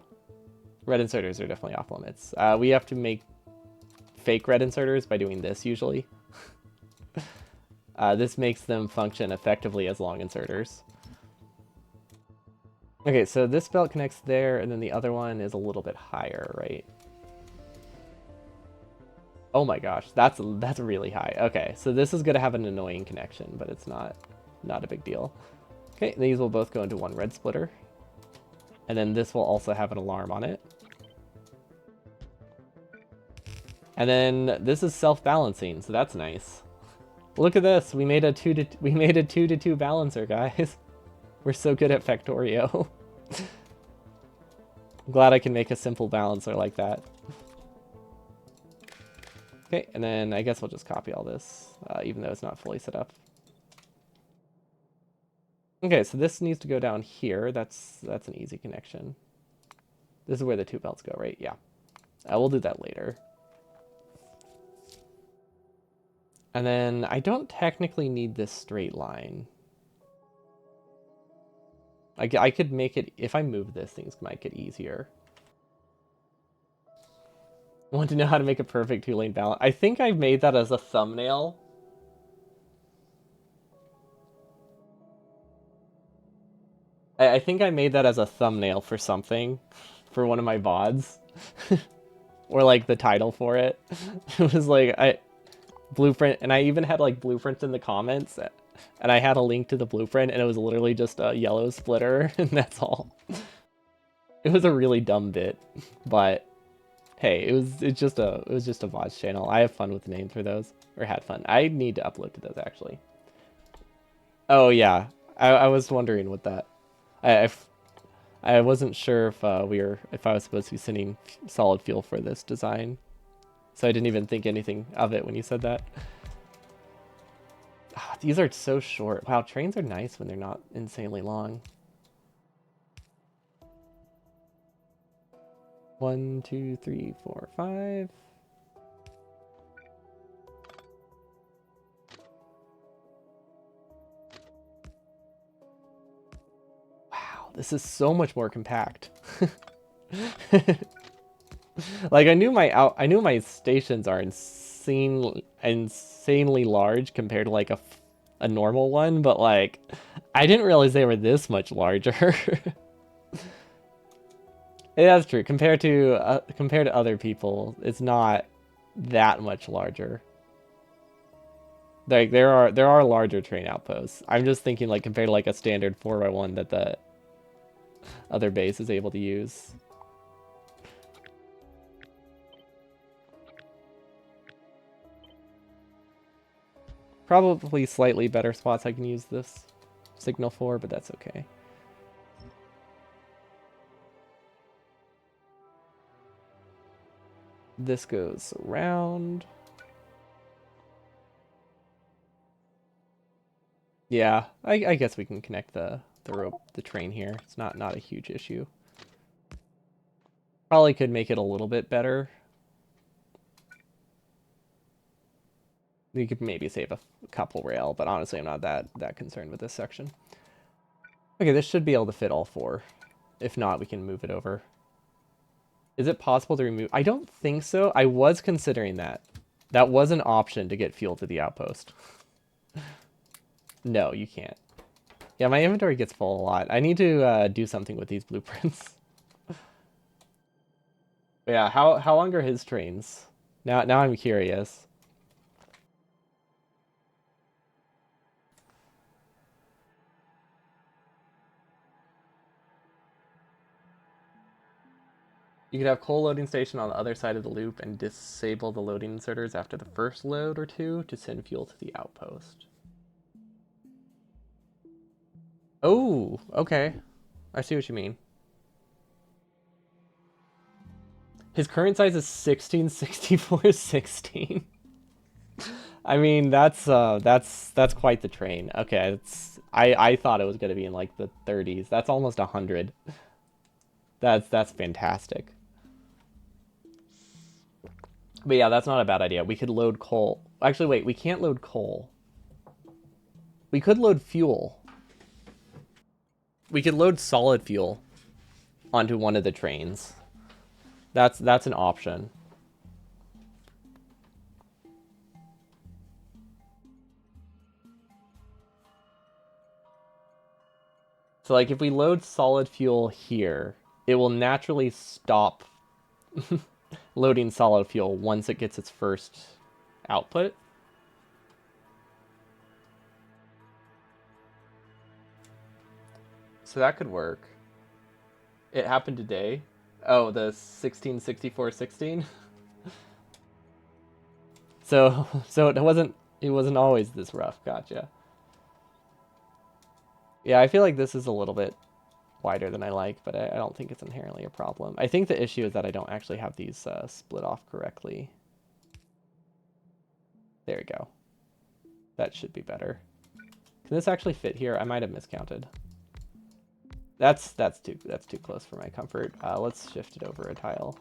Red inserters are definitely off limits. We have to make fake red inserters by doing this usually. This makes them function effectively as long inserters. Okay, so this belt connects there, and then the other one is a little bit higher, right? Oh my gosh, that's really high. Okay, so this is going to have an annoying connection, but it's not a big deal. Okay, these will both go into one red splitter. And then this will also have an alarm on it. And then this is self-balancing, so that's nice. Look at this, we made a 2 to 2 balancer, guys. We're so good at Factorio. I'm glad I can make a simple balancer like that. Okay, and then I guess we'll just copy all this, even though it's not fully set up. Okay, so this needs to go down here. That's an easy connection. This is where the 2 belts go, right? Yeah. We'll do that later. And then I don't technically need this straight line. I could make it, if I move this, things might get easier. Want to know how to make a perfect 2-lane balance? I think I made that as a thumbnail. I think I made that as a thumbnail for something, for one of my VODs. Or like the title for it. It was like, blueprint, and I even had like blueprints in the comments. And I had a link to the blueprint, and it was literally just a yellow splitter, and that's all. It was a really dumb bit, but hey, it was just a VODs channel. I have fun with the names for those, or had fun. I need to upload to those actually. Oh yeah, I was wondering what that. I wasn't sure if if I was supposed to be sending solid fuel for this design, so I didn't even think anything of it when you said that. Oh, these are so short. Wow, trains are nice when they're not insanely long. 1, 2, 3, 4, 5. Wow, this is so much more compact. Like I knew my stations are insanely large compared to like a normal one, but like I didn't realize they were this much larger. Yeah, that's true. Compared to other people, it's not that much larger. Like there are larger train outposts. I'm just thinking like compared to like a standard 4x1 that the other base is able to use. Probably slightly better spots I can use this signal for, but that's okay. This goes around. Yeah, I guess we can connect the train here. It's not a huge issue. Probably could make it a little bit better. We could maybe save a couple rail, but honestly, I'm not that concerned with this section. Okay, this should be able to fit all four. If not, we can move it over. Is it possible to remove? I don't think so. I was considering that. That was an option to get fuel to the outpost. No, you can't. Yeah, my inventory gets full a lot. I need to do something with these blueprints. Yeah, how long are his trains? Now I'm curious. You could have coal loading station on the other side of the loop and disable the loading inserters after the first load or two to send fuel to the outpost. Oh, okay. I see what you mean. His current size is 166416. I mean, that's quite the train. Okay, I thought it was gonna be in like the 30s. That's almost 100. That's fantastic. But yeah, that's not a bad idea. We could load coal. Actually, wait, we can't load coal. We could load fuel. We could load solid fuel onto one of the trains. That's an option. So like if we load solid fuel here, it will naturally stop loading solid fuel once it gets its first output. So that could work. It happened today. Oh, the 166416. So it wasn't always this rough. Gotcha. Yeah, I feel like this is a little bit wider than I like, but I don't think it's inherently a problem. I think the issue is that I don't actually have these split off correctly. There we go. That should be better. Can this actually fit here? I might have miscounted. That's too close for my comfort. Let's shift it over a tile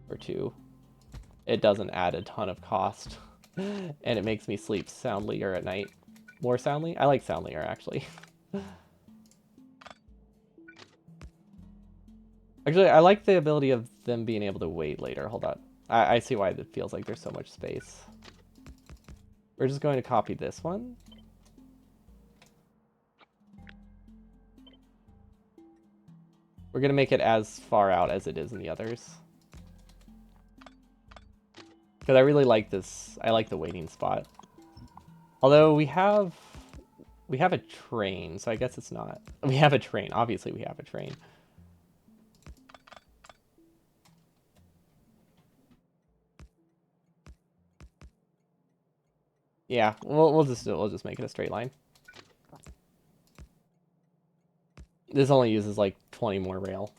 or two. It doesn't add a ton of cost, and it makes me sleep soundlier at night. More soundly? I like soundlier actually. Actually, I like the ability of them being able to wait later. Hold on. I see why it feels like there's so much space. We're just going to copy this one. We're going to make it as far out as it is in the others. Because I really like this. I like the waiting spot. Although we have a train, so I guess it's not. We have a train. Obviously, we have a train. Yeah, we'll just make it a straight line. This only uses like 20 more rail.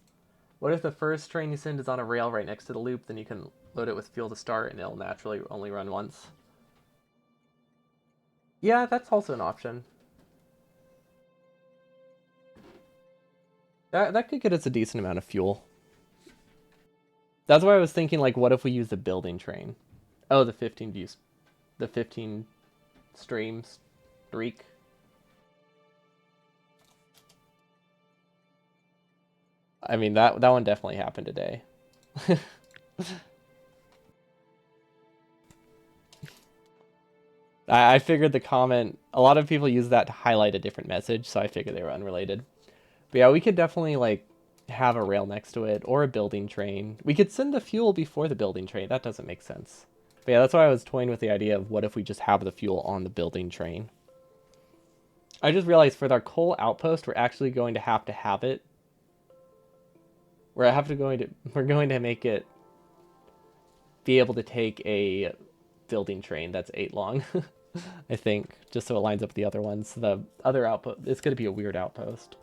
What if the first train you send is on a rail right next to the loop? Then you can load it with fuel to start, and it'll naturally only run once. Yeah, that's also an option. That could get us a decent amount of fuel. That's why I was thinking, like, what if we use the building train? Oh, the 15 views, the 15 streams streak. I mean, that one definitely happened today. I figured the comment, a lot of people use that to highlight a different message, so I figured they were unrelated. But yeah, we could definitely like have a rail next to it or a building train. We could send the fuel before the building train. That doesn't make sense. But yeah, that's why I was toying with the idea of what if we just have the fuel on the building train. I just realized for our coal outpost, we're actually going to have it. We're going to make it be able to take a building train that's 8 long. I think, just so it lines up with the other ones. The other outpost, it's going to be a weird outpost.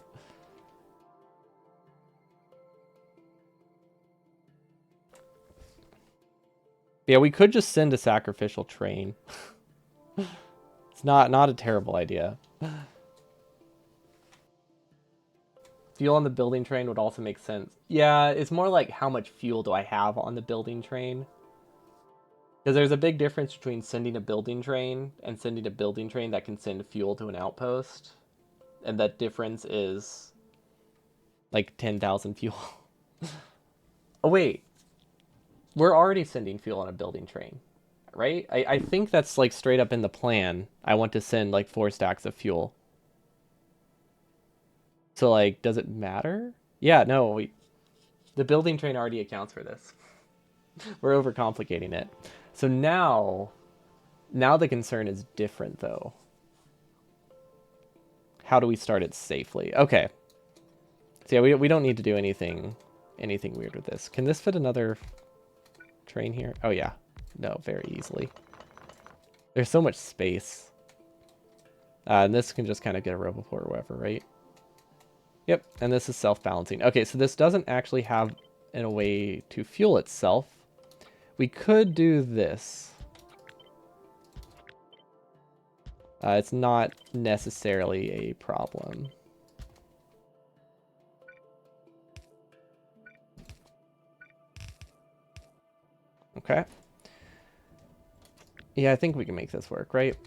Yeah, we could just send a sacrificial train. It's not a terrible idea. Fuel on the building train would also make sense. Yeah, it's more like how much fuel do I have on the building train? Because there's a big difference between sending a building train and sending a building train that can send fuel to an outpost. And that difference is like 10,000 fuel. Oh, wait. We're already sending fuel on a building train, right? I think that's like straight up in the plan. I want to send like 4 stacks of fuel. So like, does it matter? Yeah, no, the building train already accounts for this. We're overcomplicating it. So now the concern is different though. How do we start it safely? Okay. So yeah, we don't need to do anything weird with this. Can this fit another train here? Oh yeah. No, very easily. There's so much space. And this can just kind of get a Roboport or whatever, right? Yep, and this is self-balancing. Okay, so this doesn't actually have a way to fuel itself. We could do this. It's not necessarily a problem. Okay. Yeah, I think we can make this work, right?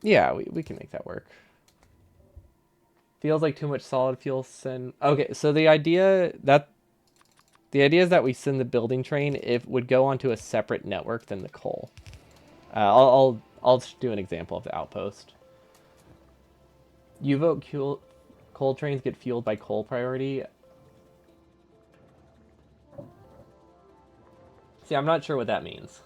Yeah, we can make that work. Feels like too much solid fuel send. Okay, so the idea is that we send the building train, it would go onto a separate network than the coal. I'll do an example of the outpost. U-vote coal trains get fueled by coal priority. See, I'm not sure what that means.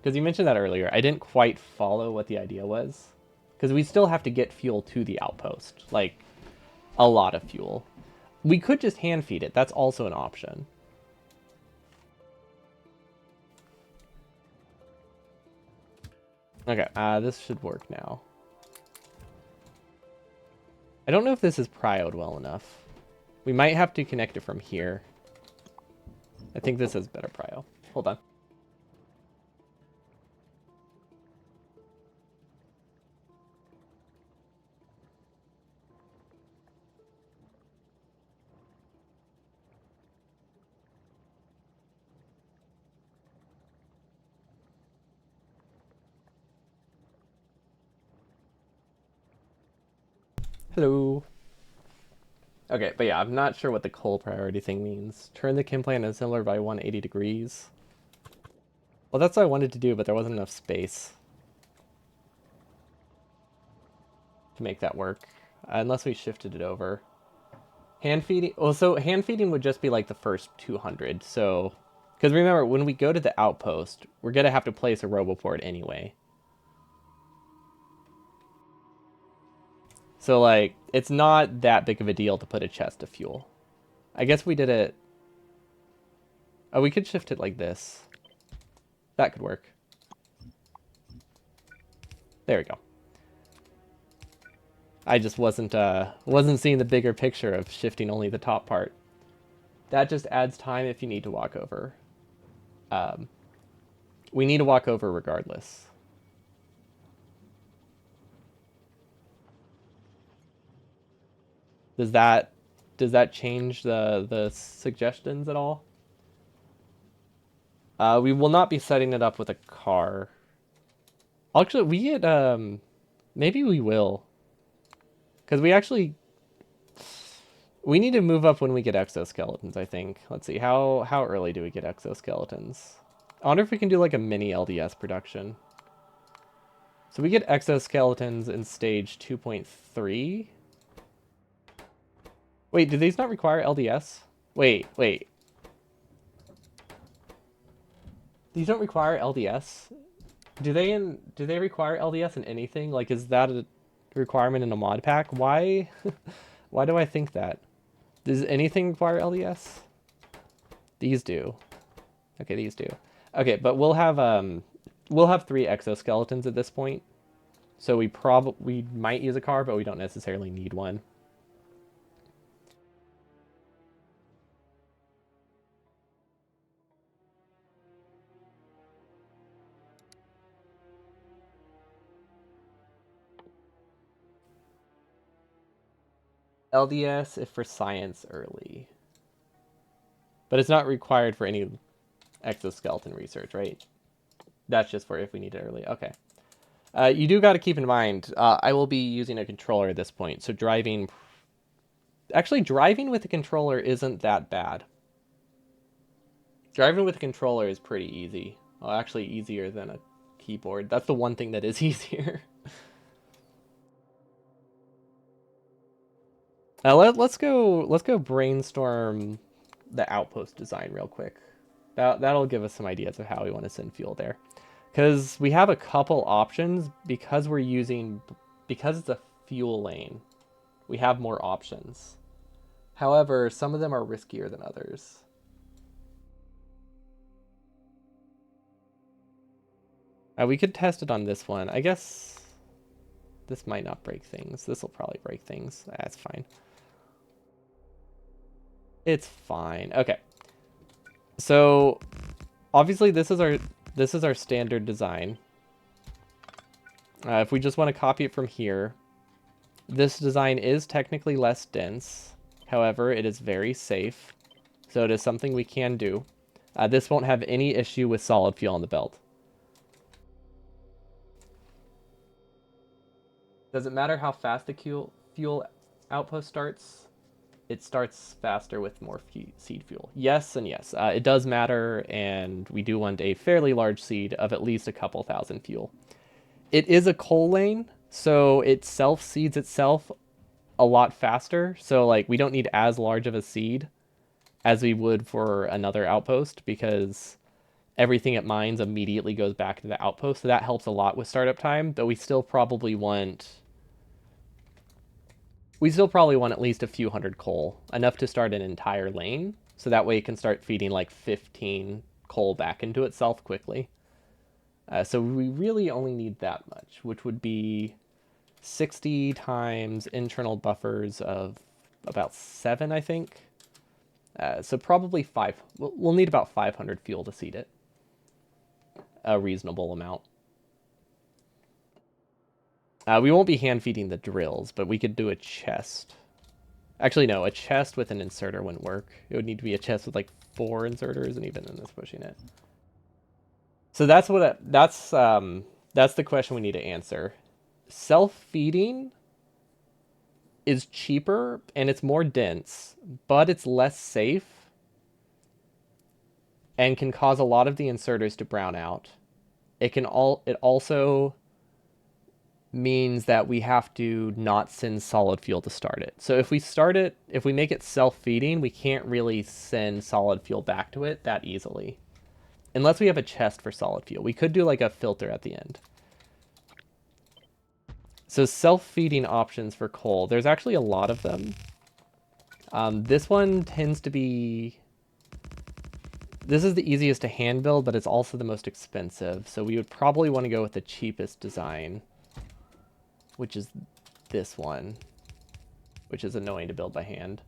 Because you mentioned that earlier. I didn't quite follow what the idea was. Because we still have to get fuel to the outpost. Like, a lot of fuel. We could just hand feed it. That's also an option. Okay, this should work now. I don't know if this is prioed well enough. We might have to connect it from here. I think this has better prio. Hold on. Hello. Okay, but yeah, I'm not sure what the coal priority thing means. Turn the chem plant assembler by 180 degrees. Well, that's what I wanted to do, but there wasn't enough space to make that work. Unless we shifted it over. Hand feeding, well, so hand feeding would just be like the first 200. So, because remember, when we go to the outpost, we're going to have to place a Roboport anyway. So, like, it's not that big of a deal to put a chest of fuel. I guess we did it. Oh, we could shift it like this. That could work. There we go. I just wasn't seeing the bigger picture of shifting only the top part. That just adds time if you need to walk over. We need to walk over regardless. Does that change the suggestions at all? We will not be setting it up with a car. Actually, we get maybe we will. Because we need to move up when we get exoskeletons, I think. Let's see, how early do we get exoskeletons? I wonder if we can do like a mini LDS production. So we get exoskeletons in stage 2.3. Wait, do these not require LDS? Wait. These don't require LDS? Do they require LDS in anything? Like, is that a requirement in a mod pack? Why why do I think that? Does anything require LDS? These do. Okay, these do. Okay, but we'll have 3 exoskeletons at this point. So we might use a car, but we don't necessarily need one. LDS if for science early. But it's not required for any exoskeleton research, right? That's just for if we need it early. Okay. You do got to keep in mind, I will be using a controller at this point, so driving... Actually, driving with a controller isn't that bad. Driving with a controller is pretty easy. Well, actually easier than a keyboard. That's the one thing that is easier. Let's go brainstorm the outpost design real quick. That'll give us some ideas of how we want to send fuel there. Because we have a couple options because it's a fuel lane. We have more options. However, some of them are riskier than others. We could test it on this one. I guess this might not break things. This will probably break things. That's fine. It's fine. Okay. So obviously this is our standard design. If we just want to copy it from here, this design is technically less dense. However, it is very safe. So it is something we can do. This won't have any issue with solid fuel on the belt. Does it matter how fast the fuel outpost starts? It starts faster with more seed fuel. Yes and yes. It does matter, and we do want a fairly large seed of at least a couple thousand fuel. It is a coal lane, so it self-seeds itself a lot faster. So like we don't need as large of a seed as we would for another outpost because everything it mines immediately goes back to the outpost. So that helps a lot with startup time, but we still probably want at least a few hundred coal, enough to start an entire lane. So that way it can start feeding like 15 coal back into itself quickly. So we really only need that much, which would be 60 times internal buffers of about 7, I think. So probably 5. We'll need about 500 fuel to seed it. A reasonable amount. We won't be hand feeding the drills, but we could do a chest. Actually, no, a chest with an inserter wouldn't work. It would need to be a chest with like 4 inserters, and even then it's pushing it. So that's the question we need to answer. Self-feeding is cheaper and it's more dense, but it's less safe and can cause a lot of the inserters to brown out. It also means that we have to not send solid fuel to start it. So if we make it self-feeding, we can't really send solid fuel back to it that easily. Unless we have a chest for solid fuel. We could do like a filter at the end. So self-feeding options for coal. There's actually a lot of them. This one tends to be... This is the easiest to hand build, but it's also the most expensive. So we would probably want to go with the cheapest design, which is this one, which is annoying to build by hand.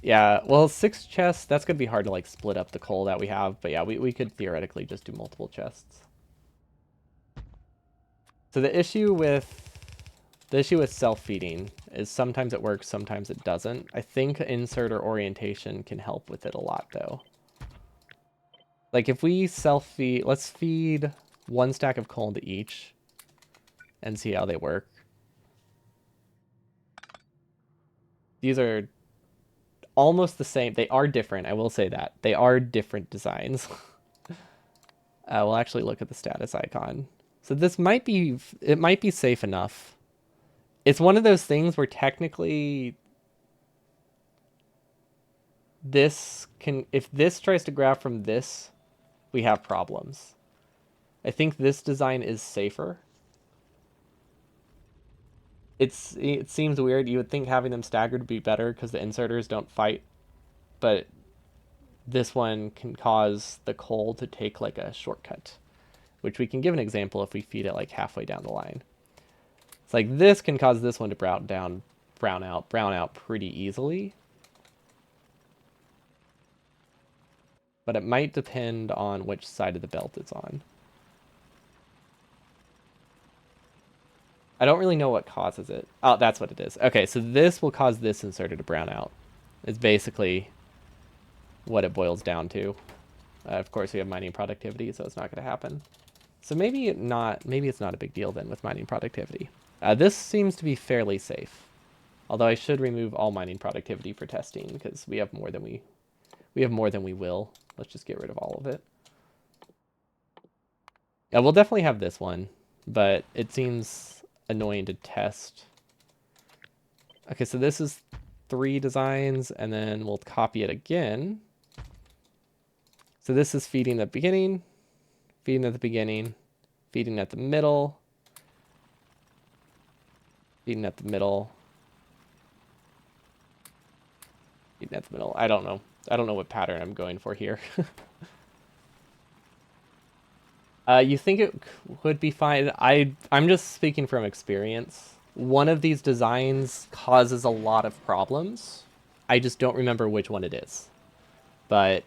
Yeah, well, 6 chests, that's going to be hard to like split up the coal that we have. But yeah, we could theoretically just do multiple chests. So the issue with self-feeding is sometimes it works, sometimes it doesn't. I think inserter orientation can help with it a lot, though. Like if we self-feed, let's feed 1 stack of coal into each and see how they work. These are almost the same. They are different, I will say that. They are different designs. We'll actually look at the status icon. So this might be safe enough. It's one of those things where technically if this tries to grab from this, we have problems. I think this design is safer. It seems weird. You would think having them staggered would be better because the inserters don't fight, but this one can cause the coal to take like a shortcut, which we can give an example if we feed it like halfway down the line. It's like this can cause this one to brown out pretty easily. But it might depend on which side of the belt it's on. I don't really know what causes it. Oh, that's what it is. Okay, so this will cause this inserter to brown out. It's basically what it boils down to. Of course, we have mining productivity, so it's not going to happen. So maybe it's not a big deal then with mining productivity. This seems to be fairly safe. Although I should remove all mining productivity for testing because we have more than we will. Let's just get rid of all of it. Yeah, we'll definitely have this one, but it seems annoying to test. Okay, so this is 3 designs, and then we'll copy it again. So this is feeding at the beginning, feeding at the beginning, feeding at the middle, feeding at the middle, feeding at the middle. I don't know. I don't know what pattern I'm going for here. You think it would be fine? I'm just speaking from experience. One of these designs causes a lot of problems. I just don't remember which one it is. But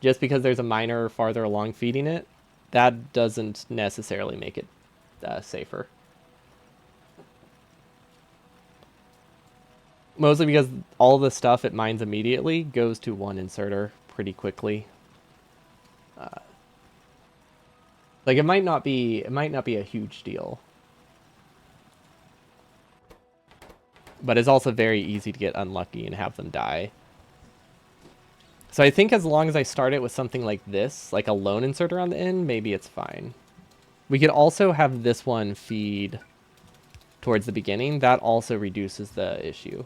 just because there's a miner farther along feeding it, that doesn't necessarily make it safer. Mostly because all the stuff it mines immediately goes to one inserter pretty quickly. Like it might not be a huge deal. But it's also very easy to get unlucky and have them die. So I think as long as I start it with something like this, like a lone inserter on the end, maybe it's fine. We could also have this one feed towards the beginning. That also reduces the issue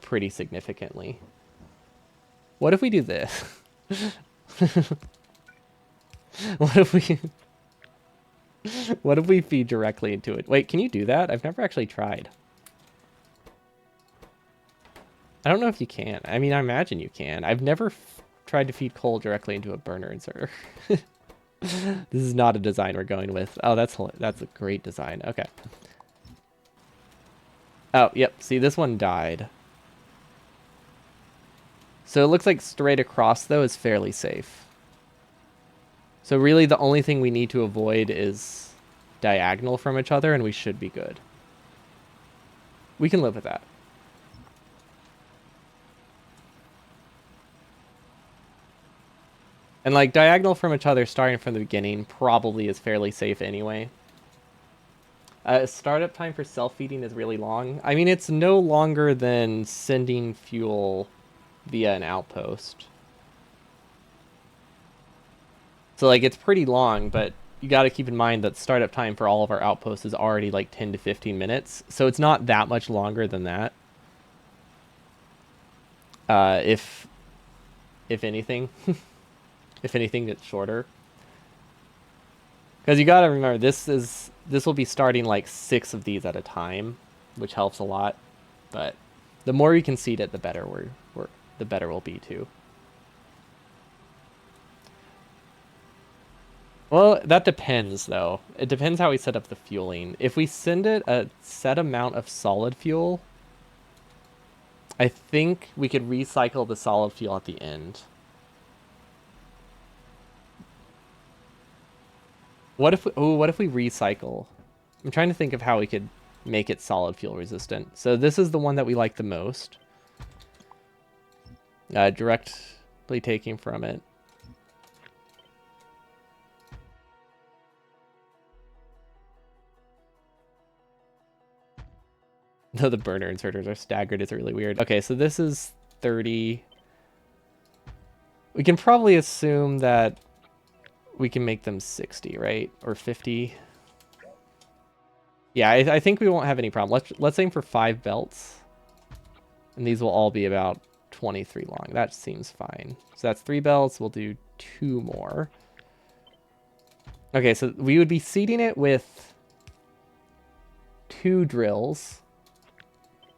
pretty significantly. What if we do this? What if we feed directly into it? Wait, can you do that? I've never actually tried. I don't know if you can. I mean, I imagine you can. I've never tried to feed coal directly into a burner inserter. This is not a design we're going with. Oh, that's a great design. Okay. Oh, yep. See, this one died. So it looks like straight across, though, is fairly safe. So really the only thing we need to avoid is diagonal from each other, and we should be good. We can live with that. And like diagonal from each other starting from the beginning probably is fairly safe anyway. Startup time for self-feeding is really long. I mean, it's no longer than sending fuel via an outpost. So like it's pretty long, but you got to keep in mind that startup time for all of our outposts is already like 10 to 15 minutes. So it's not that much longer than that. If anything, if anything, it's shorter. Because you got to remember, this will be starting like 6 of these at a time, which helps a lot. But the more we can seed it, the better the better we'll be too. Well, that depends though. It depends how we set up the fueling. If we send it a set amount of solid fuel, I think we could recycle the solid fuel at the end. What if we recycle? I'm trying to think of how we could make it solid fuel resistant. So this is the one that we like the most. Directly taking from it. No, the burner inserters are staggered. It's really weird. Okay, so this is 30. We can probably assume that we can make them 60, right? Or 50. Yeah, I think we won't have any problem. Let's aim for 5 belts. And these will all be about 23 long. That seems fine. So that's 3 belts. We'll do 2 more. Okay, so we would be seeding it with 2 drills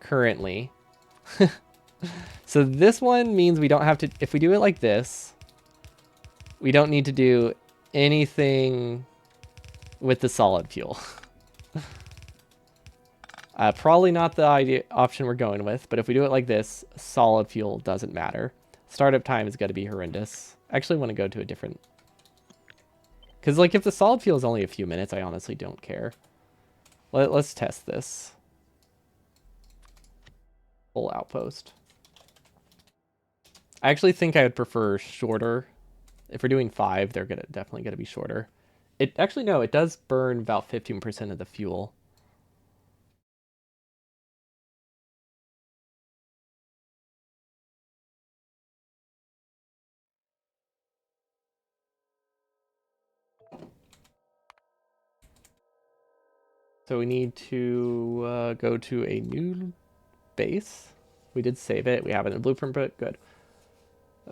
currently. So this one means we don't have to, if we do it like this, we don't need to do anything with the solid fuel. Probably not the option we're going with, but if we do it like this, solid fuel doesn't matter. Startup time is going to be horrendous. I actually want to go to a different... Because like if the solid fuel is only a few minutes, I honestly don't care. Let's test this. Full outpost. I actually think I would prefer shorter. If we're doing 5, they're definitely gonna be shorter. It actually, no, it does burn about 15% of the fuel. So we need to go to a new base. We did save it. We have it in blueprint, but good.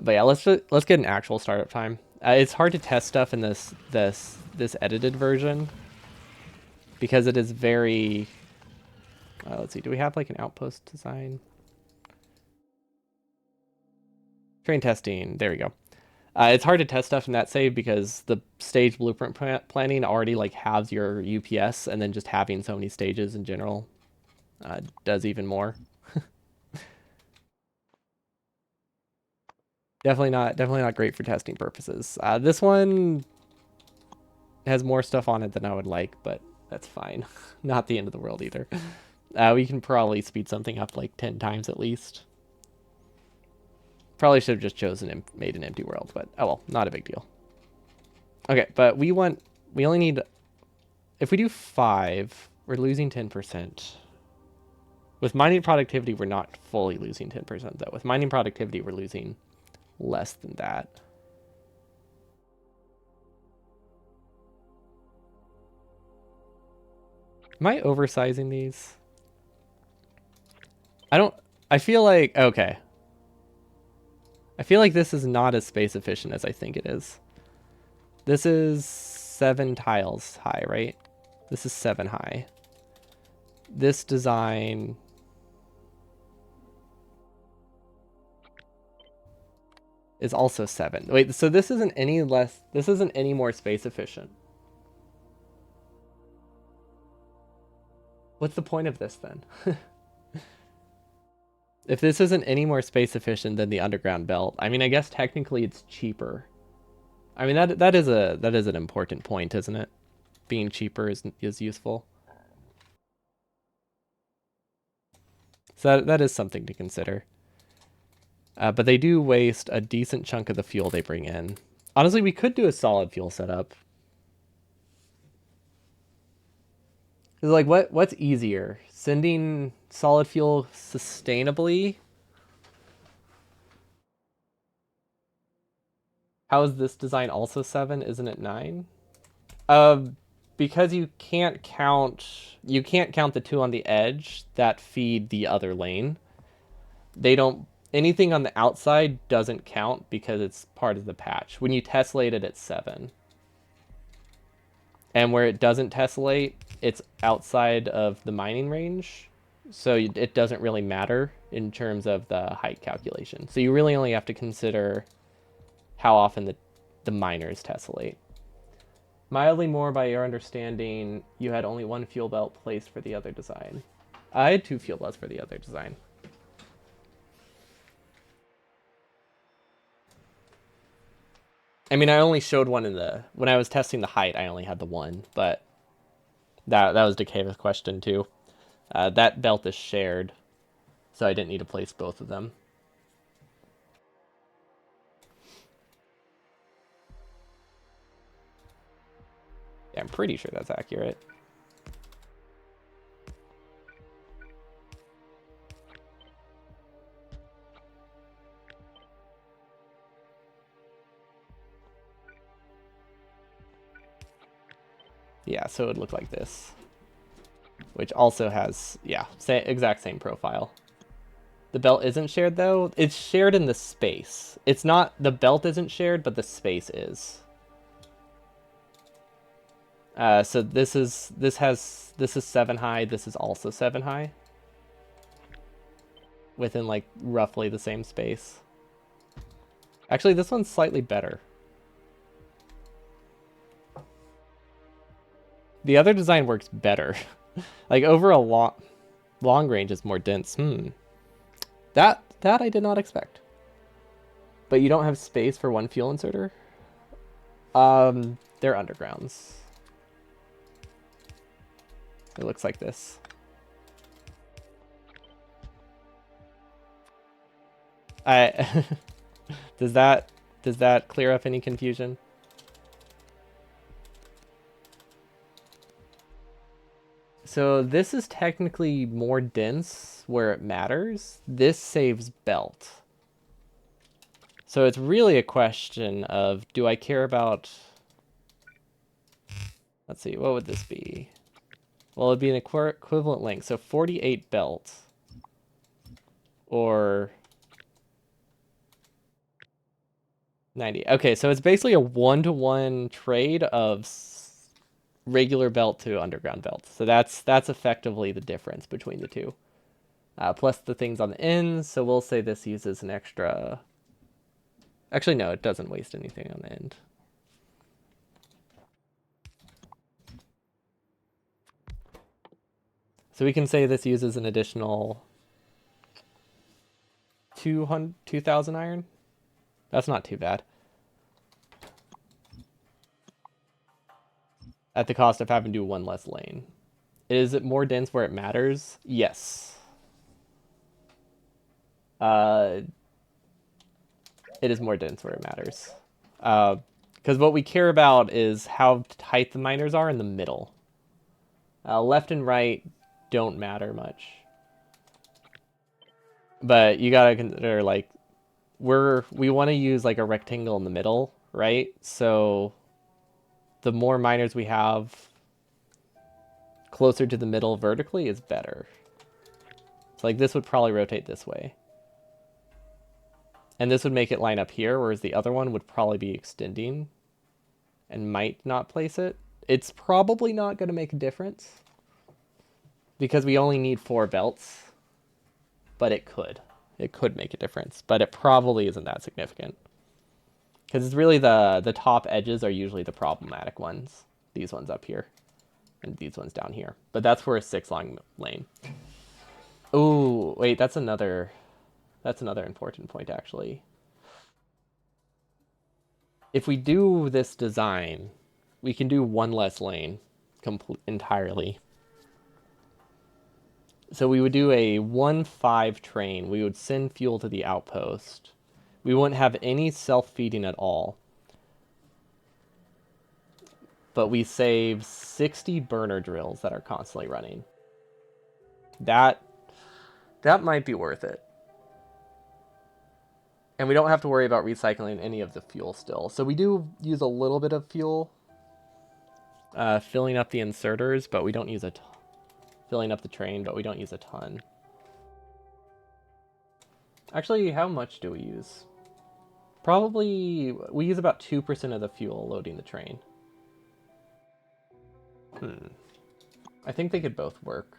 But yeah, let's get an actual startup time. It's hard to test stuff in this edited version because it is very. Let's see. Do we have like an outpost design? Train testing. There we go. It's hard to test stuff in that save because the stage blueprint planning already like has your UPS, and then just having so many stages in general does even more. Definitely not great for testing purposes. This one has more stuff on it than I would like, but that's fine. Not the end of the world either. We can probably speed something up like 10 times at least. Probably should have just chosen made an empty world, but oh well, not a big deal. Okay, but we only need, if we do 5, we're losing 10%. With mining productivity, we're not fully losing 10% though. With mining productivity, we're losing less than that. Am I oversizing these? I feel like, okay. I feel like this is not as space efficient as I think it is. This is 7 tiles high, right? This is 7 high. This design is also 7. Wait, so this isn't any more space efficient. What's the point of this then? If this isn't any more space efficient than the underground belt, I mean, I guess technically it's cheaper. I mean, that is an important point, isn't it? Being cheaper is useful. So that is something to consider. But they do waste a decent chunk of the fuel they bring in. Honestly, we could do a solid fuel setup. It's like, what's easier? Sending solid fuel sustainably? How is this design also 7? Isn't it 9? Because you can't count the 2 on the edge that feed the other lane. They don't, anything on the outside doesn't count because it's part of the patch. When you tessellate it, it's 7. And where it doesn't tessellate, it's outside of the mining range. So it doesn't really matter in terms of the height calculation. So you really only have to consider how often the miners tessellate. Mildly more by your understanding, you had only 1 fuel belt placed for the other design. I had 2 fuel belts for the other design. I mean, I only showed one when I was testing the height, I only had the 1, but that was Decave's question too. That belt is shared, so I didn't need to place both of them. Yeah, I'm pretty sure that's accurate. Yeah, so it would look like this. Which also has, yeah, exact same profile. The belt isn't shared though. It's shared in the space. It's not, the belt isn't shared, but the space is. So this is 7 high. This is also 7 high. Within like roughly the same space. Actually, this one's slightly better. The other design works better. Like over a long range is more dense. That I did not expect. But you don't have space for one fuel inserter? They're undergrounds. It looks like this. Does that clear up any confusion? So this is technically more dense where it matters. This saves belt. So it's really a question of, do I care about... Let's see, what would this be? Well, it'd be an equivalent length. So 48 belt. Or 90. Okay, so it's basically a 1-to-1 trade of regular belt to underground belt. So that's effectively the difference between the two. Plus the things on the ends. So we'll say this uses an extra... Actually, no, it doesn't waste anything on the end. So we can say this uses an additional 2,000 iron. That's not too bad. At the cost of having to do one less lane. Is it more dense where it matters? Yes. It is more dense where it matters. Because what we care about is how tight the miners are in the middle. Left and right don't matter much. But you gotta consider, like, we want to use like a rectangle in the middle, right? So the more miners we have closer to the middle vertically is better. So like this would probably rotate this way. And this would make it line up here, whereas the other one would probably be extending and might not place it. It's probably not going to make a difference because we only need 4 belts, but it could. It could make a difference, but it probably isn't that significant. Because it's really the top edges are usually the problematic ones. These ones up here and these ones down here. But that's for a 6-long lane. Oh, wait, that's another important point, actually. If we do this design, we can do one less lane entirely. So we would do a 1-5 train. We would send fuel to the outpost. We wouldn't have any self-feeding at all. But we save 60 burner drills that are constantly running. That might be worth it. And we don't have to worry about recycling any of the fuel still. So we do use a little bit of fuel filling up the inserters, but we don't use filling up the train, but we don't use a ton. Actually, how much do we use? Probably, we use about 2% of the fuel loading the train. I think they could both work.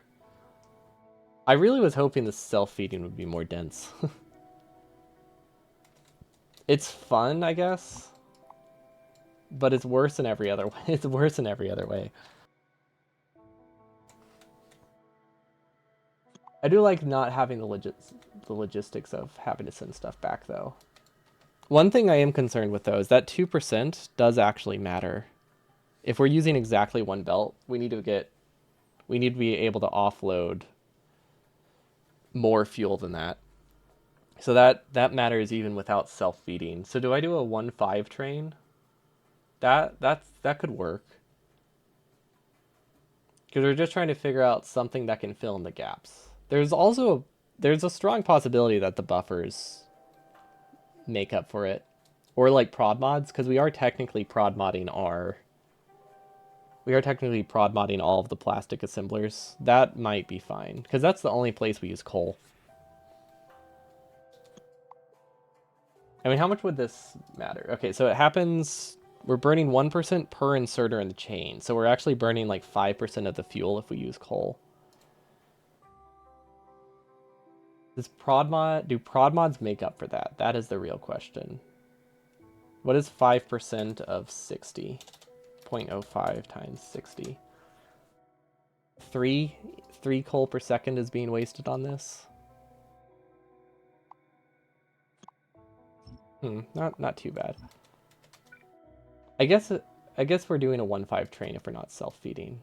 I really was hoping the self-feeding would be more dense. It's fun, I guess. But it's worse in every other way. It's worse in every other way. I do like not having the logistics of having to send stuff back, though. One thing I am concerned with, though, is that 2% does actually matter. If we're using exactly one belt, we need to be able to offload more fuel than that. So that matters even without self-feeding. So do I do a 1-5 train? That could work. Because we're just trying to figure out something that can fill in the gaps. There's a strong possibility that the buffers make up for it. Or like prod mods, because we are technically prod modding all of the plastic assemblers. That might be fine, because that's the only place we use coal. I mean, how much would this matter? Okay, so it happens, we're burning 1% per inserter in the chain. So we're actually burning like 5% of the fuel if we use coal. Do prod mods make up for that? That is the real question. What is 5% of 60? 0.05 times 60. Three coal per second is being wasted on this. Not too bad. I guess we're doing a 1-5 train if we're not self-feeding.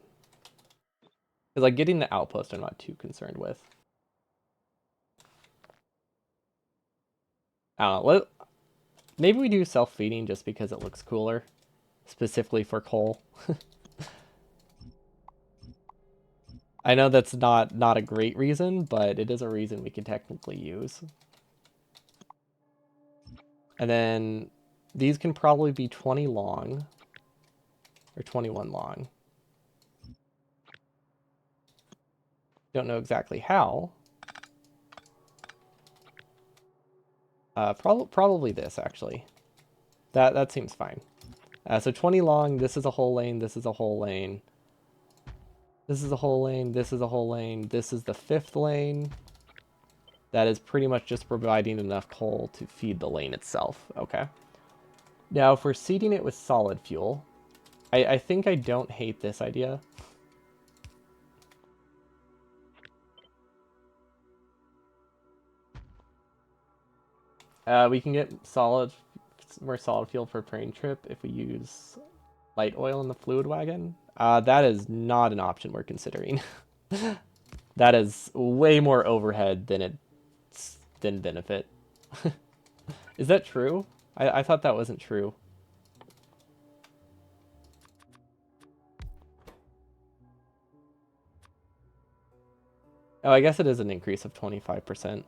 Because like getting the outpost I'm not too concerned with. I don't know. Maybe we do self-feeding just because it looks cooler. Specifically for coal. I know that's not a great reason, but it is a reason we can technically use. And then these can probably be 20 long. Or 21 long. Don't know exactly how. Probably this, actually. That seems fine. So 20 long, this is a whole lane, this is a whole lane. This is a whole lane, this is a whole lane, this is the 5th lane. That is pretty much just providing enough coal to feed the lane itself. Okay. Now, if we're seeding it with solid fuel, I think I don't hate this idea. We can get more solid fuel for a train trip if we use light oil in the fluid wagon. That is not an option we're considering. That is way more overhead than benefit. Is that true? I thought that wasn't true. Oh, I guess it is an increase of 25%.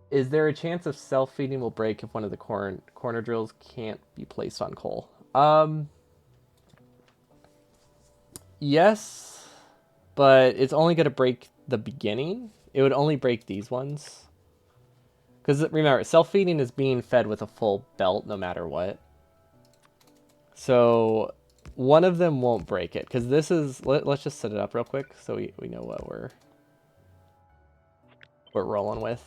Is there a chance of self-feeding will break if one of the corner drills can't be placed on coal? Yes, but it's only going to break the beginning. It would only break these ones. Because remember, self-feeding is being fed with a full belt no matter what. So one of them won't break it. Because this is... Let's just set it up real quick so we know what we're rolling with.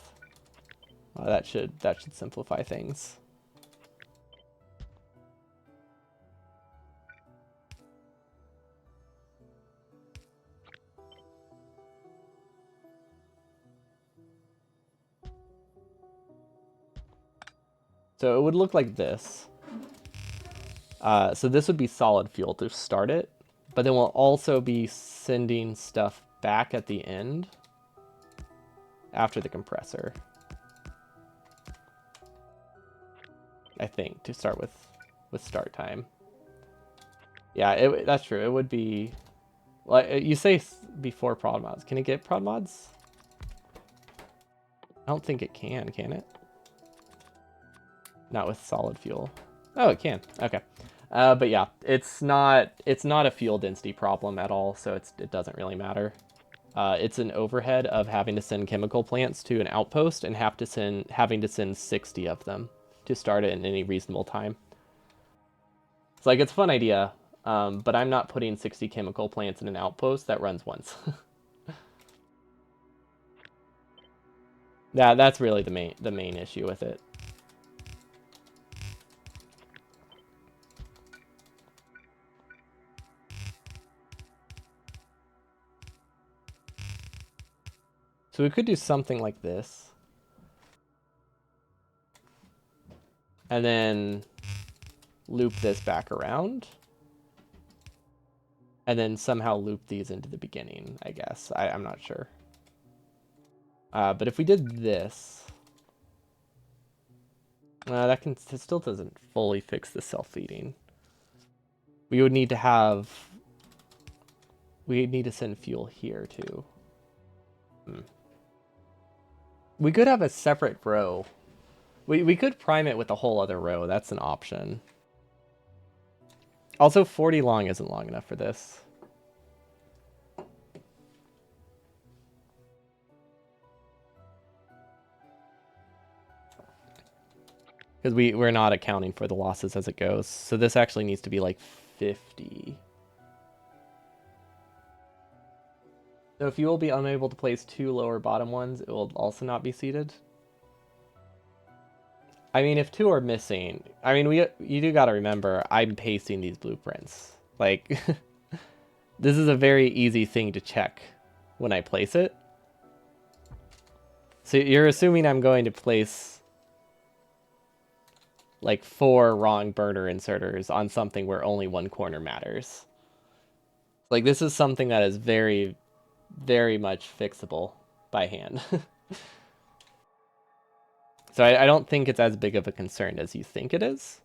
That should simplify things. So it would look like this. So this would be solid fuel to start it, but then we'll also be sending stuff back at the end after the compressor. I think, to start with start time. Yeah, that's true. It would be... Like you say before prod mods. Can it get prod mods? I don't think it can it? Not with solid fuel. Oh, it can. Okay. But yeah, it's not a fuel density problem at all, so it doesn't really matter. It's an overhead of having to send chemical plants to an outpost and having to send 60 of them to start it in any reasonable time. It's like, it's a fun idea, but I'm not putting 60 chemical plants in an outpost that runs once. That's really the main issue with it. So we could do something like this. And then loop this back around. And then somehow loop these into the beginning, I guess. I'm not sure. But if we did this... it still doesn't fully fix the self-feeding. We would need to send fuel here, too. We could have a separate row. We could prime it with a whole other row. That's an option. Also, 40 long isn't long enough for this. because we're not accounting for the losses as it goes. So this actually needs to be like 50. So if you will be unable to place 2 lower bottom ones, it will also not be seeded. I mean, if 2 are missing, I mean, you do got to remember, I'm pasting these blueprints. Like, this is a very easy thing to check when I place it. So you're assuming I'm going to place like 4 wrong burner inserters on something where only one corner matters. Like, this is something that is very, very much fixable by hand. So I don't think it's as big of a concern as you think it is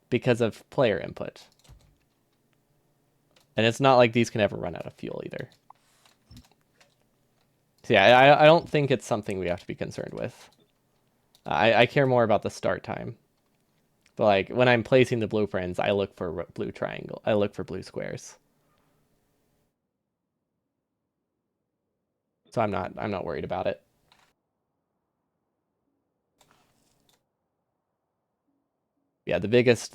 because of player input. And it's not like these can ever run out of fuel either. So yeah, I don't think it's something we have to be concerned with. I care more about the start time. But like when I'm placing the blueprints, I look for blue triangle. I look for blue squares. So I'm not worried about it. Yeah, the biggest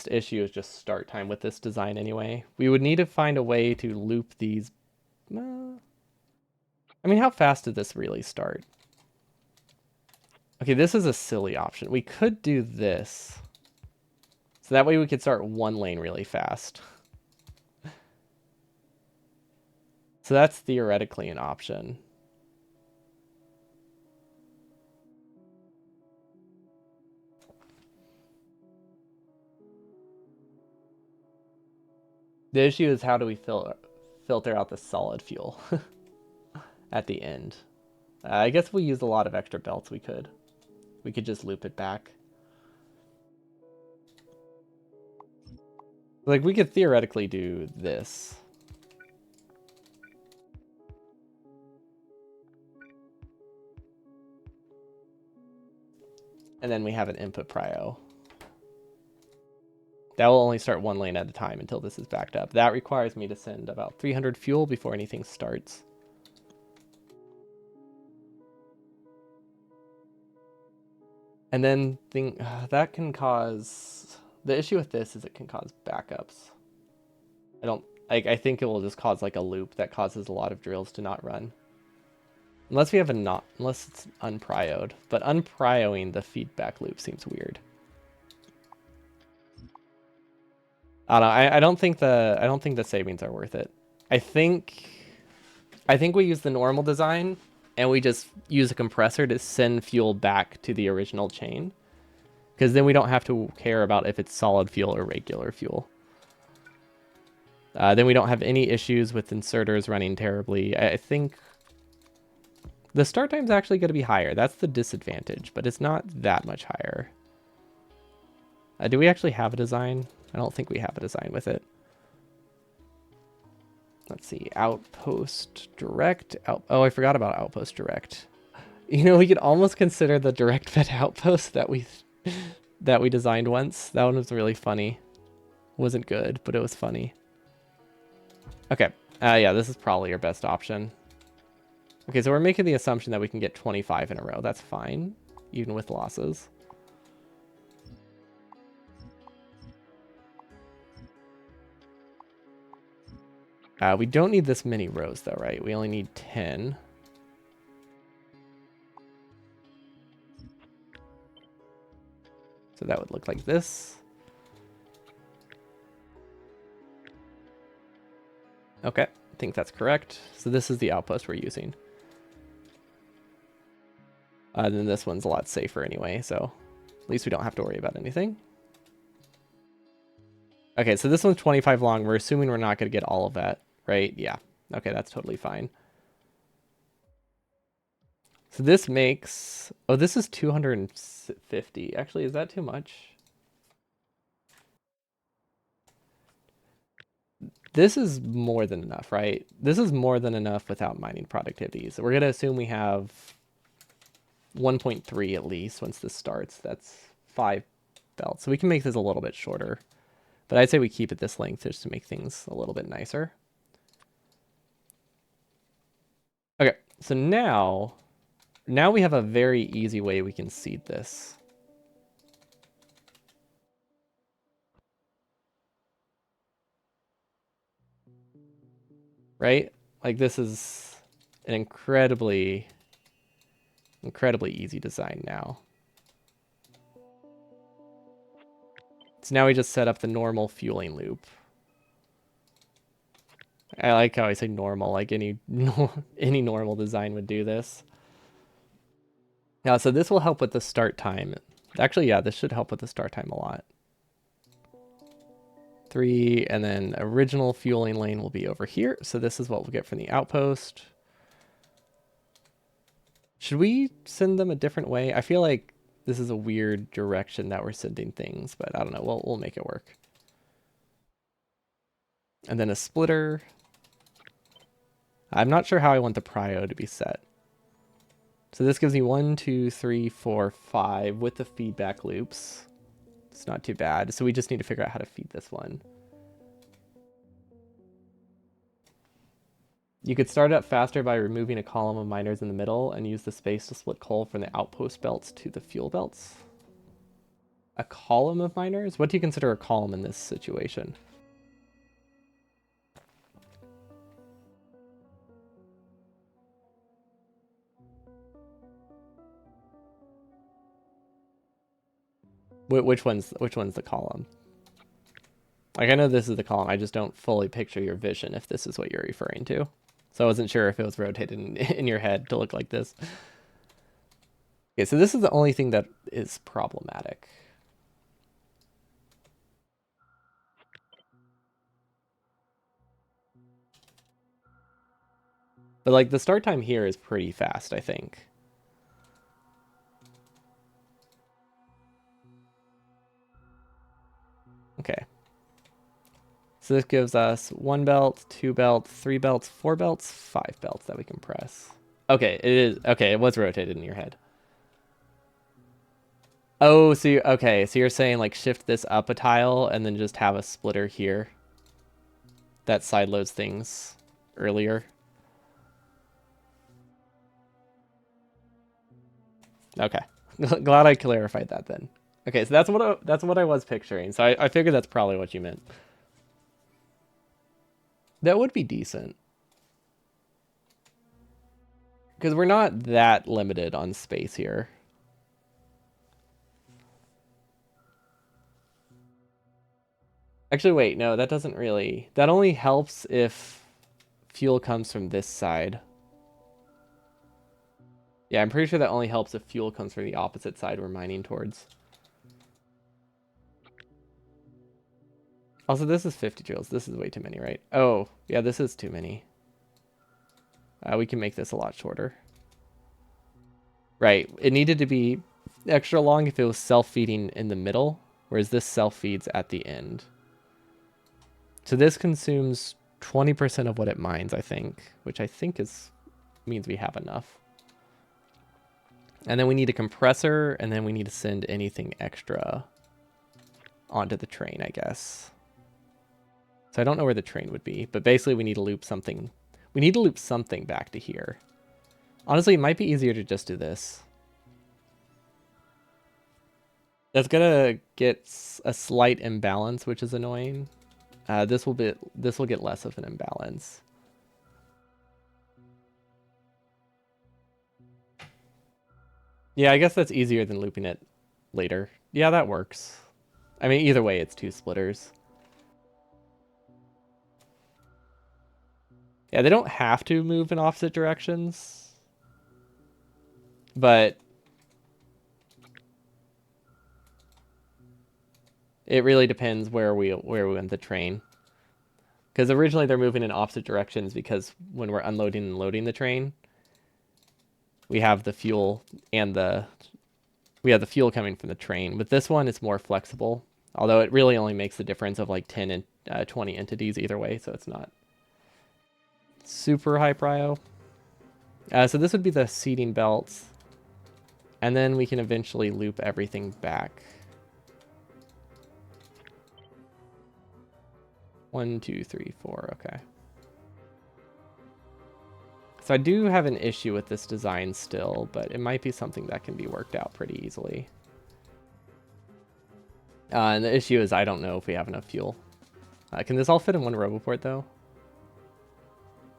issue is just start time with this design anyway. We would need to find a way to loop these. I mean, how fast did this really start? Okay, this is a silly option. We could do this. So that way we could start one lane really fast. So that's theoretically an option. The issue is how do we filter out the solid fuel at the end? I guess if we used a lot of extra belts, we could. We could just loop it back. Like, we could theoretically do this. And then we have an input prio. That will only start one lane at a time until this is backed up. That requires me to send about 300 fuel before anything starts. And then that can cause... The issue with this is it can cause backups. I think it will just cause like a loop that causes a lot of drills to not run. Unless we have unless it's unprioed. But unprioing the feedback loop seems weird. I don't know. I don't think the savings are worth it. I think we use the normal design and we just use a compressor to send fuel back to the original chain. Because then we don't have to care about if it's solid fuel or regular fuel. Then we don't have any issues with inserters running terribly. I think the start time's actually going to be higher. That's the disadvantage, but it's not that much higher. Do we actually have a design? I don't think we have a design with it. Let's see, outpost direct. Oh, I forgot about outpost direct. You know, we could almost consider the direct fed outpost that we designed once. That one was really funny. Wasn't good, but it was funny. Okay, yeah, this is probably our best option. Okay, so we're making the assumption that we can get 25 in a row. That's fine, even with losses. We don't need this many rows though, right? We only need 10. So that would look like this. Okay, I think that's correct. So this is the outpost we're using. Then this one's a lot safer anyway, so at least we don't have to worry about anything. Okay, so this one's 25 long. We're assuming we're not going to get all of that, right? Yeah. Okay, that's totally fine. So this makes... Oh, this is 250. Actually, is that too much? This is more than enough, right? This is more than enough without mining productivity. So we're going to assume we have 1.3 at least once this starts. That's 5 belts. So we can make this a little bit shorter. But I'd say we keep it this length just to make things a little bit nicer. Okay, so now we have a very easy way we can seed this. right? Like this is an incredibly easy design now. So now we just set up the normal fueling loop. I like how I say normal, like any normal design would do this. Yeah, so this will help with the start time. Actually, yeah, this should help with the start time a lot. 3, and then original fueling lane will be over here. So this is what we'll get from the outpost. Should we send them a different way? I feel like this is a weird direction that we're sending things, but I don't know. We'll make it work. And then a splitter. I'm not sure how I want the prio to be set. So this gives me 1, 2, 3, 4, 5 with the feedback loops. It's not too bad. So we just need to figure out how to feed this one. You could start it up faster by removing a column of miners in the middle and use the space to split coal from the outpost belts to the fuel belts. A column of miners? What do you consider a column in this situation? Which one's the column? Like, I know this is the column. I just don't fully picture your vision if this is what you're referring to. So I wasn't sure if it was rotated in your head to look like this. Okay, so this is the only thing that is problematic. But like the start time here is pretty fast, I think. Okay. So this gives us 1 belt, 2 belts, 3 belts, 4 belts, 5 belts that we can press. Okay, it is. Okay, it was rotated in your head. Oh, so okay, so you're saying like shift this up a tile and then just have a splitter here that sideloads things earlier. Okay, glad I clarified that then. Okay, so that's what I was picturing. So I figured that's probably what you meant. That would be decent. Because we're not that limited on space here. Actually, wait, no, that doesn't really... That only helps if fuel comes from this side. Yeah, I'm pretty sure that only helps if fuel comes from the opposite side we're mining towards. Also, this is 50 drills. This is way too many, right? Oh, yeah, this is too many. We can make this a lot shorter. Right, it needed to be extra long if it was self-feeding in the middle, whereas this self-feeds at the end. So this consumes 20% of what it mines, I think, which I think means we have enough. And then we need a compressor, and then we need to send anything extra onto the train, I guess. So I don't know where the train would be, but basically we need to loop something. We need to loop something back to here. Honestly, it might be easier to just do this. That's gonna get a slight imbalance, which is annoying. This will get less of an imbalance. Yeah, I guess that's easier than looping it later. Yeah, that works. I mean, either way, it's 2 splitters. Yeah, they don't have to move in opposite directions, but it really depends where we want the train. Because originally they're moving in opposite directions because when we're unloading and loading the train, we have the fuel and we have the fuel coming from the train. With this one, it's more flexible, although it really only makes the difference of like 10 and 20 entities either way, so it's not super high prio. So this would be the seating belts, and then we can eventually loop everything back. 1, 2, 3, 4, okay. So I do have an issue with this design still, but it might be something that can be worked out pretty easily. And the issue is I don't know if we have enough fuel. Can this all fit in one Roboport though?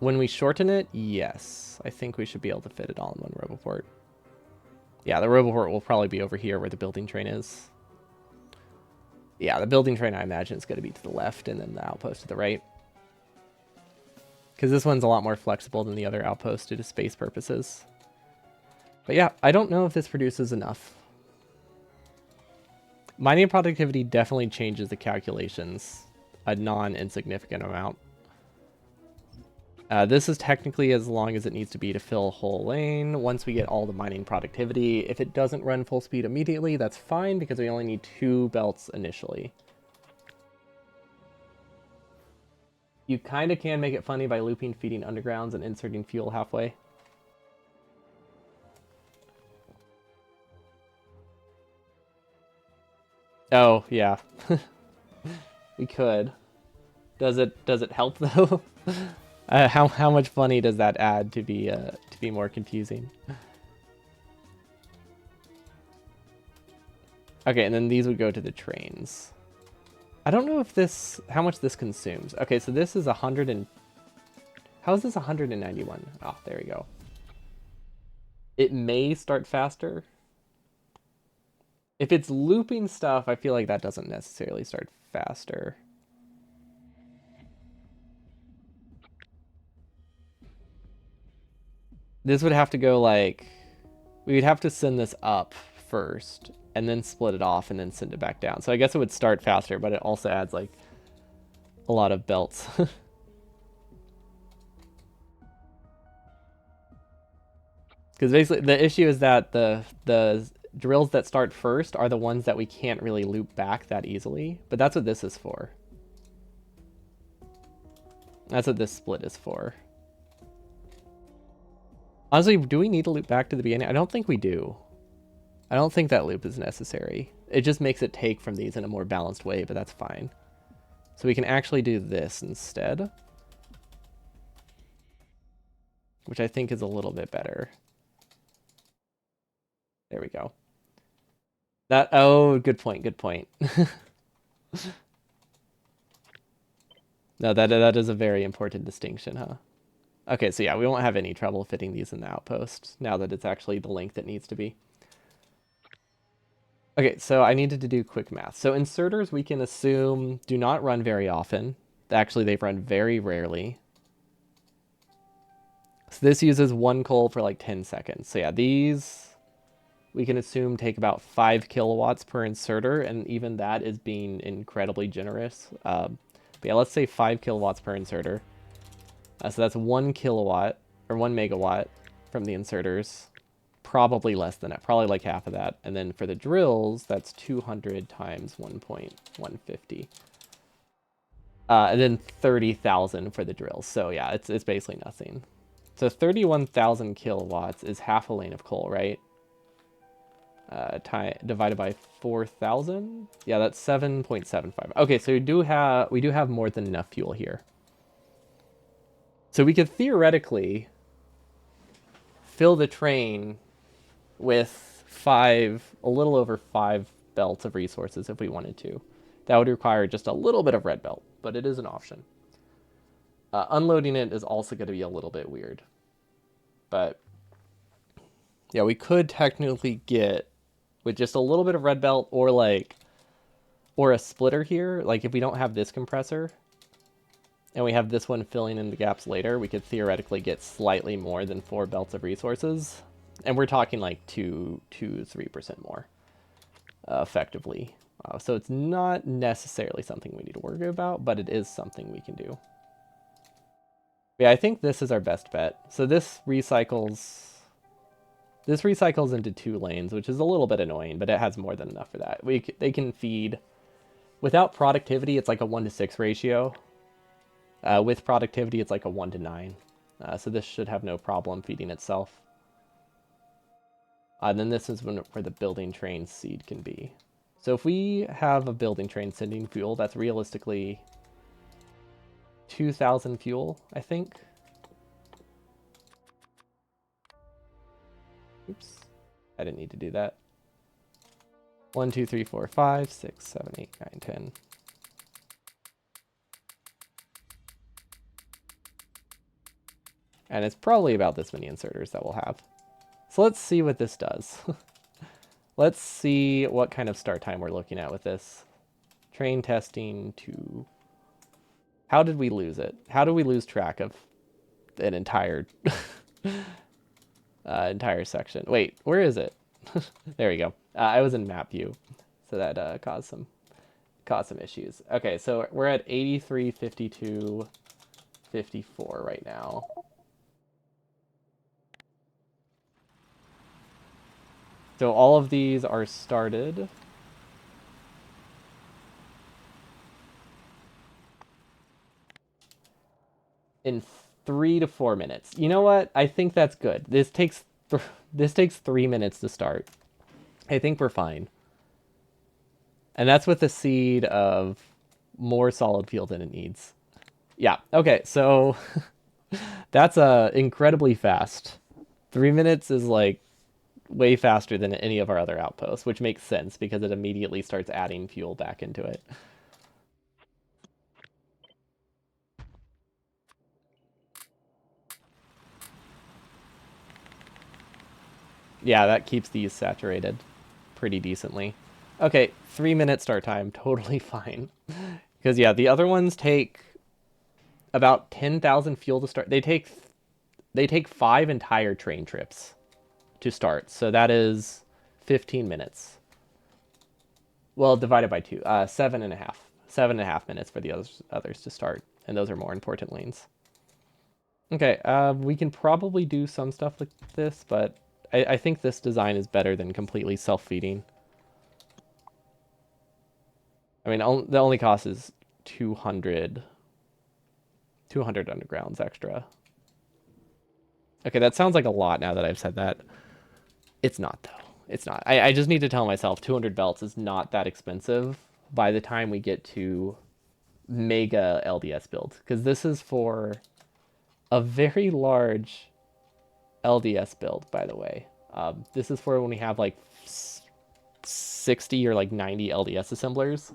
When we shorten it, yes. I think we should be able to fit it all in one Roboport. Yeah, the Roboport will probably be over here where the building train is. Yeah, the building train, I imagine, is going to be to the left, and then the outpost to the right. Because this one's a lot more flexible than the other outpost due to space purposes. But yeah, I don't know if this produces enough. Mining productivity definitely changes the calculations a non-insignificant amount. This is technically as long as it needs to be to fill a whole lane. Once we get all the mining productivity, if it doesn't run full speed immediately, that's fine because we only need 2 belts initially. You kind of can make it funny by looping, feeding undergrounds, and inserting fuel halfway. Oh, yeah. We could. Does it help though? How much funny does that add to be more confusing? Okay, and then these would go to the trains. I don't know if how much this consumes. Okay, so this is 100 and... How is this 191? Oh, there we go. It may start faster. If it's looping stuff, I feel like that doesn't necessarily start faster. This would have to go like... We would have to send this up first, and then split it off, and then send it back down. So I guess it would start faster, but it also adds like a lot of belts. Because basically the issue is that the drills that start first are the ones that we can't really loop back that easily. But that's what this is for. That's what this split is for. Honestly, do we need to loop back to the beginning? I don't think we do. I don't think that loop is necessary. It just makes it take from these in a more balanced way, but that's fine. So we can actually do this instead, which I think is a little bit better. There we go. Oh, good point, good point. No, that is a very important distinction, huh? Okay, so yeah, we won't have any trouble fitting these in the outpost now that it's actually the length it needs to be. Okay, so I needed to do quick math. So inserters, we can assume, do not run very often. Actually, they run very rarely. So this uses 1 coal for like 10 seconds. So yeah, these we can assume take about 5 kilowatts per inserter, and even that is being incredibly generous. But yeah, let's say 5 kilowatts per inserter. So that's 1 kilowatt, or 1 megawatt from the inserters. Probably less than that, probably like half of that. And then for the drills, that's 200 times 1.150. And then 30,000 for the drills. So yeah, it's basically nothing. So 31,000 kilowatts is half a lane of coal, right? Divided by 4,000. Yeah, that's 7.75. Okay, so we do have more than enough fuel here. So we could theoretically fill the train with a little over 5 belts of resources if we wanted to. That would require just a little bit of red belt, but it is an option. Unloading it is also going to be a little bit weird. But yeah, we could technically get with just a little bit of red belt or a splitter here. Like if we don't have this compressor and we have this one filling in the gaps later, we could theoretically get slightly more than 4 belts of resources. And we're talking like 3% more effectively. So it's not necessarily something we need to worry about, but it is something we can do. Yeah, I think this is our best bet. So this recycles into 2 lanes, which is a little bit annoying, but it has more than enough for that. They can feed, without productivity, it's like a 1-to-6 ratio. With productivity, it's like a 1-to-9. So this should have no problem feeding itself. Then this is where the building train seed can be. So if we have a building train sending fuel, that's realistically 2,000 fuel, I think. Oops, I didn't need to do that. 1, 2, 3, 4, 5, 6, 7, 8, 9, 10. And it's probably about this many inserters that we'll have. So let's see what this does. Let's see what kind of start time we're looking at with this. Train testing to... How did we lose it? How do we lose track of an entire entire section? Wait, where is it? There we go. I was in map view, so that caused some issues. Okay, so we're at 83, 52, 54 right now. So all of these are started. In 3 to 4 minutes. You know what? I think that's good. This takes 3 minutes to start. I think we're fine. And that's with the seed of more solid fuel than it needs. Yeah. Okay. So that's incredibly fast. 3 minutes is like way faster than any of our other outposts, which makes sense because it immediately starts adding fuel back into it. Yeah, that keeps these saturated pretty decently. Okay, 3 minute start time, totally fine. Because yeah, the other ones take about 10,000 fuel to start. They take 5 entire train trips to start. So that is 15 minutes. Well, divided by 2, 7.5. 7.5 minutes for the others to start, and those are more important lanes. Okay, we can probably do some stuff like this, but I think this design is better than completely self-feeding. I mean, the only cost is 200 undergrounds extra. Okay, that sounds like a lot now that I've said that. It's not, though. It's not. I just need to tell myself 200 belts is not that expensive by the time we get to mega LDS build. Because this is for a very large LDS build, by the way. This is for when we have like 60 or like 90 LDS assemblers.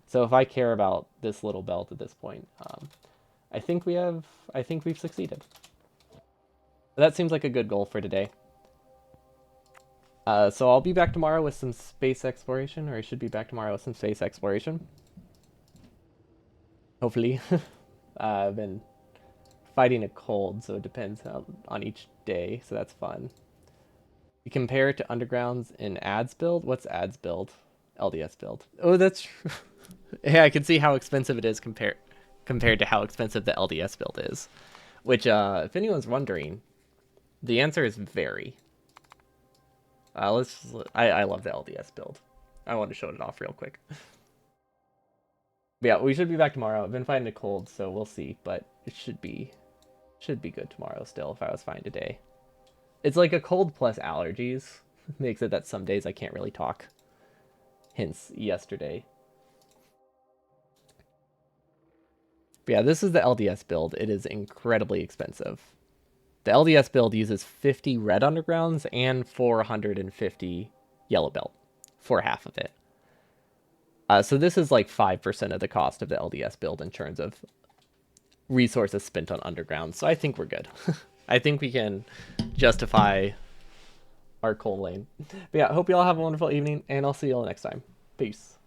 So if I care about this little belt at this point, I think we've succeeded. That seems like a good goal for today. So I'll be back tomorrow with some space exploration, or I should be back tomorrow with some space exploration. Hopefully. I've been fighting a cold, so it depends on each day, so that's fun. You compare it to undergrounds in ads build. What's ads build? LDS build. Oh, that's true. Yeah, I can see how expensive it is compared to how expensive the LDS build is. Which, if anyone's wondering, the answer is very. I love the LDS build. I want to show it off real quick. But yeah, we should be back tomorrow. I've been fighting a cold, so we'll see. But it should be good tomorrow still if I was fine today. It's like a cold plus allergies makes it that some days I can't really talk. Hence yesterday. But yeah, this is the LDS build. It is incredibly expensive. The LDS build uses 50 red undergrounds and 450 yellow belt for half of it. So this is like 5% of the cost of the LDS build in terms of resources spent on underground. So I think we're good. I think we can justify our coal lane. But yeah, hope you all have a wonderful evening, and I'll see you all next time. Peace.